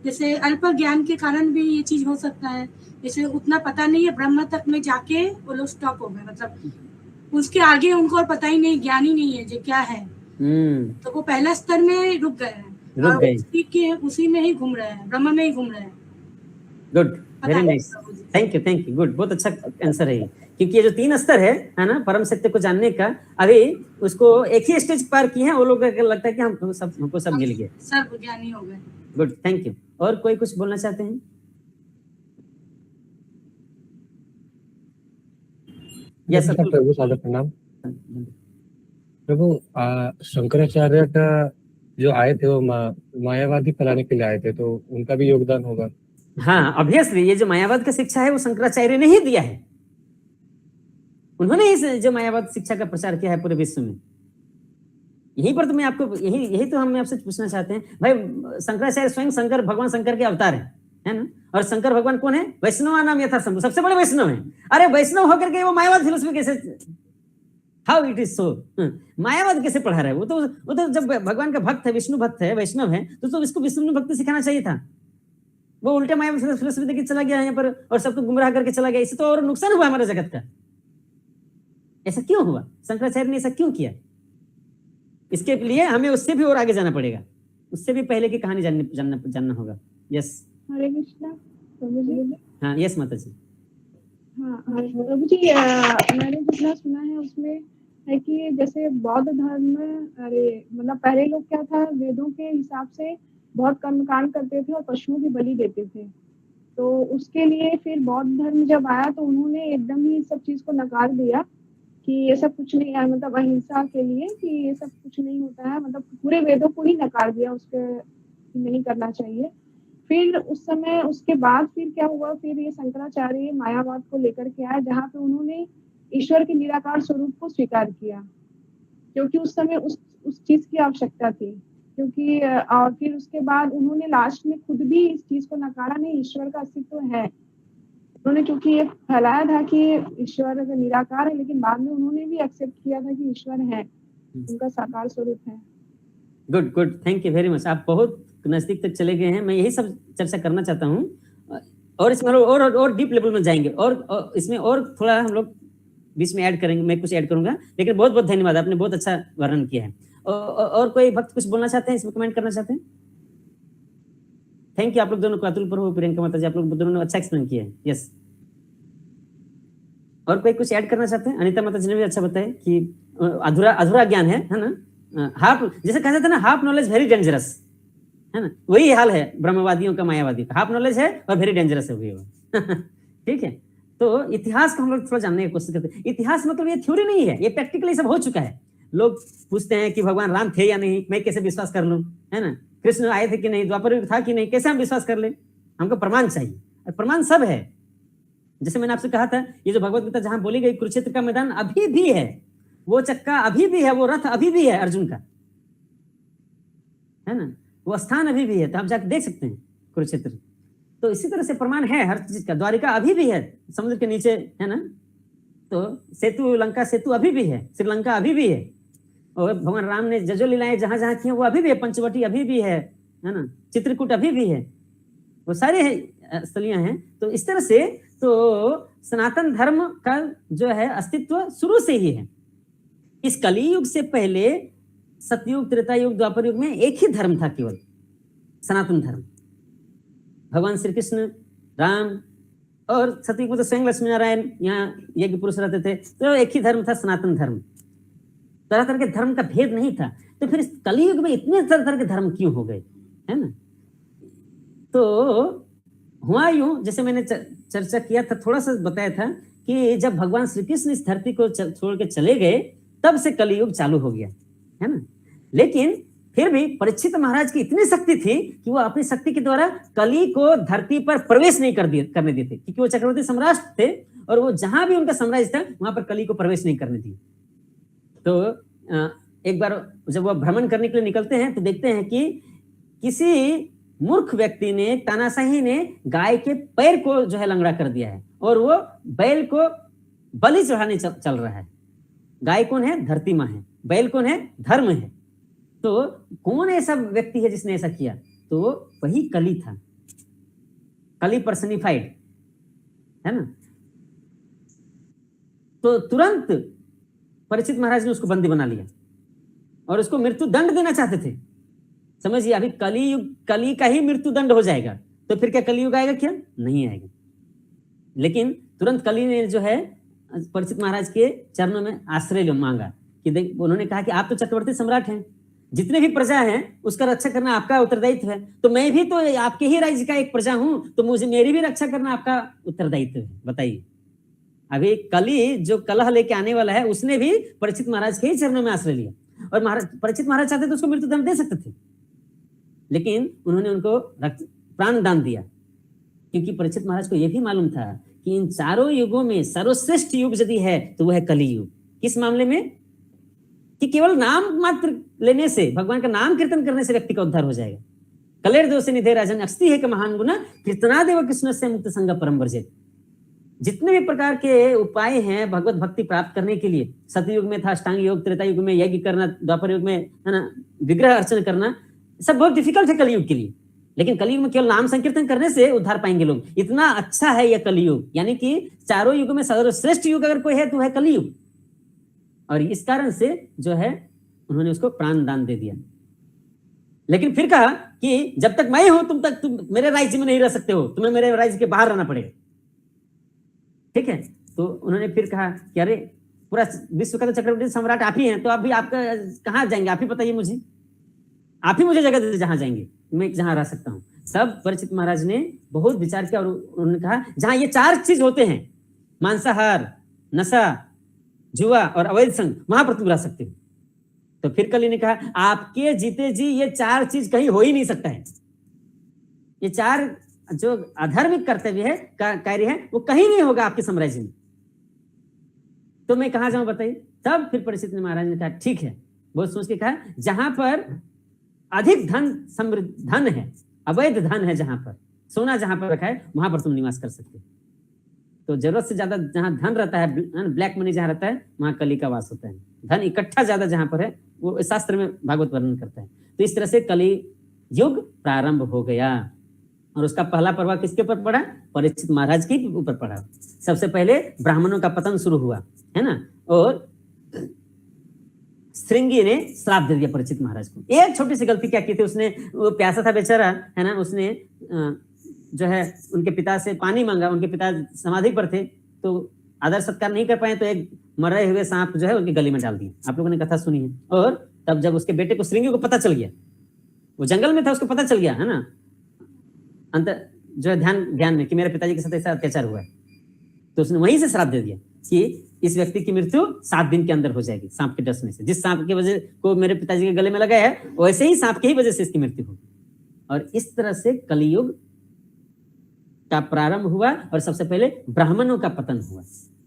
जैसे अल्प ज्ञान के कारण भी ये चीज हो सकता है, जैसे उतना पता नहीं है, ब्रह्म तक में जाके वो लोग स्टॉप हो गए, मतलब उसके आगे उनको और पता ही नहीं, ज्ञान ही नहीं है जो क्या है, तो वो पहला स्तर में रुक गए हैं, उसी में ही घूम रहे हैं, ब्रह्म में ही घूम रहे हैं। Good, very nice, thank you, good, बहुत अच्छा आंसर है, क्योंकि ये जो 3 स्तर है ना, परम सत्य को जानने का, अभी उसको एक ही स्टेज पार किए हैं, वो लोग लगता है कि हमको सब मिल गया, सब ज्ञानी हो गए। Good, thank you. और कोई कुछ बोलना चाहते हैं? यस प्रभु, सादर प्रणाम प्रभु। शंकराचार्य का जो आए थे वो मायावादी फैलाने के लिए आए थे, तो उनका भी योगदान होगा? हाँ, ऑब्वियसली ये जो मायावाद का शिक्षा है वो शंकराचार्य ने ही दिया है, उन्होंने इस जो मायावाद शिक्षा का प्रचार किया है पूरे विश्व में। यहीं पर तो मैं आपको यही तो हम आपसे पूछना चाहते हैं भाई, शंकराचार्य स्वयं शंकर, भगवान शंकर के अवतार है ना, और शंकर भगवान कौन है? वैष्णव नाम यथा संभव, सबसे बड़े वैष्णव है। अरे वैष्णव होकर के वो मायावाद फिलोसफी कैसे, हाउ इट इज सो, मायावाद कैसे पढ़ा रहा है? वो तो जब भगवान का भक्त है, विष्णु भक्त है, वैष्णव है, तो इसको विष्णु भक्ति सिखाना चाहिए था। वो उल्टे मायावाद फिलोसफी देके चला गया यहाँ पर और सबको गुमराह करके चला गया, इससे तो और नुकसान हुआ हमारे जगत का। ऐसा क्यों हुआ? शंकराचार्य ने ऐसा क्यों किया? इसके लिए हमें उससे भी और आगे जाना पड़ेगा, उससे भी पहले की कहानी जानना होगा। यस हरे कृष्णा प्रभु जी। हाँ यस माता जी। हाँ प्रभु जी, मैंने जितना सुना है उसमें है कि जैसे बौद्ध धर्म में मतलब पहले लोग क्या था, वेदों के हिसाब से बहुत कर्मकांड करते थे और पशुओं की बलि देते थे। तो उसके लिए फिर बौद्ध धर्म जब आया तो उन्होंने एकदम ही सब चीज को नकार दिया कि ये सब कुछ नहीं है, मतलब अहिंसा के लिए कि ये सब कुछ नहीं होता है, मतलब पूरे वेदों को ही नकार दिया, उसके नहीं करना चाहिए। फिर उस समय उसके बाद फिर क्या हुआ, फिर ये शंकराचार्य मायावाद को लेकर के आया, जहाँ पे उन्होंने ईश्वर के निराकार स्वरूप को स्वीकार किया, क्योंकि उस समय उस चीज की आवश्यकता थी। क्योंकि और फिर उसके बाद उन्होंने लास्ट में खुद भी इस चीज को नकारा, नहीं ईश्वर का अस्तित्व है। उन्होंने क्योंकि ये फैलाया था कि ईश्वर निराकार है, लेकिन बाद में उन्होंने भी एक्सेप्ट किया था कि ईश्वर है, उनका साकार स्वरूप है। Good good, thank you very much. आप बहुत नजदीक तक चले गए हैं। मैं यही सब चर्चा करना चाहता हूँ और इसमें और डीप लेवल में जाएंगे और इसमें और थोड़ा हम लोग बीच में ऐड करेंगे, मैं कुछ ऐड करूंगा। लेकिन बहुत बहुत धन्यवाद, आपने बहुत अच्छा वर्णन किया है। और कोई भक्त कुछ बोलना चाहते हैं, इसमें कमेंट करना चाहते हैं? थैंक यू आप लोग दोनों को, अतुल प्रभु, प्रियंका माता जी, आप लोग दोनों ने अच्छा एक्सप्लेन किया है। यस, और कोई कुछ ऐड करना चाहते हैं? अनिता माता जी ने भी अच्छा बताया कि अधूरा ज्ञान है ना, हाफ, जैसे कहा जाता है ना, हाफ नॉलेज वेरी डेंजरस, है ना, वही हाल है ब्रह्मवादियों का, मायावादी का। हाफ नॉलेज है और वेरी डेंजरस है वो। ठीक है, तो इतिहास को हम लोग थोड़ा जानने की कोशिश करते हैं। इतिहास मतलब ये थ्योरी नहीं है, ये प्रैक्टिकली सब हो चुका है। लोग पूछते हैं कि भगवान राम थे या नहीं, मैं कैसे विश्वास कर लूं, है ना, कृष्ण आए थे कि नहीं, द्वापर युग था कि नहीं, कैसे हम विश्वास कर ले? हमको प्रमाण चाहिए, और प्रमाण सब है। जैसे मैंने आपसे कहा था, ये जो भगवत गीता जहां बोली गई, कुरुक्षेत्र का मैदान अभी भी है, वो चक्का अभी भी है, वो रथ अभी भी है अर्जुन का, है ना, वो स्थान अभी भी है, तो आप जाकर देख सकते हैं कुरुक्षेत्र। तो इसी तरह से प्रमाण है हर चीज का। द्वारिका अभी भी है समुद्र के नीचे, है ना, तो सेतु, लंका सेतु अभी भी है, श्रीलंका अभी भी है, और भगवान राम ने जो लीलाएं जहां जहां की वो अभी भी है, पंचवटी अभी भी है ना, चित्रकूट अभी भी है, वो सारे स्थलियां हैं। तो इस तरह से तो सनातन धर्म का जो है अस्तित्व शुरू से ही है। इस कलियुग से पहले सतयुग, त्रेता युग, द्वापर युग में एक ही धर्म था, केवल सनातन धर्म। भगवान श्री कृष्ण, राम, और सतयुग में तो स्वयं लक्ष्मी नारायण यहाँ यज्ञ पुरुष रहते थे, तो एक ही धर्म था, सनातन धर्म। तरह तरह के धर्म का भेद नहीं था। तो फिर इस कलियुग में इतने तरह तरह के धर्म क्यों हो गए, है ना? तो हुआ यूं, जैसे मैंने चर्चा किया था, थोड़ा सा बताया था कि जब भगवान श्री कृष्ण इस धरती को छोड़ के चले गए, तब से कलियुग चालू हो गया, है ना। लेकिन फिर भी परीक्षित महाराज की इतनी शक्ति थी कि वो अपनी शक्ति के द्वारा कली को धरती पर प्रवेश नहीं करने देते, क्योंकि वो चक्रवर्ती सम्राट थे और वो जहां भी उनका साम्राज्य था वहां पर कली को प्रवेश नहीं करने दिए। तो एक बार जब वो भ्रमण करने के लिए निकलते हैं तो देखते हैं कि किसी मूर्ख व्यक्ति ने, तानाशाही ने गाय के पैर को जो है लंगड़ा कर दिया है और वो बैल को बलि चढ़ाने चल रहा है। गाय कौन है? धरती माँ है। बैल कौन है? धर्म है। तो कौन ऐसा व्यक्ति है जिसने ऐसा किया? तो वही कली था, कली पर्सनिफाइड, है ना। तो तुरंत परीक्षित महाराज ने उसको बंदी बना लिया और उसको मृत्यु दंड देना चाहते थे। समझिए, अभी कली का ही मृत्यु दंड हो जाएगा, तो फिर क्या कलियुग आएगा? क्या नहीं आएगा। लेकिन तुरंत कली ने जो है परीक्षित महाराज के चरणों में आश्रय मांगा कि देख, उन्होंने कहा कि आप तो चक्रवर्ती सम्राट हैं, जितने भी प्रजा हैं उसका रक्षा करना आपका उत्तरदायित्व है, तो मैं भी तो आपके ही राज्य का एक प्रजा हूं, तो मुझे मेरी भी रक्षा करना आपका उत्तरदायित्व है। बताइए, अभी कली जो कलह लेके आने वाला है उसने भी परीक्षित महाराज के ही चरणों में आश्रय लिया और परीक्षित महाराज चाहते तो उसको मृत्यु दंड दे सकते थे, लेकिन उन्होंने उनको प्राण दान दिया, क्योंकि परीक्षित महाराज को यह भी मालूम था कि इन चारों युगों में सर्वश्रेष्ठ युग यदि है तो वह है कली युग। किस मामले में? कि केवल नाम मात्र लेने से, भगवान का नाम कीर्तन करने से व्यक्ति का उद्धार हो जाएगा। कलेर दोषे निधे राजन अक्ति है कि महान गुना कीर्तना देव कृष्ण से मुक्त संग परम वर्जित। जितने भी प्रकार के उपाय हैं भगवत भक्ति प्राप्त करने के लिए, सतयुग में था अष्टांग योग, त्रेता युग में यज्ञ करना, द्वापर युग में है ना विग्रह अर्चन करना, सब बहुत डिफिकल्ट है कलियुग के लिए। लेकिन कलियुग में केवल नाम संकीर्तन करने से उद्धार पाएंगे लोग। इतना अच्छा है यह कलियुग, यानी कि चारों युगों में सर्वश्रेष्ठ युग अगर कोई है तो है कलियुग। और इस कारण से जो है उन्होंने उसको प्राण दान दे दिया। लेकिन फिर कहा कि जब तक मैं हूं तुम मेरे राज्य में नहीं रह सकते हो, तुम्हें मेरे राज्य के बाहर रहना पड़ेगा। ठीक है, तो उन्होंने फिर कहा कि अरे पूरा विश्व का तो चक्रवर्ती सम्राट आप ही हैं, तो अभी आपका कहाँ जाएंगे? आप ही बताइए मुझे, आप ही मुझे जगह दे जहाँ जाएंगे, मैं जहाँ रह सकता हूँ। तब परीक्षित महाराज ने बहुत विचार किया और उन्होंने कहा जहाँ ये 4 चीज होते हैं, मांसाहार, नशा, जुआ और अवैध संग, वहां पर तुम रह सकते हो। तो फिर कली ने कहा आपके जीते जी ये 4 चीज कहीं हो ही नहीं सकता है। ये 4 जो अधार्मिक कर्तव्य है, कार्य है, वो कहीं नहीं होगा आपके साम्राज्य में। तो मैं कहाँ जाऊं बताइए? तब फिर परीक्षित महाराज ने कहा ठीक है, बहुत सोच के कहा जहां पर अधिक धन समृद्ध धन है, अवैध धन है, जहां पर सोना जहां पर रखा है, वहां पर तुम निवास कर सकते हो। तो जरूरत से ज्यादा जहां धन रहता है, ब्लैक मनी जहां रहता है, वहां कली का वास होता है। धन इकट्ठा ज्यादा जहां पर है, वो शास्त्र में भागवत वर्णन करता है। तो इस तरह से कली युग प्रारंभ हो गया और उसका पहला प्रभाव किसके ऊपर पड़ा? परीक्षित महाराज के ऊपर पड़ा। सबसे पहले ब्राह्मणों का पतन शुरू हुआ, है ना, और श्रृंगी ने श्राप दे दिया परीक्षित महाराज को। एक छोटी सी गलती क्या की थी उसने, वो प्यासा था बेचारा, है ना, उसने जो है उनके पिता से पानी मांगा। उनके पिता समाधि पर थे तो आदर सत्कार नहीं कर पाए, तो एक मरे हुए सांप जो है उनकी गली में डाल दिया। आप लोगों ने कथा सुनी है। और तब जब उसके बेटे को, श्रृंगी को पता चल गया, वो जंगल में था, उसको पता चल गया, है ना, अंतर जो है ध्यान में कि मेरे पिताजी के साथ ऐसा अत्याचार हुआ है, तो उसने वहीं से श्राप दे दिया कि इस व्यक्ति की मृत्यु 7 दिन के अंदर हो जाएगी सांप के डसने से। जिस सांप की वजह को मेरे पिताजी के गले में लगा है, वैसे ही सांप की ही वजह से इसकी मृत्यु होगी। और इस तरह से कलियुग का प्रारंभ हुआ और सबसे पहले ब्राह्मणों का पतन हुआ।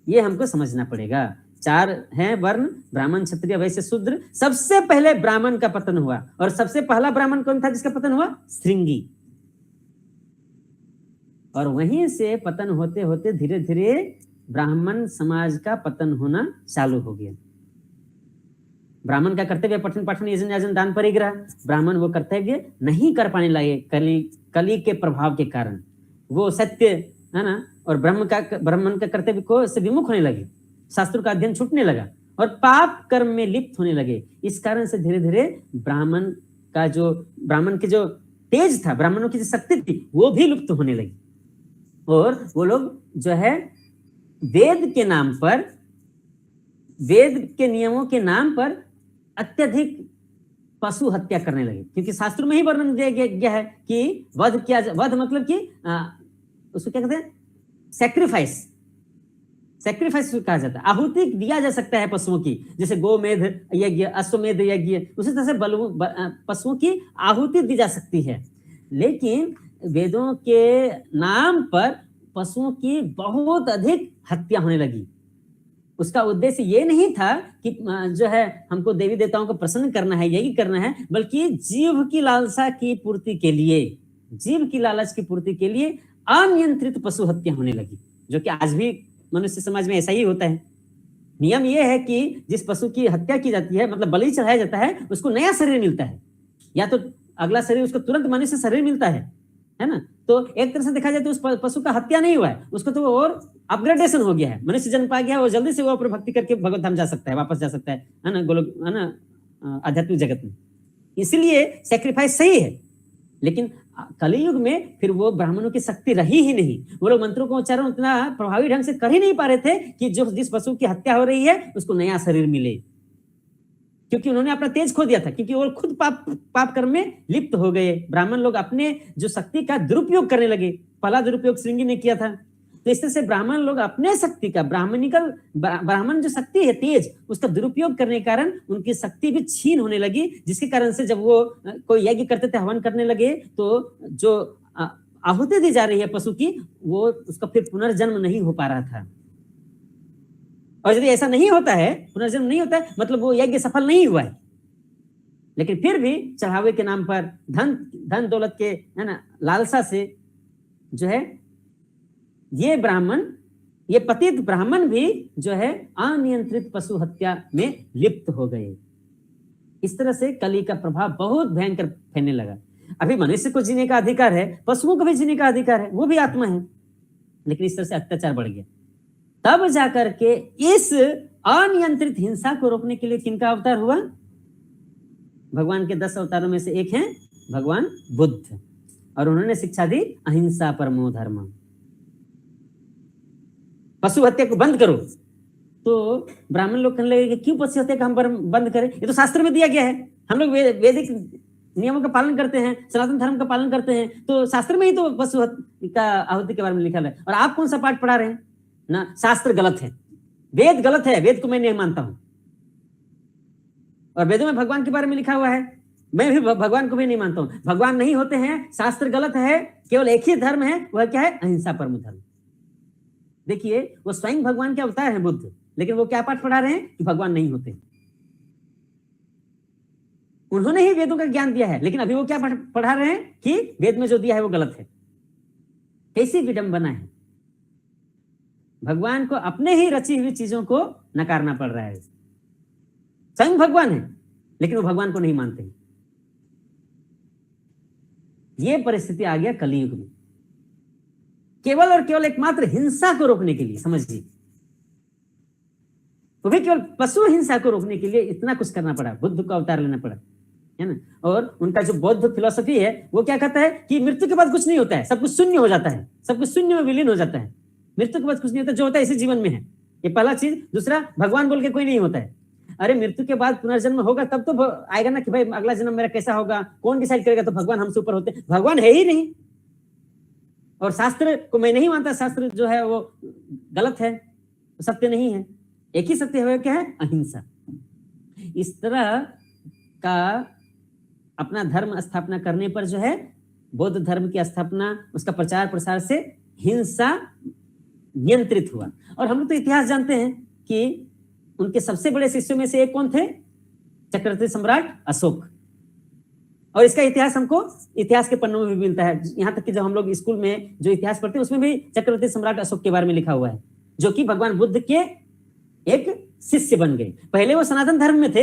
ये हमको समझना पड़ेगा। 4 हैं वर्ण, ब्राह्मण, क्षत्रिय, वैश्य, शूद्र। सबसे पहले ब्राह्मण का पतन हुआ और सबसे पहला ब्राह्मण कौन था जिसका पतन हुआ? श्रृंगी। और वहीं से पतन होते होते धीरे धीरे ब्राह्मण समाज का पतन होना चालू हो गया। ब्राह्मण का कर्तव्य पठन पाठन यजन याजन दान परिग्रह, ब्राह्मण वो कर्तव्य नहीं कर पाने लगे कली के प्रभाव के कारण। वो सत्य, है ना, और ब्राह्मण का कर्तव्य को से विमुख होने लगे, शास्त्रों का अध्ययन छूटने लगा और पाप कर्म में लिप्त होने लगे। इस कारण से धीरे धीरे ब्राह्मण के जो तेज था, ब्राह्मणों की जो शक्ति थी, वो भी लुप्त होने लगी। और वो लोग जो है वेद के नाम पर, वेद के नियमों के नाम पर अत्यधिक पशु हत्या करने लगे। क्योंकि शास्त्रों में ही वर्णन दिया गया है कि वध मतलब कि उसको क्या कहते हैं? सैक्रिफाइस कहा जाता है। आहुति दिया जा सकता है पशुओं की, जैसे गोमेध यज्ञ, अश्वमेध यज्ञ, उसी तरह से पशुओं की आहुति दी जा सकती है। लेकिन वेदों के नाम पर पशुओं की बहुत अधिक हत्या होने लगी। उसका उद्देश्य ये नहीं था कि जो है हमको देवी देवताओं को प्रसन्न करना है, यही करना है, बल्कि जीव की लालसा की पूर्ति के लिए, जीव की लालच की पूर्ति के लिए अनियंत्रित पशु हत्या होने लगी, जो कि आज भी मनुष्य समाज में ऐसा ही होता है। नियम यह है कि जिस पशु की हत्या की जाती है, मतलब बलि चढ़ाया जाता है, उसको नया शरीर मिलता है, या तो अगला शरीर उसको तुरंत मनुष्य शरीर मिलता है ना। तो एक तरह से देखा जाए तो उस पशु का हत्या नहीं हुआ है, उसको तो और अपग्रेडेशन हो गया है। मनुष्य जन्म पा गया है, वो जल्दी से वो अपनी भक्ति करके भगवत धाम जा सकता है, वापस जा सकता है ना, गोलोक, है ना, आध्यात्मिक जगत में। इसलिए सैक्रिफाइस सही है। लेकिन कलियुग में फिर वो ब्राह्मणों की शक्ति रही ही नहीं। वो लोग मंत्रों का उच्चारण उतना प्रभावी ढंग से कर ही नहीं पा रहे थे कि जिस पशु की हत्या हो रही है उसको नया शरीर मिले, क्योंकि उन्होंने अपना तेज खो दिया था, क्योंकि वो खुद पाप कर्म में लिप्त हो गए। ब्राह्मण लोग अपने जो शक्ति का दुरुपयोग करने लगे। पहला दुरुपयोग श्रृंगी ने किया था। तो इस तरह से ब्राह्मण लोग अपने शक्ति का, ब्राह्मण जो शक्ति है तेज, उसका दुरुपयोग करने के कारण उनकी शक्ति भी छीन होने लगी, जिसके कारण से जब वो कोई यज्ञ करते थे, हवन करने लगे, तो जो आहुति दी जा रही है पशु की, वो उसका फिर पुनर्जन्म नहीं हो पा रहा था। और यदि ऐसा नहीं होता है, पुनर्जन्म नहीं होता है, मतलब वो यज्ञ सफल नहीं हुआ है। लेकिन फिर भी चढ़ावे के नाम पर धन दौलत के, है ना, लालसा से जो है ये पतित ब्राह्मण भी जो है अनियंत्रित पशु हत्या में लिप्त हो गए। इस तरह से कली का प्रभाव बहुत भयंकर फैलने लगा। अभी मनुष्य को जीने का अधिकार है, पशुओं को भी जीने का अधिकार है, वो भी आत्मा है, लेकिन इस तरह से अत्याचार बढ़ गया। तब जाकर के इस अनियंत्रित हिंसा को रोकने के लिए किनका अवतार हुआ? भगवान के 10 अवतारों में से एक हैं भगवान बुद्ध, और उन्होंने शिक्षा दी अहिंसा परमो धर्म। पशु हत्या को बंद करो, तो ब्राह्मण लोग कहने लगे कि क्यों पशु हत्या का हम बंद करें, ये तो शास्त्र में दिया गया है, हम लोग वैदिक नियमों का पालन करते हैं, सनातन धर्म का पालन करते हैं, तो शास्त्र में ही तो पशु का आहुति के बारे में लिखा है, और आप कौन सा पाठ पढ़ा रहे हैं ना। शास्त्र गलत है, वेद गलत है, वेद को मैं नहीं मानता हूं, और वेदों में भगवान के बारे में लिखा हुआ है, मैं भी भगवान को भी नहीं मानता हूं। भगवान नहीं होते हैं, शास्त्र गलत है, केवल एक ही धर्म है, वह क्या है, अहिंसा परम धर्म। देखिए वो स्वयं भगवान के अवतार हैं बुद्ध, लेकिन वो क्या पाठ पढ़ा रहे हैं कि भगवान नहीं होते। उन्होंने ही वेदों का ज्ञान दिया है, लेकिन अभी वो क्या पढ़ा रहे हैं कि वेद में जो दिया है वो गलत है। कैसी विडंबना है, भगवान को अपने ही रची हुई चीजों को नकारना पड़ रहा है। स्वयं भगवान है, लेकिन वो भगवान को नहीं मानते। ये परिस्थिति आ गया कलयुग में, केवल और केवल एकमात्र हिंसा को रोकने के लिए। समझिए, तो भी केवल पशु हिंसा को रोकने के लिए इतना कुछ करना पड़ा, बुद्ध को अवतार लेना पड़ा, है ना। और उनका जो बौद्ध फिलॉसफी है वो क्या कहता है कि मृत्यु के बाद कुछ नहीं होता है, सब कुछ शून्य हो जाता है, सब कुछ शून्य में विलीन हो जाता है। मृत्यु के बाद कुछ नहीं होता, जो होता है इसी जीवन में है। ये पहला चीज। दूसरा, भगवान बोल के कोई नहीं होता है। अरे मृत्यु के बाद पुनर्जन्म होगा तब तो आएगा ना कि भाई अगला जन्म मेरा कैसा होगा, कौन डिसाइड करेगा, तो भगवान हमसे ऊपर होते हैं। भगवान है ही नहीं, और शास्त्र को मैं नहीं मानता, शास्त्र जो है वो गलत है, सत्य नहीं है। एक ही सत्य है, क्या है, अहिंसा। इस तरह का अपना धर्म स्थापना करने पर जो है बौद्ध धर्म की स्थापना, उसका प्रचार प्रसार से हिंसा नियंत्रित हुआ। और हम लोग तो इतिहास जानते हैं कि उनके सबसे बड़े शिष्यों में से एक कौन थे, चक्रवर्ती सम्राट अशोक। और इसका इतिहास हमको इतिहास के पन्नों में भी मिलता है, यहाँ तक कि जब हम लोग स्कूल में जो इतिहास पढ़ते हैं उसमें भी चक्रवर्ती सम्राट अशोक के बारे में लिखा हुआ है, जो कि भगवान बुद्ध के एक शिष्य बन गए। पहले वो सनातन धर्म में थे,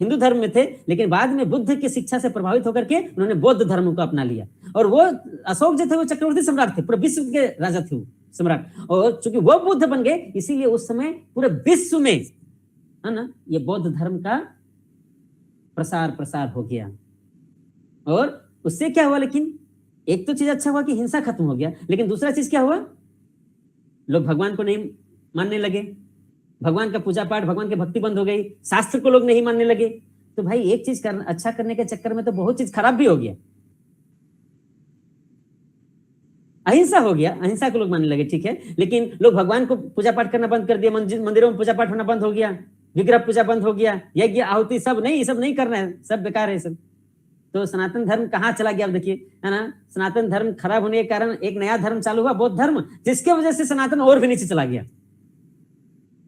हिंदू धर्म में थे, लेकिन बाद में बुद्ध की शिक्षा से प्रभावित होकर के उन्होंने बौद्ध धर्म को अपना लिया। और वो अशोक जो थे वो चक्रवर्ती सम्राट थे, पूरे विश्व के राजा थे वो सम्राट। और चूंकि वो बुद्ध बन गए, इसीलिए उस समय पूरे विश्व में, है ना, ये बौद्ध धर्म का प्रसार हो गया। और उससे क्या हुआ, लेकिन एक तो चीज अच्छा हुआ कि हिंसा खत्म हो गया, लेकिन दूसरा चीज क्या हुआ, लोग भगवान को नहीं मानने लगे, भगवान का पूजा पाठ, भगवान की भक्ति बंद हो गई, शास्त्र को लोग नहीं मानने लगे। तो भाई एक चीज अच्छा करने के चक्कर में तो बहुत चीज खराब भी हो गया। अहिंसा हो गया, अहिंसा को लोग मानने लगे, ठीक है, लेकिन लोग भगवान को पूजा पाठ करना बंद कर दिया, मंदिरों में पूजा पाठ होना बंद हो गया, विग्रह पूजा बंद हो गया, यज्ञ आहुति सब नहीं करना है, सब बेकार है सब। तो सनातन धर्म कहाँ चला गया, अब देखिए, है ना। सनातन धर्म खराब होने के कारण एक नया धर्म चालू हुआ, बौद्ध धर्म, जिसके वजह से सनातन और भी नीचे चला गया।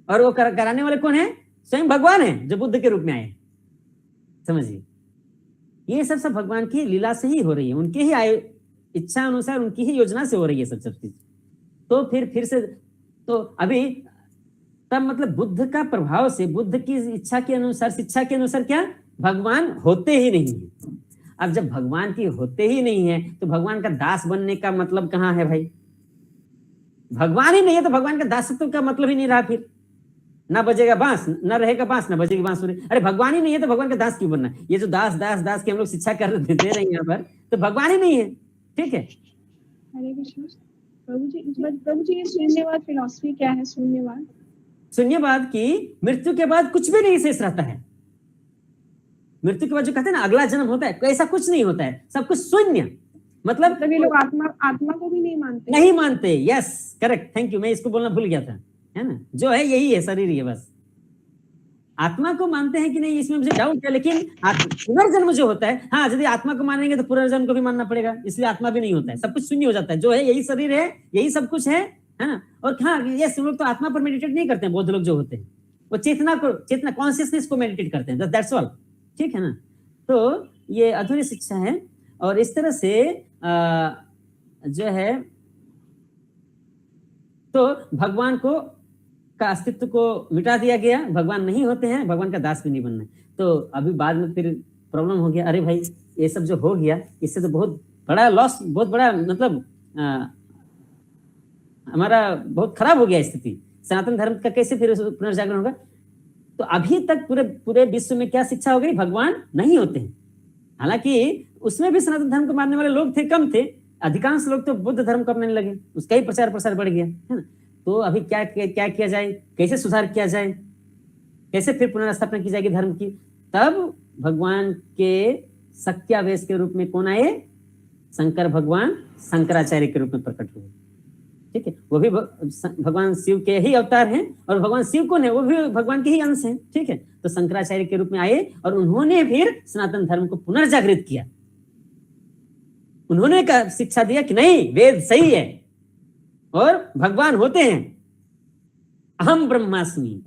और वो कराने वाले कौन है, स्वयं भगवान है, जो बुद्ध के रूप में आए। समझिए, ये सब भगवान की लीला से ही हो रही है, उनके ही इच्छा अनुसार, उनकी ही योजना से हो रही है सब चीज। तो फिर से तो अभी तब मतलब बुद्ध का प्रभाव से, बुद्ध की इच्छा के अनुसार, शिक्षा के अनुसार क्या, भगवान होते ही नहीं है। अब जब भगवान की होते ही नहीं है, तो भगवान का दास बनने का मतलब कहाँ है भाई। भगवान ही नहीं है तो भगवान का दासत्व का मतलब ही नहीं रहा। फिर ना बजेगा बांस, ना रहेगा बांस, ना बजेगी बांसुरी। अरे भगवान ही नहीं है तो भगवान का दास क्यों बनना। ये जो दास दास दास की हम लोग शिक्षा कर दे रहे हैं यहाँ पर, तो भगवान ही नहीं है, ठीक है। हरे कृष्ण। प्रभु जी ये शून्यवाद फिलॉसफी क्या है, शून्यवाद? शून्यवाद की मृत्यु के बाद कुछ भी नहीं शेष रहता है। मृत्यु के बाद जो कहते हैं ना अगला जन्म होता है, ऐसा कुछ नहीं होता है, सब कुछ शून्य। मतलब ये लोग आत्मा को भी नहीं मानते। यस करेक्ट, थैंक यू, मैं इसको बोलना भूल गया था, है ना। जो है यही है, शरीर ही है बस। आत्मा को मानते हैं कि नहीं, इसमें मुझे डाउट है, लेकिन पुनर्जन्म जो होता है, हाँ यदि आत्मा को मानेंगे तो पुनर्जन्म को भी मानना पड़ेगा, इसलिए आत्मा भी नहीं होता है, सब कुछ शून्य हो जाता है। जो है यही शरीर है, यही सब कुछ है ना। और हाँ ये लोग तो आत्मा पर मेडिटेट नहीं करते हैं, बौद्ध लोग जो होते हैं वो चेतना कॉन्शियसनेस को मेडिटेट करते हैं, दैट्स ऑल, ठीक है ना। तो ये अधूरी शिक्षा है। और इस तरह से जो है तो भगवान को का अस्तित्व को मिटा दिया गया, भगवान नहीं होते हैं, भगवान का दास भी नहीं बनना है। तो अभी बाद में फिर प्रॉब्लम हो गया, अरे भाई ये सब जो हो गया इससे तो बहुत बड़ा लॉस, बहुत बड़ा मतलब हमारा बहुत खराब हो गया स्थिति, सनातन धर्म का कैसे फिर पुनर्जागरण होगा। तो अभी तक पूरे विश्व में क्या शिक्षा हो गई, भगवान नहीं होते हैं। हालांकि उसमें भी सनातन धर्म को मानने वाले लोग थे, कम थे, अधिकांश लोग तो बुद्ध धर्म को अपनाने लगे, उसका ही प्रचार प्रसार बढ़ गया, है ना। तो अभी क्या क्या किया जाए, कैसे सुधार किया जाए, कैसे फिर पुनर्स्थापना की जाएगी धर्म की। तब भगवान के शक्त्यावेश के रूप में कौन आए? शंकर भगवान शंकराचार्य के रूप में प्रकट हुए। ठीक है, वो भी भगवान शिव के ही अवतार हैं, और भगवान शिव कौन है? वो भी भगवान के ही अंश हैं। ठीक है, तो शंकराचार्य के रूप में आए और उन्होंने फिर सनातन धर्म को पुनर्जागृत किया। उन्होंने शिक्षा दिया कि नहीं, वेद सही है और भगवान होते हैं, अहम ब्रह्मास्मि।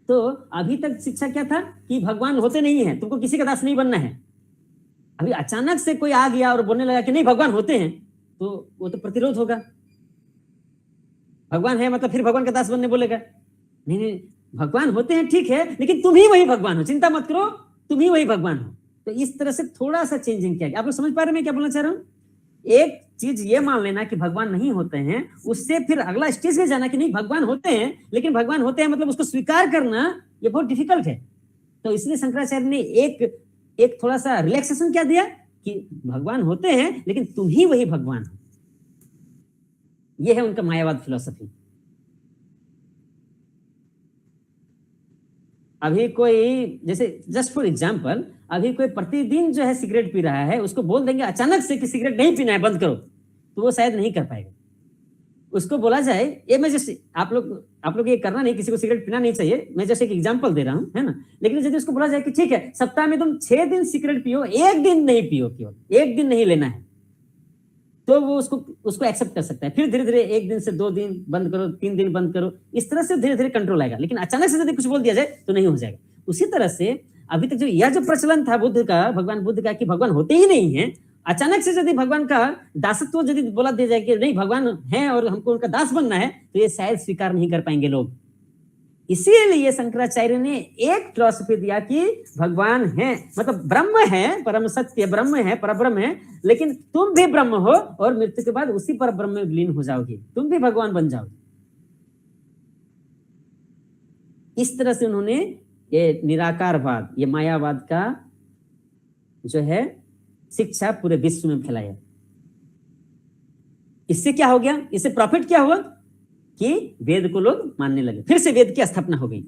तो अभी तक शिक्षा क्या था कि भगवान होते नहीं है, तुमको किसी का दास नहीं बनना है। अभी अचानक से कोई आ गया और बोलने लगा कि नहीं भगवान होते हैं, तो वो तो प्रतिरोध होगा। भगवान है मतलब फिर भगवान का दास बनने बोलेगा, नहीं नहीं भगवान होते हैं ठीक है, लेकिन तुम ही वही भगवान हो, चिंता मत करो, तुम ही वही भगवान हो। तो इस तरह से थोड़ा सा चेंजिंग किया गया। आप लोग समझ पा रहे हैं मैं क्या बोलना चाह रहा हूँ? एक चीज ये मान लेना कि भगवान नहीं होते हैं, उससे फिर अगला स्टेज में जाना कि नहीं भगवान होते हैं, लेकिन भगवान होते हैं मतलब उसको स्वीकार करना ये बहुत डिफिकल्ट है। तो इसलिए शंकराचार्य ने एक थोड़ा सा रिलैक्सेशन क्या दिया कि भगवान होते हैं लेकिन तुम ही वही भगवान हो। ये है उनका मायावाद फिलॉसफी। अभी कोई जैसे जस्ट फॉर एग्जांपल, अभी कोई प्रतिदिन जो है सिगरेट पी रहा है, उसको बोल देंगे अचानक से कि सिगरेट नहीं पीना है, बंद करो, तो वो शायद नहीं कर पाएगा। उसको बोला जाए, ये मैं जैसे आप लोग ये करना नहीं, किसी को सिगरेट पीना नहीं चाहिए, मैं जैसे एक एग्जांपल दे रहा हूँ, है ना। लेकिन यदि उसको बोला जाए कि ठीक है सप्ताह में तुम 6 दिन सिगरेट पियो, 1 दिन नहीं पियो, केवल 1 दिन नहीं लेना है, तो वो उसको एक्सेप्ट कर सकता है। फिर धीरे धीरे 1 दिन से 2 दिन बंद करो, 3 दिन बंद करो, इस तरह से धीरे धीरे कंट्रोल आएगा। लेकिन अचानक से यदि कुछ बोल दिया जाए तो नहीं हो जाएगा। उसी तरह से अभी तक जो प्रचलन था बुद्ध का, भगवान बुद्ध का, कि भगवान होते ही नहीं है, अचानक से यदि भगवान का दासत्व यदि बोला दिया जाए कि नहीं भगवान है और हमको उनका दास बनना है, तो ये शायद स्वीकार नहीं कर पाएंगे लोग। इसीलिए शंकराचार्य ने एक फिलॉसफी दिया कि भगवान है मतलब ब्रह्म है, परम सत्य ब्रह्म है, परब्रह्म है, लेकिन तुम भी ब्रह्म हो और मृत्यु के बाद उसी परब्रह्म में विलीन हो जाओगे, तुम भी भगवान बन जाओगे। इस तरह से उन्होंने ये निराकारवाद, ये मायावाद का जो है शिक्षा पूरे विश्व में फैलाया। इससे क्या हो गया? इससे प्रॉफिट क्या हुआ कि वेद को लोग मानने लगे, फिर से वेद की स्थापना हो गई,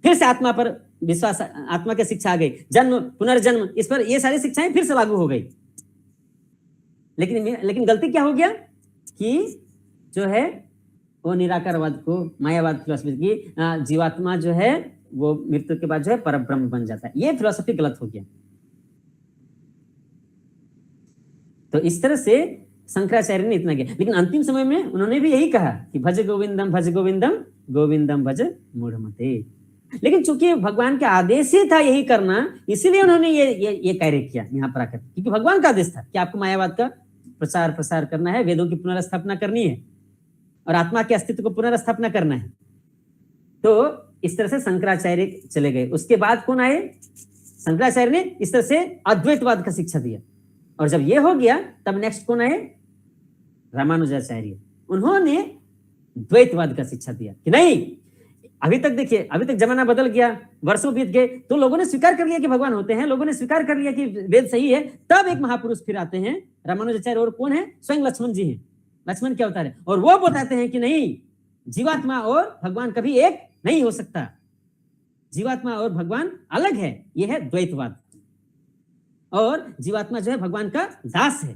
फिर से आत्मा पर विश्वास, आत्मा की शिक्षा आ गई, जन्म पुनर्जन्म, इस पर ये सारी शिक्षाएं फिर से लागू हो गई। लेकिन गलती क्या हो गया कि जो है वो निराकारवाद को, मायावाद फिलॉसफी की, जीवात्मा जो है वो मृत्यु के बाद जो है परब्रह्म बन जाता है, ये फिलॉसफी गलत हो गया। तो इस तरह से शंकराचार्य ने इतना किया। लेकिन अंतिम समय में उन्होंने भी यही कहा कि भज गोविंदम गोविंदम भज मूढ़मते। लेकिन चूंकि भगवान का आदेश ही था यही करना, इसीलिए उन्होंने ये कार्य किया यहाँ पर आकर, क्योंकि भगवान का आदेश था कि आपको मायावाद का प्रसार करना है, वेदों की पुनर्स्थापना करनी है और आत्मा के अस्तित्व को पुनर्स्थापना करना है। तो इस तरह से शंकराचार्य चले गए। उसके बाद कौन आए? शंकराचार्य ने इस तरह से अद्वैतवाद का शिक्षा दिया। और जब ये हो गया तब नेक्स्ट कौन आए? रामानुजाचार्य। उन्होंने द्वैतवाद का शिक्षा दिया कि नहीं, अभी तक देखिए, अभी तक जमाना बदल गया, वर्षों बीत गए, तो लोगों ने स्वीकार कर लिया कि भगवान होते हैं, लोगों ने स्वीकार कर लिया कि वेद सही है। तब एक महापुरुष फिर आते हैं रामानुजाचार्य, और कौन है? स्वयं लक्ष्मण जी हैं। लक्ष्मण क्या अवतार है? और वो बताते हैं कि नहीं, जीवात्मा और भगवान कभी एक नहीं हो सकता, जीवात्मा और भगवान अलग है, यह है द्वैतवाद। और जीवात्मा जो है भगवान का दास है,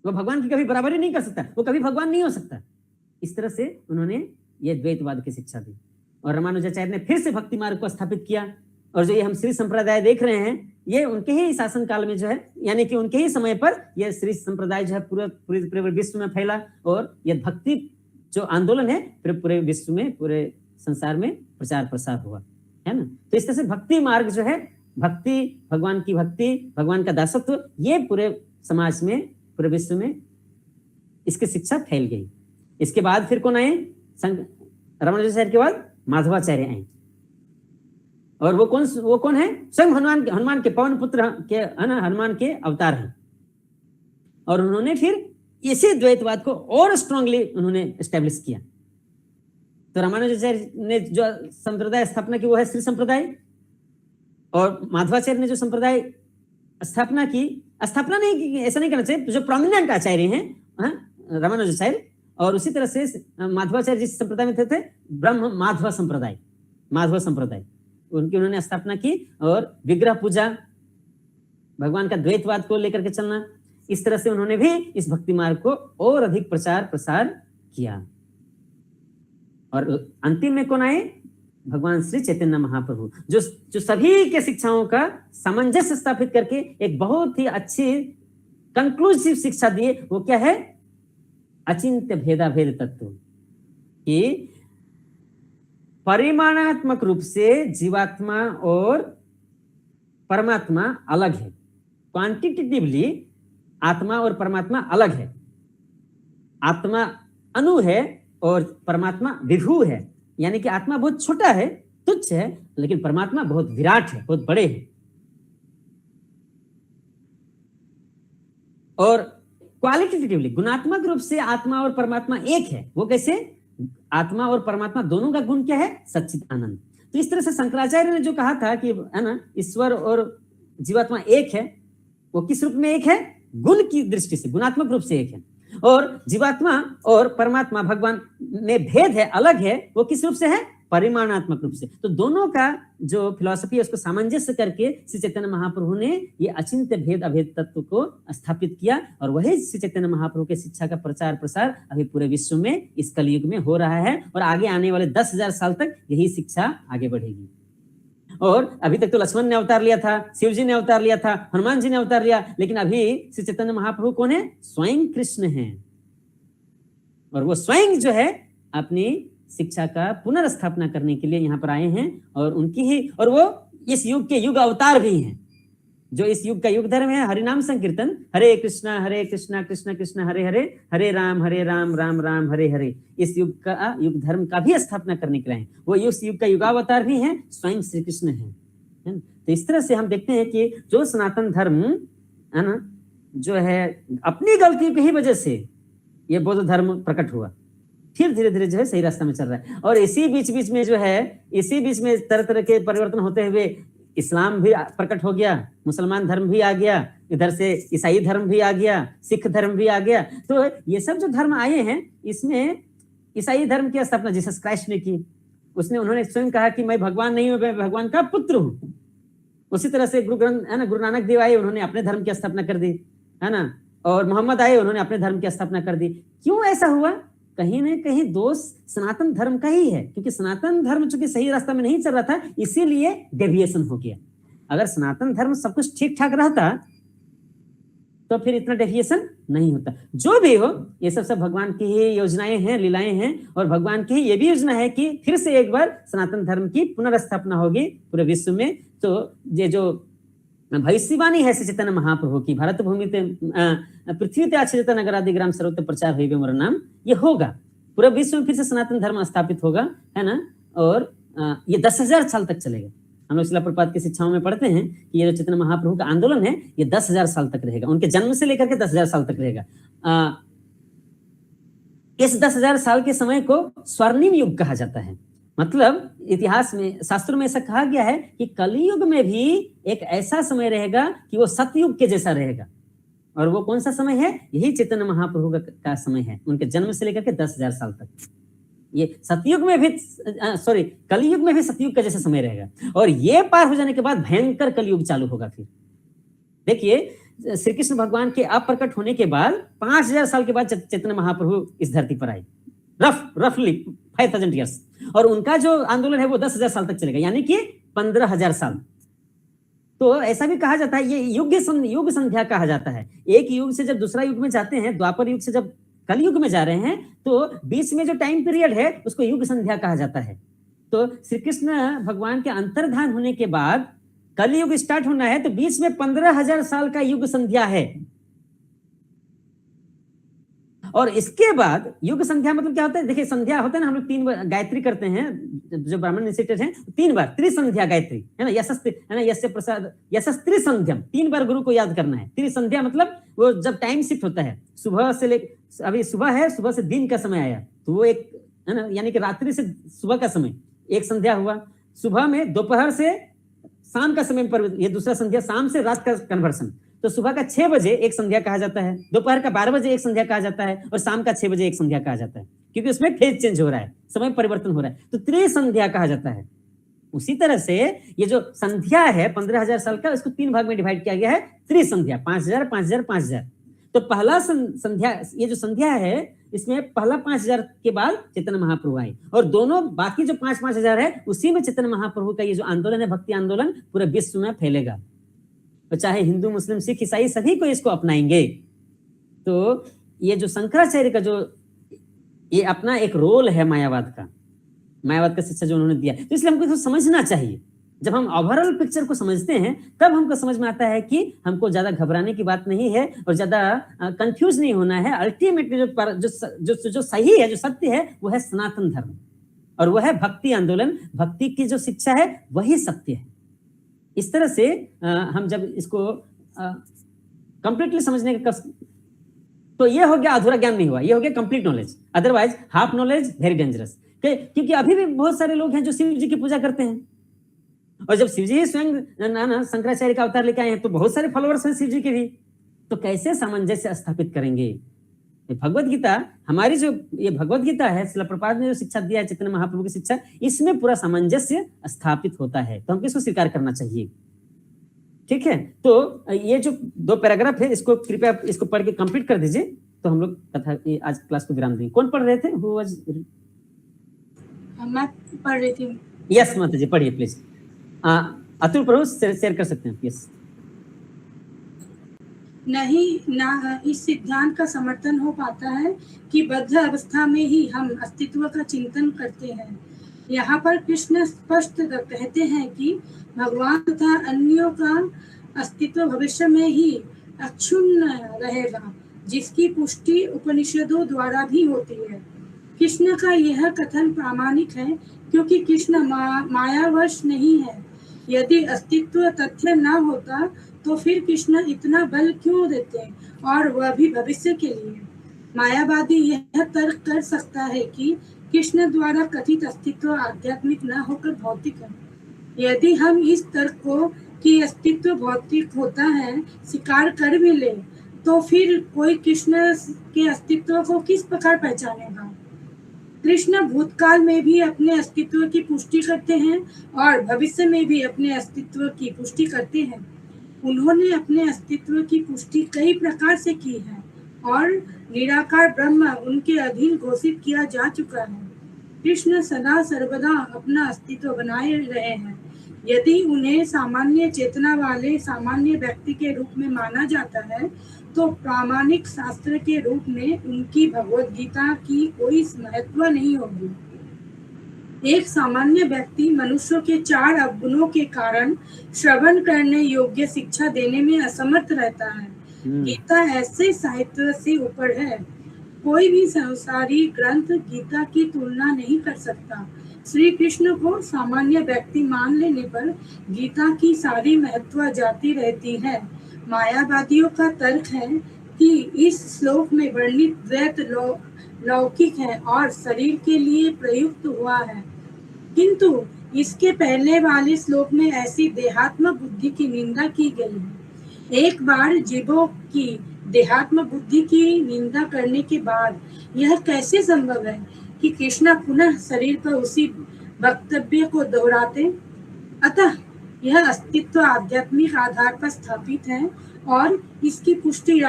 वो भगवान की कभी बराबरी नहीं कर सकता, वो कभी भगवान नहीं हो सकता। इस तरह से उन्होंने ये द्वैतवाद की शिक्षा दी। और रामानुजाचार्य ने फिर से भक्ति मार्ग को स्थापित किया। और जो ये हम श्री संप्रदाय देख रहे हैं, ये उनके ही शासन काल में जो है, यानी कि उनके ही समय पर यह श्री संप्रदाय जो है पूरे विश्व में फैला। और यह भक्ति जो आंदोलन है पूरे विश्व में, पूरे संसार में प्रचार प्रसार हुआ, है ना। तो इस तरह से भक्ति मार्ग जो है, भक्ति, भगवान की भक्ति, भगवान का दासत्व, ये पूरे समाज में, पूरे विश्व में इसकी शिक्षा फैल गई। इसके बाद फिर कौन आए? रामानुजाचार्य के बाद माधवाचार्य आए। और वो कौन है? स्वयं हनुमान के पवन पुत्र के, हनुमान के अवतार हैं। और उन्होंने फिर इसी द्वैतवाद को और स्ट्रांगली उन्होंने एस्टेब्लिश किया। तो रामानुजाचार्य ने जो संप्रदाय स्थापना की वो है श्री संप्रदाय, और माधवाचार्य ने जो संप्रदाय स्थापना की, स्थापना नहीं की, ऐसा नहीं करना चाहिए, जो प्रोमिनेंट आचार्य हैं रामानुजाचार्य, और उसी तरह से माधवाचार्य जिस संप्रदाय में थे ब्रह्म माधव संप्रदाय, उनकी उन्होंने स्थापना की। और विग्रह पूजा, भगवान का द्वैतवाद को लेकर के चलना, इस तरह से उन्होंने भी इस भक्ति मार्ग को और अधिक प्रचार प्रसार किया। और अंतिम में कौन आए? भगवान श्री चैतन्य महाप्रभु, जो सभी के शिक्षाओं का सामंजस्य स्थापित करके एक बहुत ही अच्छी कंक्लूसिव शिक्षा दिए। वो क्या है? अचिंत्य भेदाभेद तत्व, कि परिमाणात्मक रूप से जीवात्मा और परमात्मा अलग है, क्वांटिटेटिवली आत्मा और परमात्मा अलग है। आत्मा अणु है और परमात्मा विभु है, यानी कि आत्मा बहुत छोटा है, तुच्छ है, लेकिन परमात्मा बहुत विराट है, बहुत बड़े हैं। और क्वालिटेटिवली, गुणात्मक रूप से आत्मा और परमात्मा एक है। वो कैसे? आत्मा और परमात्मा दोनों का गुण क्या है? सच्चिदानंद। तो इस तरह से शंकराचार्य ने जो कहा था कि है ना, ईश्वर और जीवात्मा एक है, वो किस रूप में एक है? गुण की दृष्टि से, गुणात्मक रूप से एक है। और जीवात्मा और परमात्मा भगवान में भेद है, अलग है, वो किस रूप से है? परिमाणात्मक रूप से। तो दोनों का जो फिलॉसफी है उसको सामंजस्य करके श्री चैतन्य महाप्रभु ने ये अचिंत्य भेद अभेद तत्व को स्थापित किया। और वही श्री चैतन्य महाप्रभु के शिक्षा का प्रचार प्रसार अभी पूरे विश्व में इस कलयुग में हो रहा है। और आगे आने वाले 10,000 साल तक यही शिक्षा आगे बढ़ेगी। और अभी तक तो लक्ष्मण ने अवतार लिया था, शिव जी ने अवतार लिया था, हनुमान जी ने अवतार लिया, लेकिन अभी श्री चैतन्य महाप्रभु कौन है? स्वयं कृष्ण है। और वो स्वयं जो है अपनी शिक्षा का पुनर्स्थापना करने के लिए यहाँ पर आए हैं। और उनकी ही, और वो इस युग के युग अवतार भी हैं। जो इस युग का युग धर्म है हरिनाम संकीर्तन, हरे कृष्णा कृष्ण कृष्ण हरे हरे, हरे राम राम राम हरे हरे, इस युग का युग धर्म का भी स्थापना करने के लिए हैं। वो इस युग का युगावतार भी हैं, स्वयं श्री कृष्ण है। तो इस तरह से हम देखते हैं कि जो सनातन धर्म है ना, जो है अपनी गलती की ही वजह से ये बौद्ध धर्म प्रकट हुआ, फिर धीरे धीरे जो है सही रास्ता में चल रहा है। और इसी बीच में जो है, इसी बीच में तरह तरह के परिवर्तन होते हुए इस्लाम भी प्रकट हो गया, मुसलमान धर्म भी आ गया, इधर से ईसाई धर्म भी आ गया, सिख धर्म भी आ गया। तो ये सब जो धर्म आए हैं, इसमें ईसाई धर्म की स्थापना जीसस क्राइस्ट ने की। उन्होंने स्वयं कहा कि मैं भगवान नहीं हूं, मैं भगवान का पुत्र हूं। उसी तरह से गुरु नानक देव आए, उन्होंने अपने धर्म की स्थापना कर दी, है ना। और मोहम्मद आए, उन्होंने अपने धर्म की स्थापना कर दी। क्यों ऐसा हुआ? कहीं ना कहीं दोष सनातन धर्म का ही है, क्योंकि सनातन धर्म चूंकि सही रास्ता में नहीं चल रहा था, इसीलिए डेविएशन हो गया। अगर सनातन धर्म सब कुछ ठीक ठाक रहता तो फिर इतना डेविएशन नहीं होता। जो भी हो, ये सब भगवान की ही योजनाएं हैं, लीलाएं हैं। और भगवान की ये भी योजना है कि फिर से एक बार सनातन धर्म की पुनर्स्थापना होगी पूरे विश्व में। तो ये जो भविष्यवाणी है श्री चैतन्य महाप्रभु की, भारत भूमि पृथ्वी ते आच्छादित नगरादि ग्राम सर्वत्र प्रचार हुई मोर नाम, ये होगा पूरे विश्व में, फिर से सनातन धर्म स्थापित होगा, है ना। और ये 10,000 साल तक चलेगा। हम लोग शिला प्रपात की शिक्षाओं में पढ़ते हैं कि ये जो चैतन्य महाप्रभु का आंदोलन है, ये 10,000 साल तक रहेगा, उनके जन्म से लेकर के 10,000 साल तक रहेगा। इस 10,000 साल के समय को स्वर्णिम युग कहा जाता है। मतलब इतिहास में, शास्त्रों में ऐसा कहा गया है कि कलयुग में भी एक ऐसा समय रहेगा कि वो सतयुग के जैसा रहेगा। और वो कौन सा समय है? यही चैतन्य महाप्रभु का समय है, उनके जन्म से लेकर के 10,000 साल तक। ये सतयुग में भी, कलयुग में भी सतयुग का जैसा समय रहेगा। और ये पार हो जाने के बाद भयंकर कलयुग चालू होगा। फिर देखिए, श्री कृष्ण भगवान के अप्रकट होने के बाद 5,000 साल के बाद चैतन्य महाप्रभु इस धरती पर आए, रफली 5,000 ईयर्स। और उनका जो आंदोलन है वो 10,000 साल तक चलेगा, यानी कि 15,000 साल। तो ऐसा भी कहा जाता है, ये युग संध्या कहा जाता है। एक युग से जब दूसरा युग में जाते हैं, द्वापर युग से जब कलयुग में जा रहे हैं, तो बीच में जो टाइम पीरियड है उसको युग संध्या कहा जाता है। तो श्री कृष्ण भगवान के अंतर्धान होने के बाद कलयुग स्टार्ट होना है, तो बीच में 15,000 साल का युग संध्या है। और इसके बाद युग संध्या मतलब क्या होता है? देखिए, संध्या होता है ना, हम लोग 3 बार गायत्री करते हैं, जो ब्राह्मण इनिशिएटेड हैं 3 बार त्रिसंध्या गायत्री, है ना। यस्य प्रसाद यशस्त्री संध्यम, 3 बार गुरु को याद करना है। त्रिसंध्या मतलब वो जब टाइम शिफ्ट होता है, सुबह से लेकर, अभी सुबह है, सुबह से दिन का समय आया, तो वो एक, है ना, यानी कि रात्रि से सुबह का समय एक संध्या हुआ। सुबह में, दोपहर से शाम का समय पर ये दूसरा संध्या, शाम से रात का कन्वर्सन। तो सुबह का 6 बजे एक संध्या कहा जाता है, दोपहर का 12 बजे एक संध्या कहा जाता है, और शाम का 6 बजे एक संध्या कहा जाता है, क्योंकि उसमें फेज चेंज हो रहा है, समय परिवर्तन हो रहा है, तो त्रिसंध्या कहा जाता है। उसी तरह से ये जो संध्या है 15,000 साल का, इसको 3 भाग में डिवाइड किया गया है, त्रिसंध्या, 5,000 5,000 5,000। तो पहला संध्या, ये जो संध्या है इसमें पहला 5,000 के बाद चैतन्य महाप्रभु आए, और दोनों बाकी जो 5,000 है उसी में चैतन्य महाप्रभु का ये जो आंदोलन है, भक्ति आंदोलन, पूरे विश्व में फैलेगा। तो चाहे हिंदू, मुस्लिम, सिख, ईसाई सभी को इसको अपनाएंगे। तो ये जो शंकराचार्य का जो ये अपना एक रोल है मायावाद का शिक्षा जो उन्होंने दिया, तो इसलिए हमको समझना चाहिए। जब हम ओवरऑल पिक्चर को समझते हैं तब हमको समझ में आता है कि हमको ज्यादा घबराने की बात नहीं है और ज्यादा कंफ्यूज नहीं होना है। अल्टीमेटली जो सही है, जो सत्य है, वो है सनातन धर्म, और वो है भक्ति आंदोलन। भक्ति की जो शिक्षा है वही सत्य है। इस तरह से हम जब इसको कंप्लीटली समझने का, तो ये हो गया अधूरा ज्ञान नहीं हुआ, ये हो गया complete knowledge. Otherwise half knowledge very dangerous, क्योंकि अभी भी बहुत सारे लोग हैं जो शिव जी की पूजा करते हैं, और जब शिव जी स्वयं शंकराचार्य का अवतार लेके आए हैं तो बहुत सारे फॉलोअर्स हैं शिव जी के भी। तो कैसे सामंजस्य स्थापित करेंगे? भगवत गीता, हमारी जो ये भगवत गीता है, श्रील प्रभुपाद ने जो शिक्षा दिया है, चैतन्य महाप्रभु की शिक्षा, इसमें पूरा सामंजस्य स्थापित होता है। तो हमको इसको स्वीकार करना चाहिए। ठीक है, तो ये जो 2 पैराग्राफ है, इसको कृपया इसको पढ़ के कंप्लीट कर दीजिए, तो हम लोग कथा आज क्लास को विराम देंगे। कौन पढ़ रहे थे? मैं पढ़ रही थी। यस माता जी, पढ़िए प्लीज। अतुल प्रभु शेयर कर सकते हैं प्लीज। नहीं ना, इस सिद्धांत का समर्थन हो पाता है कि बद्ध अवस्था में ही हम अस्तित्व का चिंतन करते हैं। यहाँ पर कृष्ण स्पष्ट कहते हैं कि भगवान तथा अन्यों का अस्तित्व भविष्य में ही अक्षुण्ण रहेगा, जिसकी पुष्टि उपनिषदों द्वारा भी होती है। कृष्ण का यह कथन प्रामाणिक है क्योंकि कृष्ण मायावश नहीं है। यदि अस्तित्व तथ्य न होता तो फिर कृष्ण इतना बल क्यों देते, और वह भी भविष्य के लिए। मायावादी यह तर्क कर सकता है कि कृष्ण द्वारा कथित अस्तित्व आध्यात्मिक न होकर भौतिक है। यदि हम इस तर्क को कि अस्तित्व भौतिक होता है स्वीकार कर भी ले, तो फिर कोई कृष्ण के अस्तित्व को किस प्रकार पहचानेगा? कृष्ण भूतकाल में भी अपने अस्तित्व की पुष्टि करते हैं और भविष्य में भी अपने अस्तित्व की पुष्टि करते हैं। उन्होंने अपने अस्तित्व की पुष्टि कई प्रकार से की है और निराकार ब्रह्म उनके अधीन घोषित किया जा चुका है। कृष्ण सदा सर्वदा अपना अस्तित्व बनाए रहे हैं। यदि उन्हें सामान्य चेतना वाले सामान्य व्यक्ति के रूप में माना जाता है, तो प्रामाणिक शास्त्र के रूप में उनकी भगवत गीता की कोई महत्व नहीं होगी। एक सामान्य व्यक्ति मनुष्यों के 4 अवगुणों के कारण श्रवण करने योग्य शिक्षा देने में असमर्थ रहता है। गीता ऐसे साहित्य से ऊपर है। कोई भी संसारी ग्रंथ गीता की तुलना नहीं कर सकता। श्री कृष्ण को सामान्य व्यक्ति मान लेने पर गीता की सारी महत्व जाती रहती है। मायावादियों का तर्क है कि इस श्लोक में वर्णित द्वैत लौकिक है और शरीर के लिए प्रयुक्त हुआ है, किंतु इसके पहले वाले श्लोक में ऐसी देहात्म बुद्धि की निंदा की गई है। एक बार जीवों की देहात्म बुद्धि की निंदा करने के बाद यह कैसे संभव है कि कृष्ण पुनः शरीर पर उसी वक्तव्य को दोहराते? अतः यह अस्तित्व आध्यात्मिक आधार पर स्थापित है और इसकी पुष्टि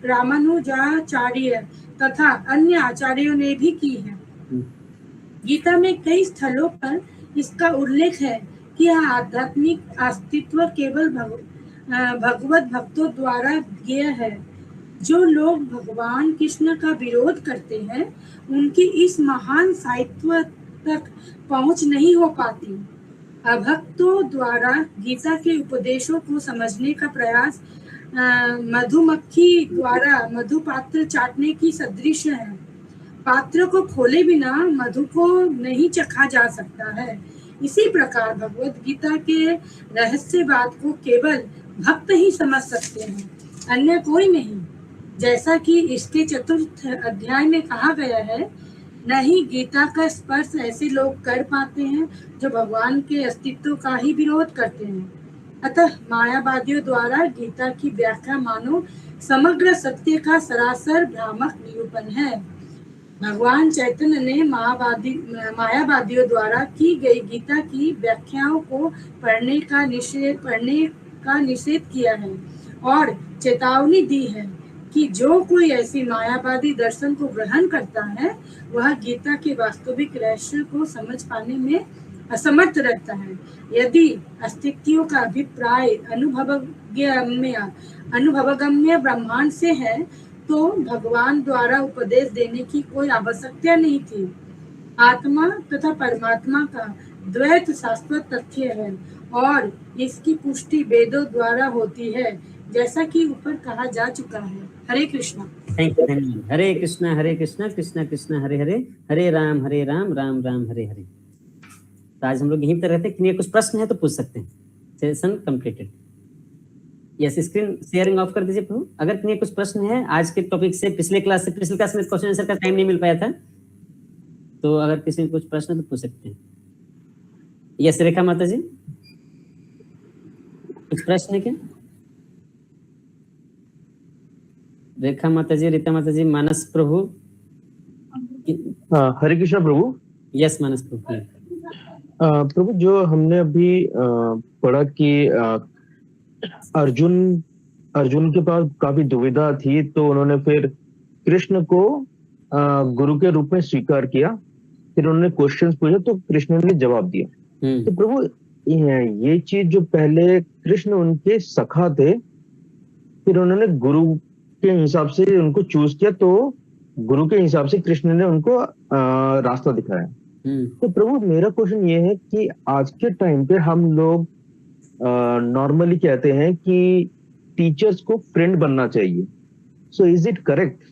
रामानुजाचार्य तथा अन्य आचार्यों ने भी की है। गीता में कई स्थलों पर इसका उल्लेख है कि यह आध्यात्मिक अस्तित्व केवल भगवत भक्तों द्वारा ज्ञेय है। जो लोग भगवान कृष्ण का विरोध करते हैं, उनकी इस महान साहित्य तक पहुंच नहीं हो पाती। अभक्तों द्वारा गीता के उपदेशों को समझने का प्रयास मधुमक्खी द्वारा मधु पात्र चाटने की सदृश है। पात्र को खोले बिना मधु को नहीं चखा जा सकता है। इसी प्रकार भगवत गीता के रहस्यवाद को केवल भक्त ही समझ सकते हैं, अन्य कोई नहीं। जैसा कि इसके 4th अध्याय में कहा गया है, नहीं गीता का स्पर्श ऐसे लोग कर पाते हैं जो भगवान के अस्तित्व का ही विरोध करते हैं। अतः मायावादियों द्वारा गीता की व्याख्या मानो समग्र सत्य का सरासर भ्रामक निरूपण है। भगवान चैतन्य ने मायावादियों द्वारा की गई गीता की व्याख्याओं को पढ़ने का निषेध किया है और चेतावनी दी है कि जो कोई ऐसी मायावादी दर्शन को ग्रहण करता है वह गीता के वास्तविक रहस्य को समझ पाने में असमर्थ रहता है। यदि अस्तित्वों का अभिप्राय अनुभवगम्य ब्रह्मांड से है तो भगवान द्वारा उपदेश देने की कोई आवश्यकता नहीं थी। आत्मा तथा परमात्मा का द्वैत शाश्वत तथ्य है और इसकी पुष्टि वेदों द्वारा होती है, जैसा कि ऊपर कहा जा चुका है। हरे कृष्णा। Thank you. हरे कृष्णा कृष्णा कृष्णा हरे हरे, हरे राम राम राम हरे हरे। तो आज हम लोग यहीं पर रहते हैं। कि कुछ प्रश्न है तो पूछ सकते हैं। Session completed. Yes, screen sharing of कर दीजिए प्रभु। अगर किन्हीं कुछ प्रश्न है आज के टॉपिक से, पिछले क्लास में क्वेश्चन आंसर का टाइम नहीं मिल पाया था, तो अगर किसी को कुछ प्रश्न है तो पूछ सकते हैं। यस, रेखा माता जी कुछ प्रश्न है क्या? रेखा माता जी, रीता माता जी, मानस प्रभु। हरे कृष्णा प्रभु। यस मानस प्रभु। प्रभु, जो हमने अभी पढ़ा कि अर्जुन के पास काफी दुविधा थी, तो उन्होंने फिर कृष्ण को गुरु के रूप में स्वीकार किया। फिर उन्होंने क्वेश्चंस पूछे तो कृष्ण ने जवाब दिया। तो प्रभु, ये चीज जो पहले कृष्ण उनके सखा थे, फिर उन्होंने गुरु के हिसाब से उनको चूज किया, तो गुरु के हिसाब से कृष्ण ने उनको रास्ता दिखाया। तो प्रभु, मेरा क्वेश्चन ये है कि आज के टाइम पे हम लोग नॉर्मली कहते हैं कि टीचर्स को फ्रेंड बनना चाहिए। So is it correct?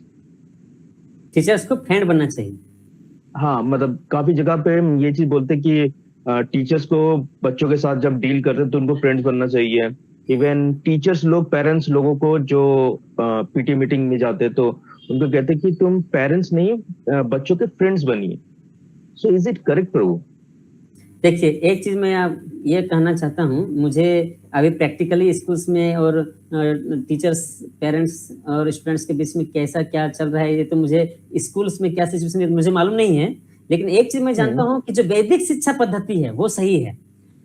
Teachers को फ्रेंड बनना चाहिए? हाँ, मतलब काफी जगह पे हम ये चीज बोलते हैं कि टीचर्स को बच्चों के साथ जब डील करते हैं तो उनको फ्रेंड्स बनना चाहिए। इवन टीचर्स लोग पेरेंट्स लोगों को जो पीटी मीटिंग में जाते हैं तो उनको कहते हैं कि तुम पेरेंट्स नहीं, बच्चों के फ्रेंड्स बनिए। सो इज इट करेक्ट प्रभु? देखिए, एक चीज मैं आप ये कहना चाहता हूँ, मुझे अभी प्रैक्टिकली स्कूल्स में और टीचर्स, पेरेंट्स और स्टूडेंट्स के बीच में कैसा क्या चल रहा है, ये तो मुझे स्कूल्स में क्या सिचुएशन है मुझे मालूम नहीं है। लेकिन एक चीज मैं जानता हूँ कि जो वैदिक शिक्षा पद्धति है वो सही है।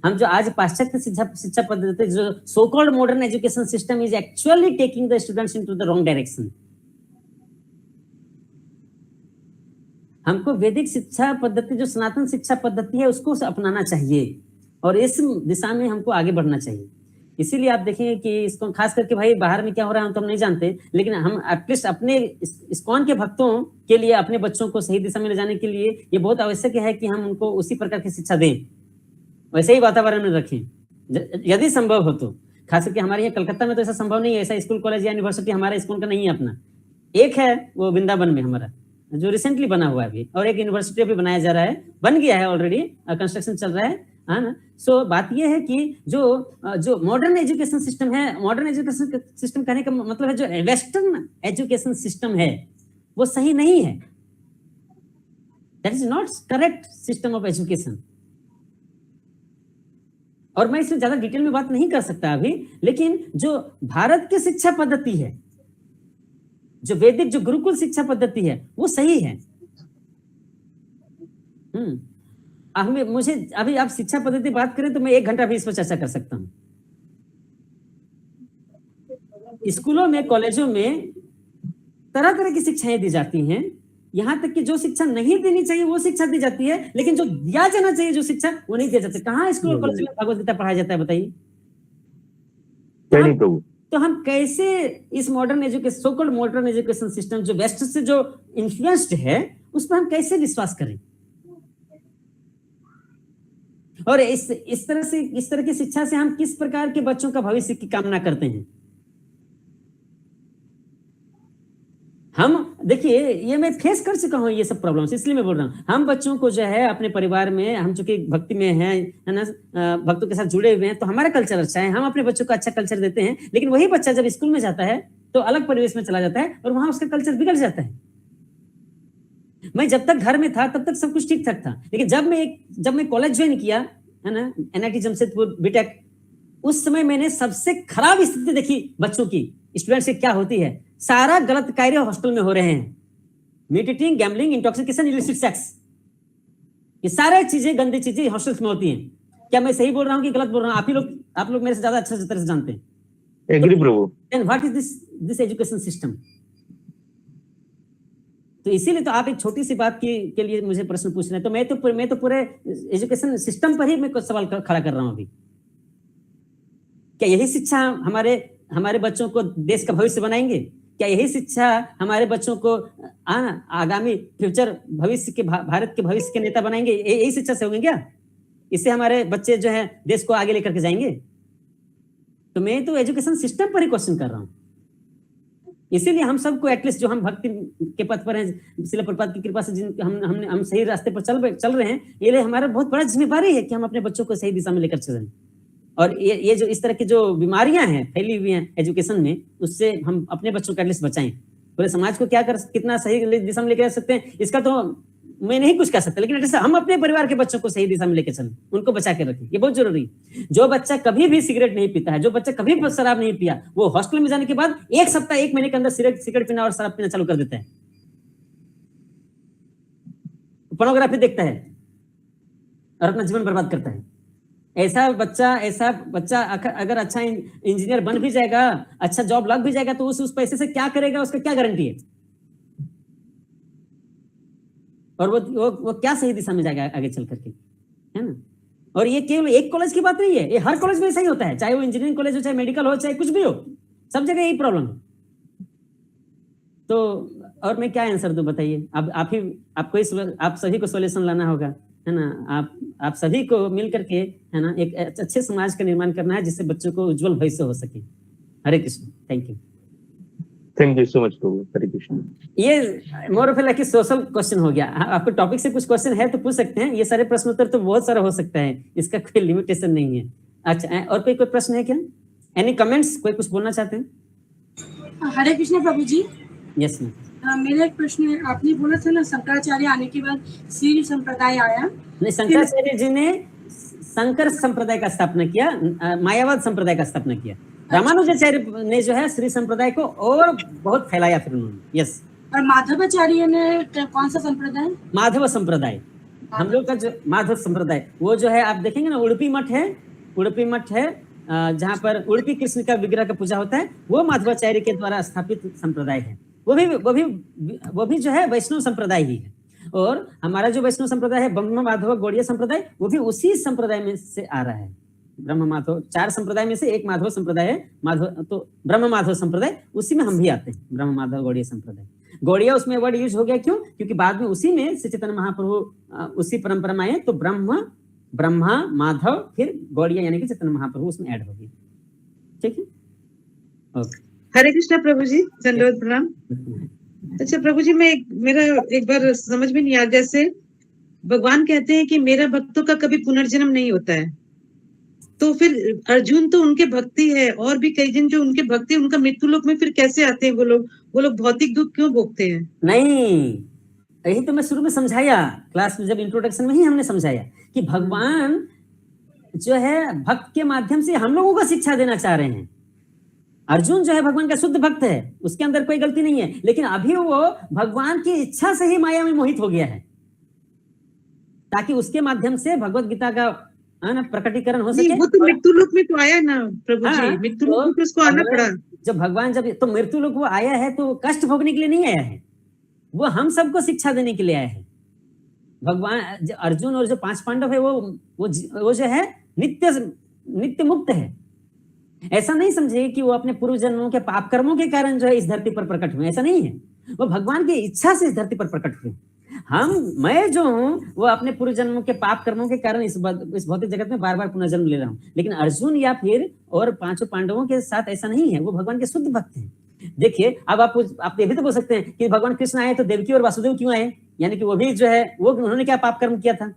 हम जो आज पाश्चात्य शिक्षा पद्धति, जो so called modern education system is actually taking the students into the wrong direction. हमको वैदिक शिक्षा पद्धति, जो सनातन शिक्षा पद्धति है, उसको अपनाना चाहिए और इस दिशा में हमको आगे बढ़ना चाहिए। इसीलिए आप देखेंगे कि इसको खास करके, भाई बाहर में क्या हो रहा है हम तो हम नहीं जानते, लेकिन हम एटलीस्ट अपने इस्कॉन के भक्तों के लिए, अपने बच्चों को सही दिशा में ले जाने के लिए ये बहुत आवश्यक है कि हम उनको उसी प्रकार की शिक्षा दें, वैसे ही वातावरण में रखें यदि संभव हो तो। खास करके हमारे यहाँ कलकत्ता में तो ऐसा संभव नहीं है, ऐसा स्कूल कॉलेज या यूनिवर्सिटी हमारा स्कूल का नहीं है अपना। एक है वो वृंदावन में हमारा, जो रिसेंटली बना हुआ है अभी, और एक यूनिवर्सिटी अभी बनाया जा रहा है, बन गया है ऑलरेडी, कंस्ट्रक्शन चल रहा है ना। सो बात यह है कि जो मॉडर्न एजुकेशन सिस्टम है, मॉडर्न एजुकेशन सिस्टम कहने का मतलब है जो वेस्टर्न एजुकेशन सिस्टम है वो सही नहीं है। That is not correct system of education. और मैं इसमें ज्यादा डिटेल में बात नहीं कर सकता अभी, लेकिन जो भारत की शिक्षा पद्धति है, जो वैदिक, जो गुरुकुल शिक्षा पद्धति है, वो सही है। मुझे अभी आप शिक्षा पद्धति बात करें तो मैं 1 घंटा भी इस पर चर्चा कर सकता हूं। स्कूलों में, कॉलेजों में तरह तरह की शिक्षाएं दी जाती हैं, यहाँ तक कि जो शिक्षा नहीं देनी चाहिए वो शिक्षा दी जाती है, लेकिन जो दिया जाना चाहिए जो शिक्षा, वो नहीं दिया जाता। कहाँ स्कूल और कॉलेज में भगवद गीता पढ़ाया जाता है बताइए? तो हम कैसे इस modern education, so called modern education system जो वेस्ट से जो इन्फ्लुएंस्ड है, उस पर हम कैसे विश्वास करें? और इस तरह की शिक्षा से हम किस प्रकार के बच्चों का भविष्य की कामना करते हैं? हम देखिए, ये मैं फेस कर चुका हूँ ये सब प्रॉब्लम्स, इसलिए मैं बोल रहा हूँ। हम बच्चों को जो है अपने परिवार में, हम चूंकि भक्ति में है ना, भक्तों के साथ जुड़े हुए हैं, तो हमारा कल्चर अच्छा है, हम अपने बच्चों को अच्छा कल्चर देते हैं। लेकिन वही बच्चा जब स्कूल में जाता है तो अलग परिवेश में चला जाता है और वहां उसका कल्चर बिगड़ जाता है। मैं जब तक घर में था तब तक सब कुछ ठीक ठाक था, लेकिन जब मैं कॉलेज ज्वाइन किया है ना, NIT जमशेदपुर बीटेक, उस समय मैंने सबसे खराब स्थिति देखी बच्चों की, स्टूडेंट्स की क्या होती है। सारा गलत कार्य हॉस्टल में हो रहे हैं, meat eating, gambling, intoxication, illicit sex, ये सारे चीजें, गंदी चीजें हॉस्टल्स में होती हैं। क्या मैं सही बोल रहा हूँ कि गलत बोल रहा हूँ? आप लोग मेरे से ज्यादा अच्छे तरह से जानते हैं। Agree Prabhu. And what is this education system? तो इसीलिए तो आप एक छोटी सी बात के लिए मुझे प्रश्न पूछ रहे हैं, तो मैं तो पूरे एजुकेशन सिस्टम पर ही मैं कुछ सवाल खड़ा कर रहा हूँ अभी। क्या यही शिक्षा हमारे बच्चों को देश का भविष्य बनाएंगे? क्या यही शिक्षा हमारे बच्चों को आगामी फ्यूचर भविष्य के, भारत के भविष्य के नेता बनाएंगे? यही शिक्षा से होंगे क्या? इससे हमारे बच्चे जो है देश को आगे लेकर के जाएंगे? तो मैं तो एजुकेशन सिस्टम पर ही क्वेश्चन कर रहा हूँ। इसीलिए हम सबको एटलीस्ट जो हम भक्ति के पथ पर हैं, श्रील प्रभुपाद की कृपा से जिन हम सही रास्ते पर चल रहे हैं, ये लिए हमारा बहुत बड़ा जिम्मेदारी है कि हम अपने बच्चों को सही दिशा में लेकर चलें। और ये जो इस तरह की जो बीमारियां हैं फैली हुई हैं एजुकेशन में, उससे हम अपने बच्चों को एटलीस्ट बचाएं। पूरे समाज को कितना सही दिशा में लेकर जा सकते हैं, इसका तो मैं नहीं कुछ कह सकता, लेकिन एटलीस्ट हम अपने परिवार के बच्चों को सही दिशा में लेकर चलें, उनको बचा के रखें, ये बहुत जरूरी है। जो बच्चा कभी भी सिगरेट नहीं पीता है, जो बच्चा कभी भी शराब नहीं पिया, वो हॉस्टल में जाने के बाद 1 महीने के अंदर सिगरेट पीना और शराब पीना चालू कर देता है, पोर्नोग्राफी देखता है और अपना जीवन बर्बाद करता है। ऐसा बच्चा अगर अच्छा इंजीनियर बन भी जाएगा, अच्छा जॉब लग भी जाएगा, तो उस पैसे से क्या करेगा, उसका क्या गारंटी है? और वो क्या सही दिशा में जाएगा आगे चल करके, है ना? और ये केवल एक कॉलेज की बात नहीं है, ये हर कॉलेज में ऐसा ही होता है, चाहे वो इंजीनियरिंग कॉलेज हो, चाहे मेडिकल हो, चाहे कुछ भी हो, सब जगह यही प्रॉब्लम है। तो और मैं क्या आंसर दूं बताइए? अब आप सभी को सॉल्यूशन लाना होगा, है ना? आप सभी को मिल करके, है ना, एक अच्छे समाज का निर्माण करना है जिससे बच्चों को उज्जवल भविष्य हो सके। Hare Krishna. Thank you so much प्रभु। हरे कृष्ण। ये more of like social question हो गया। आपको टॉपिक से कुछ क्वेश्चन है तो पूछ सकते हैं, ये सारे प्रश्न उत्तर तो बहुत सारा हो सकता है, इसका कोई लिमिटेशन नहीं है। अच्छा, और कोई प्रश्न है क्या? Any comments? कोई कुछ बोलना चाहते हैं? हरे कृष्ण प्रभु जी। Yes ma'am. मेरा एक प्रश्न है, आपने बोला था ना शंकराचार्य आने के बाद श्री संप्रदाय आया। नहीं, शंकराचार्य जी ने शंकर संप्रदाय का स्थापना किया, मायावाद संप्रदाय का स्थापना किया। रामानुजाचार्य ने जो है श्री संप्रदाय को और बहुत फैलाया फिर उन्होंने। यस। और माधवाचार्य ने कौन सा संप्रदाय? माधव संप्रदाय। हम लोग का जो माधव संप्रदाय, वो जो है आप देखेंगे ना, उड़पी मठ है जहाँ पर उड़पी कृष्ण का विग्रह का पूजा होता है, वो माधवाचार्य के द्वारा स्थापित संप्रदाय है। वो भी जो है वैष्णव संप्रदाय ही है। और हमारा जो वैष्णव संप्रदाय है, ब्रह्म माधव गौड़ीय संप्रदाय, वो भी उसी संप्रदाय में से आ रहा है। ब्रह्म माधव 4 संप्रदाय में से एक माधव संप्रदाय है, तो ब्रह्म माधव संप्रदाय, उसी में हम भी आते हैं, ब्रह्म माधव गौड़ीय संप्रदाय। गौड़िया उसमें वर्ड यूज हो गया, क्यों? क्योंकि बाद में उसी में श्री चैतन्य महाप्रभु उसी परंपरा में आए, तो ब्रह्मा माधव फिर गौड़िया यानी कि चैतन्य महाप्रभु उसमें ऐड हो गए। ठीक है, ओके। हरे कृष्णा प्रभु जी, धन्यवाद, प्रणाम। अच्छा प्रभु जी, मेरा एक बार समझ में नहीं आया, जैसे भगवान कहते हैं कि मेरा भक्तों का कभी पुनर्जन्म नहीं होता है, तो फिर अर्जुन तो उनके भक्ति है, और भी कई जन जो उनके भक्ति, उनका मृत्यु लोक में फिर कैसे आते हैं? वो लोग भौतिक दुख क्यों भोगते हैं? नहीं, यही तो मैं शुरू में समझाया, क्लास में जब इंट्रोडक्शन में ही हमने समझाया कि भगवान जो है भक्त के माध्यम से हम लोगों को शिक्षा देना चाह रहे हैं। अर्जुन जो है भगवान का शुद्ध भक्त है, उसके अंदर कोई गलती नहीं है, लेकिन अभी वो भगवान की इच्छा से ही माया में मोहित हो गया है, ताकि उसके माध्यम से भगवत गीता का प्रकटीकरण हो सके। वो तो मृत्यु लोक में तो आया ना प्रभु जी, मृत्यु लोक में उसको आना पड़ा। जब भगवान तो मृत्यु लोक वो आया है, तो कष्ट भोगने के लिए नहीं आया है, वो हम सबको शिक्षा देने के लिए आया है। भगवान अर्जुन और जो 5 पांडव है, वो जो है नित्य मुक्त है। ऐसा नहीं समझे कि वो अपने पूर्व जन्मों के पाप कर्मों के कारण जो है इस धरती पर प्रकट हुए, ऐसा नहीं है। वो भगवान की इच्छा से इस धरती पर प्रकट हुए। मैं जो हूँ वो अपने पूर्व जन्मों के पाप कर्मों के कारण इस भौतिक जगत में बार बार पुनर्जन्म ले रहा हूँ, लेकिन अर्जुन या फिर और 5 पांडवों के साथ ऐसा नहीं है। वो भगवान के शुद्ध भक्त हैं। देखिए, अब आप ये भी तो बोल सकते हैं कि भगवान कृष्ण आए तो देवकी और वासुदेव क्यों आए? यानी कि वो भी जो है, वो उन्होंने क्या पाप कर्म किया था?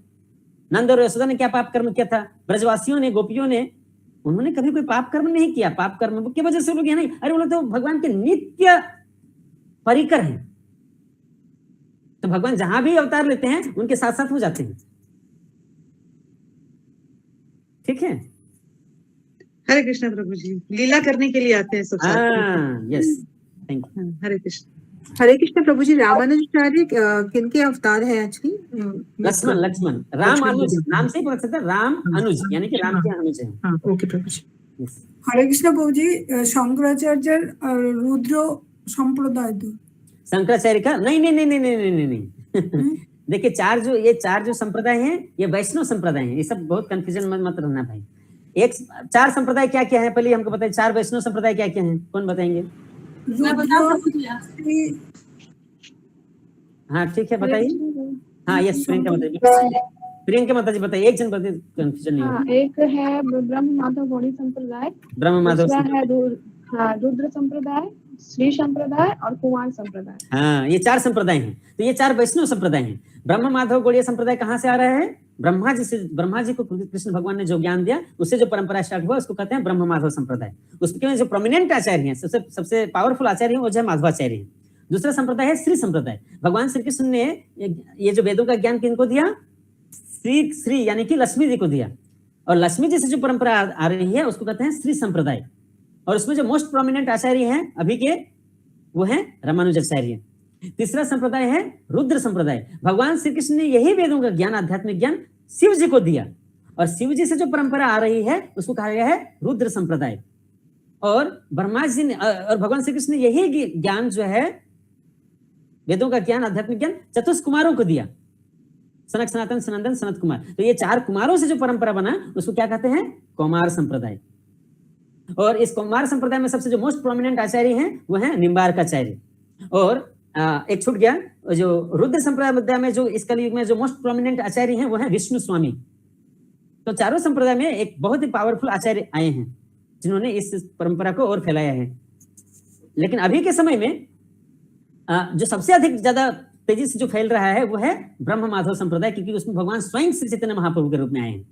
नंद और यशोदा ने क्या पाप कर्म किया था? ब्रजवासियों ने, गोपियों ने, उन्होंने कभी कोई पाप कर्म नहीं किया। पाप कर्म की वजह से लोग नहीं, अरे वो लोग तो भगवान के नित्य परिकर हैं। तो भगवान जहां भी अवतार लेते हैं उनके साथ साथ हो जाते हैं। ठीक है, हरे कृष्ण प्रभु जी, लीला करने के लिए आते हैं सब साथ। Yes, thank you. Hare Krishna. Hare Krishna प्रभु जी। रामानुजाचार्य किनके अवतार है एक्चुअली? लक्ष्मण, राम अनुज, नाम से ही पता चलता है, राम अनुज, यानी कि राम के अनुज है। हाँ, ओके प्रभु जी। Yes. हरे कृष्ण प्रभु जी, शंकराचार्य रुद्र संप्रदाय तो शंकराचार्य का नहीं। देखिए ये चार जो संप्रदाय हैं, ये वैष्णव संप्रदाय हैं। ये सब बहुत कंफ्यूजन मत रहना भाई। एक 4 संप्रदाय क्या क्या है, पहले हमको बताइए। 4 वैष्णव संप्रदाय क्या क्या हैं, कौन बताएंगे? हाँ ठीक है, बताइए। हाँ यस, प्रियंका माता जी बताइए। एक जन बताइए, कंफ्यूजन नहीं हो। एक है ब्रह्म माधव गौड़ी संप्रदाय, ब्रह्म माधव है रुद्र संप्रदाय, श्री संप्रदाय और कुमार संप्रदाय। हाँ, ये 4 संप्रदाय हैं। तो ये 4 वैष्णव संप्रदाय हैं। ब्रह्म माधव गौड़ीय संप्रदाय कहाँ से आ रहा है? ब्रह्मा जी को कृष्ण भगवान ने जो ज्ञान दिया, उससे जो परंपरा स्टार्ट हुआ, उसको कहते हैं ब्रह्म माधव संप्रदाय। उसके जो प्रोमिनेंट आचार्य हैं, सबसे पावरफुल आचार्य हैं, वो जो है माधवाचार्य हैं। दूसरा संप्रदाय है श्री संप्रदाय। भगवान श्री कृष्ण ने ये जो वेदों का ज्ञान किनको दिया? श्री यानी कि लक्ष्मी जी को दिया, और लक्ष्मी जी से जो परंपरा आ रही है, उसको कहते हैं श्री संप्रदाय। और उसमें जो मोस्ट प्रोमिनेंट आचार्य हैं अभी के, वो हैं रामानुजाचार्य। तीसरा संप्रदाय है रुद्र संप्रदाय। भगवान श्री कृष्ण ने यही वेदों का ज्ञान, आध्यात्मिक ज्ञान शिव जी को दिया, और शिव जी से जो परंपरा आ रही है, उसको कहा गया है रुद्र संप्रदाय। और ब्रह्मा जी ने और भगवान श्री कृष्ण ने यही ज्ञान जो है, वेदों का ज्ञान, आध्यात्मिक ज्ञान, चतुर्थ कुमारों को दिया, सनक, सनातन, सनंदन, सनत कुमार। तो ये 4 कुमारों से जो परंपरा बना, उसको क्या कहते हैं? कुमार संप्रदाय। और इस कुमार संप्रदाय में सबसे जो मोस्ट प्रोमिनेंट आचार्य हैं, वो हैं निम्बार्काचार्य। और एक छूट गया, जो रुद्र संप्रदाय में जो इस कलयुग में जो मोस्ट प्रोमिनेंट आचार्य हैं, वो हैं विष्णु स्वामी। तो चारों संप्रदाय में एक बहुत ही पावरफुल आचार्य आए हैं, जिन्होंने इस परंपरा को और फैलाया है। लेकिन अभी के समय में जो सबसे अधिक ज्यादा तेजी से जो फैल रहा है, वो है ब्रह्म माधव संप्रदाय, क्योंकि उसमें भगवान स्वयं श्री चैतन्य महाप्रभु के रूप में आए हैं।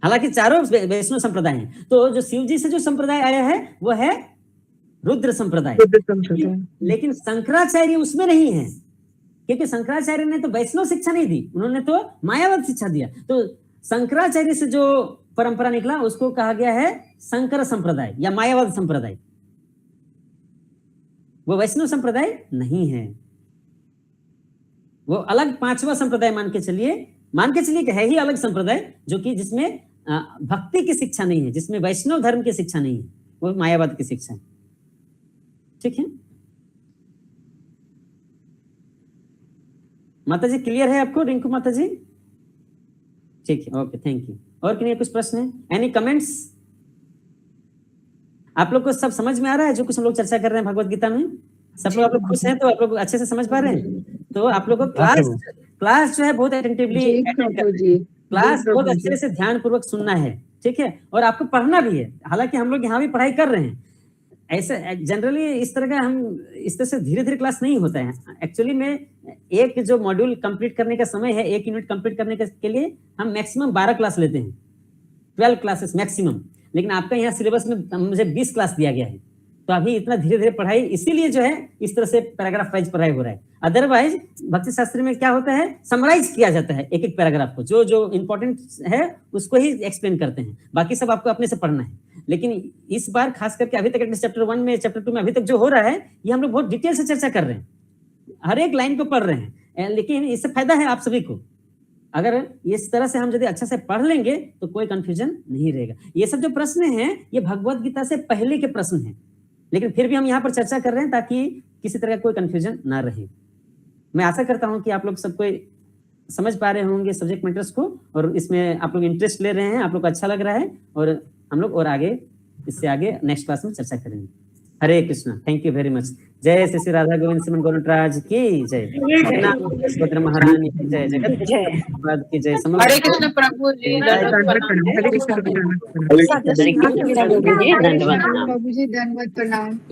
हालांकि चारों वैष्णव संप्रदाय हैं। तो जो शिव जी से जो संप्रदाय आया है, वो है रुद्र संप्रदाय। लेकिन शंकराचार्य उसमें नहीं है, क्योंकि शंकराचार्य ने तो वैष्णव शिक्षा नहीं दी, उन्होंने तो मायावाद शिक्षा दिया। तो शंकराचार्य से जो परंपरा निकला, उसको कहा गया है शंकर संप्रदाय या मायावाद संप्रदाय। वो वैष्णव संप्रदाय नहीं है, वो अलग 5वां संप्रदाय मान के चलिए कि है ही अलग संप्रदाय, जो कि जिसमें भक्ति की शिक्षा नहीं है, जिसमें वैष्णव धर्म की शिक्षा नहीं है, वो मायावाद की शिक्षा है। ठीक है माता जी, क्लियर है आपको? रिंकू माता जी, ठीक है, ओके, थैंक यू। और किन्हीं कुछ प्रश्न है? Any comments? आप लोग को सब समझ में आ रहा है जो कुछ हम लोग चर्चा कर रहे हैं भगवत गीता में? सब लोग आप लोग खुश हैं? तो आप लोग अच्छे से समझ पा रहे हैं? तो आप लोग को क्लास जो है बहुत अटेंटिवली, क्लास बहुत अच्छे से ध्यान पूर्वक सुनना है, ठीक है? और आपको पढ़ना भी है। हालांकि हम लोग यहाँ भी पढ़ाई कर रहे हैं, ऐसे जनरली इस तरह का हम इस तरह से धीरे धीरे क्लास नहीं होता है। एक्चुअली में एक जो मॉड्यूल कंप्लीट करने का समय है, 1 यूनिट कंप्लीट करने के लिए हम मैक्सिमम 12 क्लास लेते हैं, 12 क्लासेस मैक्सिमम। लेकिन आपका यहाँ सिलेबस में मुझे 20 क्लास दिया गया है, तो अभी इतना धीरे धीरे पढ़ाई, इसीलिए जो है इस तरह से पैराग्राफ वाइज पढ़ाई हो रहा है। अदरवाइज भक्ति शास्त्र में क्या होता है, समराइज किया जाता है एक एक पैराग्राफ को, जो जो इंपॉर्टेंट है उसको ही एक्सप्लेन करते हैं, बाकी सब आपको अपने से पढ़ना है। लेकिन इस बार खास करके अभी तक चैप्टर 1 में, चैप्टर 2 में अभी तक जो हो रहा है, ये हम लोग बहुत डिटेल से चर्चा कर रहे हैं, हर एक लाइन को पढ़ रहे हैं। लेकिन इससे फायदा है आप सभी को, अगर इस तरह से हम यदि अच्छा से पढ़ लेंगे तो कोई कंफ्यूजन नहीं रहेगा। ये सब जो प्रश्न हैं, ये भगवत गीता से पहले के प्रश्न हैं, लेकिन फिर भी हम यहाँ पर चर्चा कर रहे हैं ताकि किसी तरह का कोई कंफ्यूजन ना रहे। मैं आशा करता हूँ कि आप लोग सब कोई समझ पा रहे होंगे सब्जेक्ट मैटर्स को, और इसमें आप लोग इंटरेस्ट ले रहे हैं, आप लोग को अच्छा लग रहा है, और हम लोग और आगे इससे आगे नेक्स्ट क्लास में चर्चा करेंगे। Hare Krishna, thank you very much. जय श्री श्री राधा गोविंद श्रीमन गौरराज की जय, सुभद्र महारानी की जय, जगत की जय। हरे कृष्ण प्रभु जी, प्रभु जी धन्यवाद प्रणाम।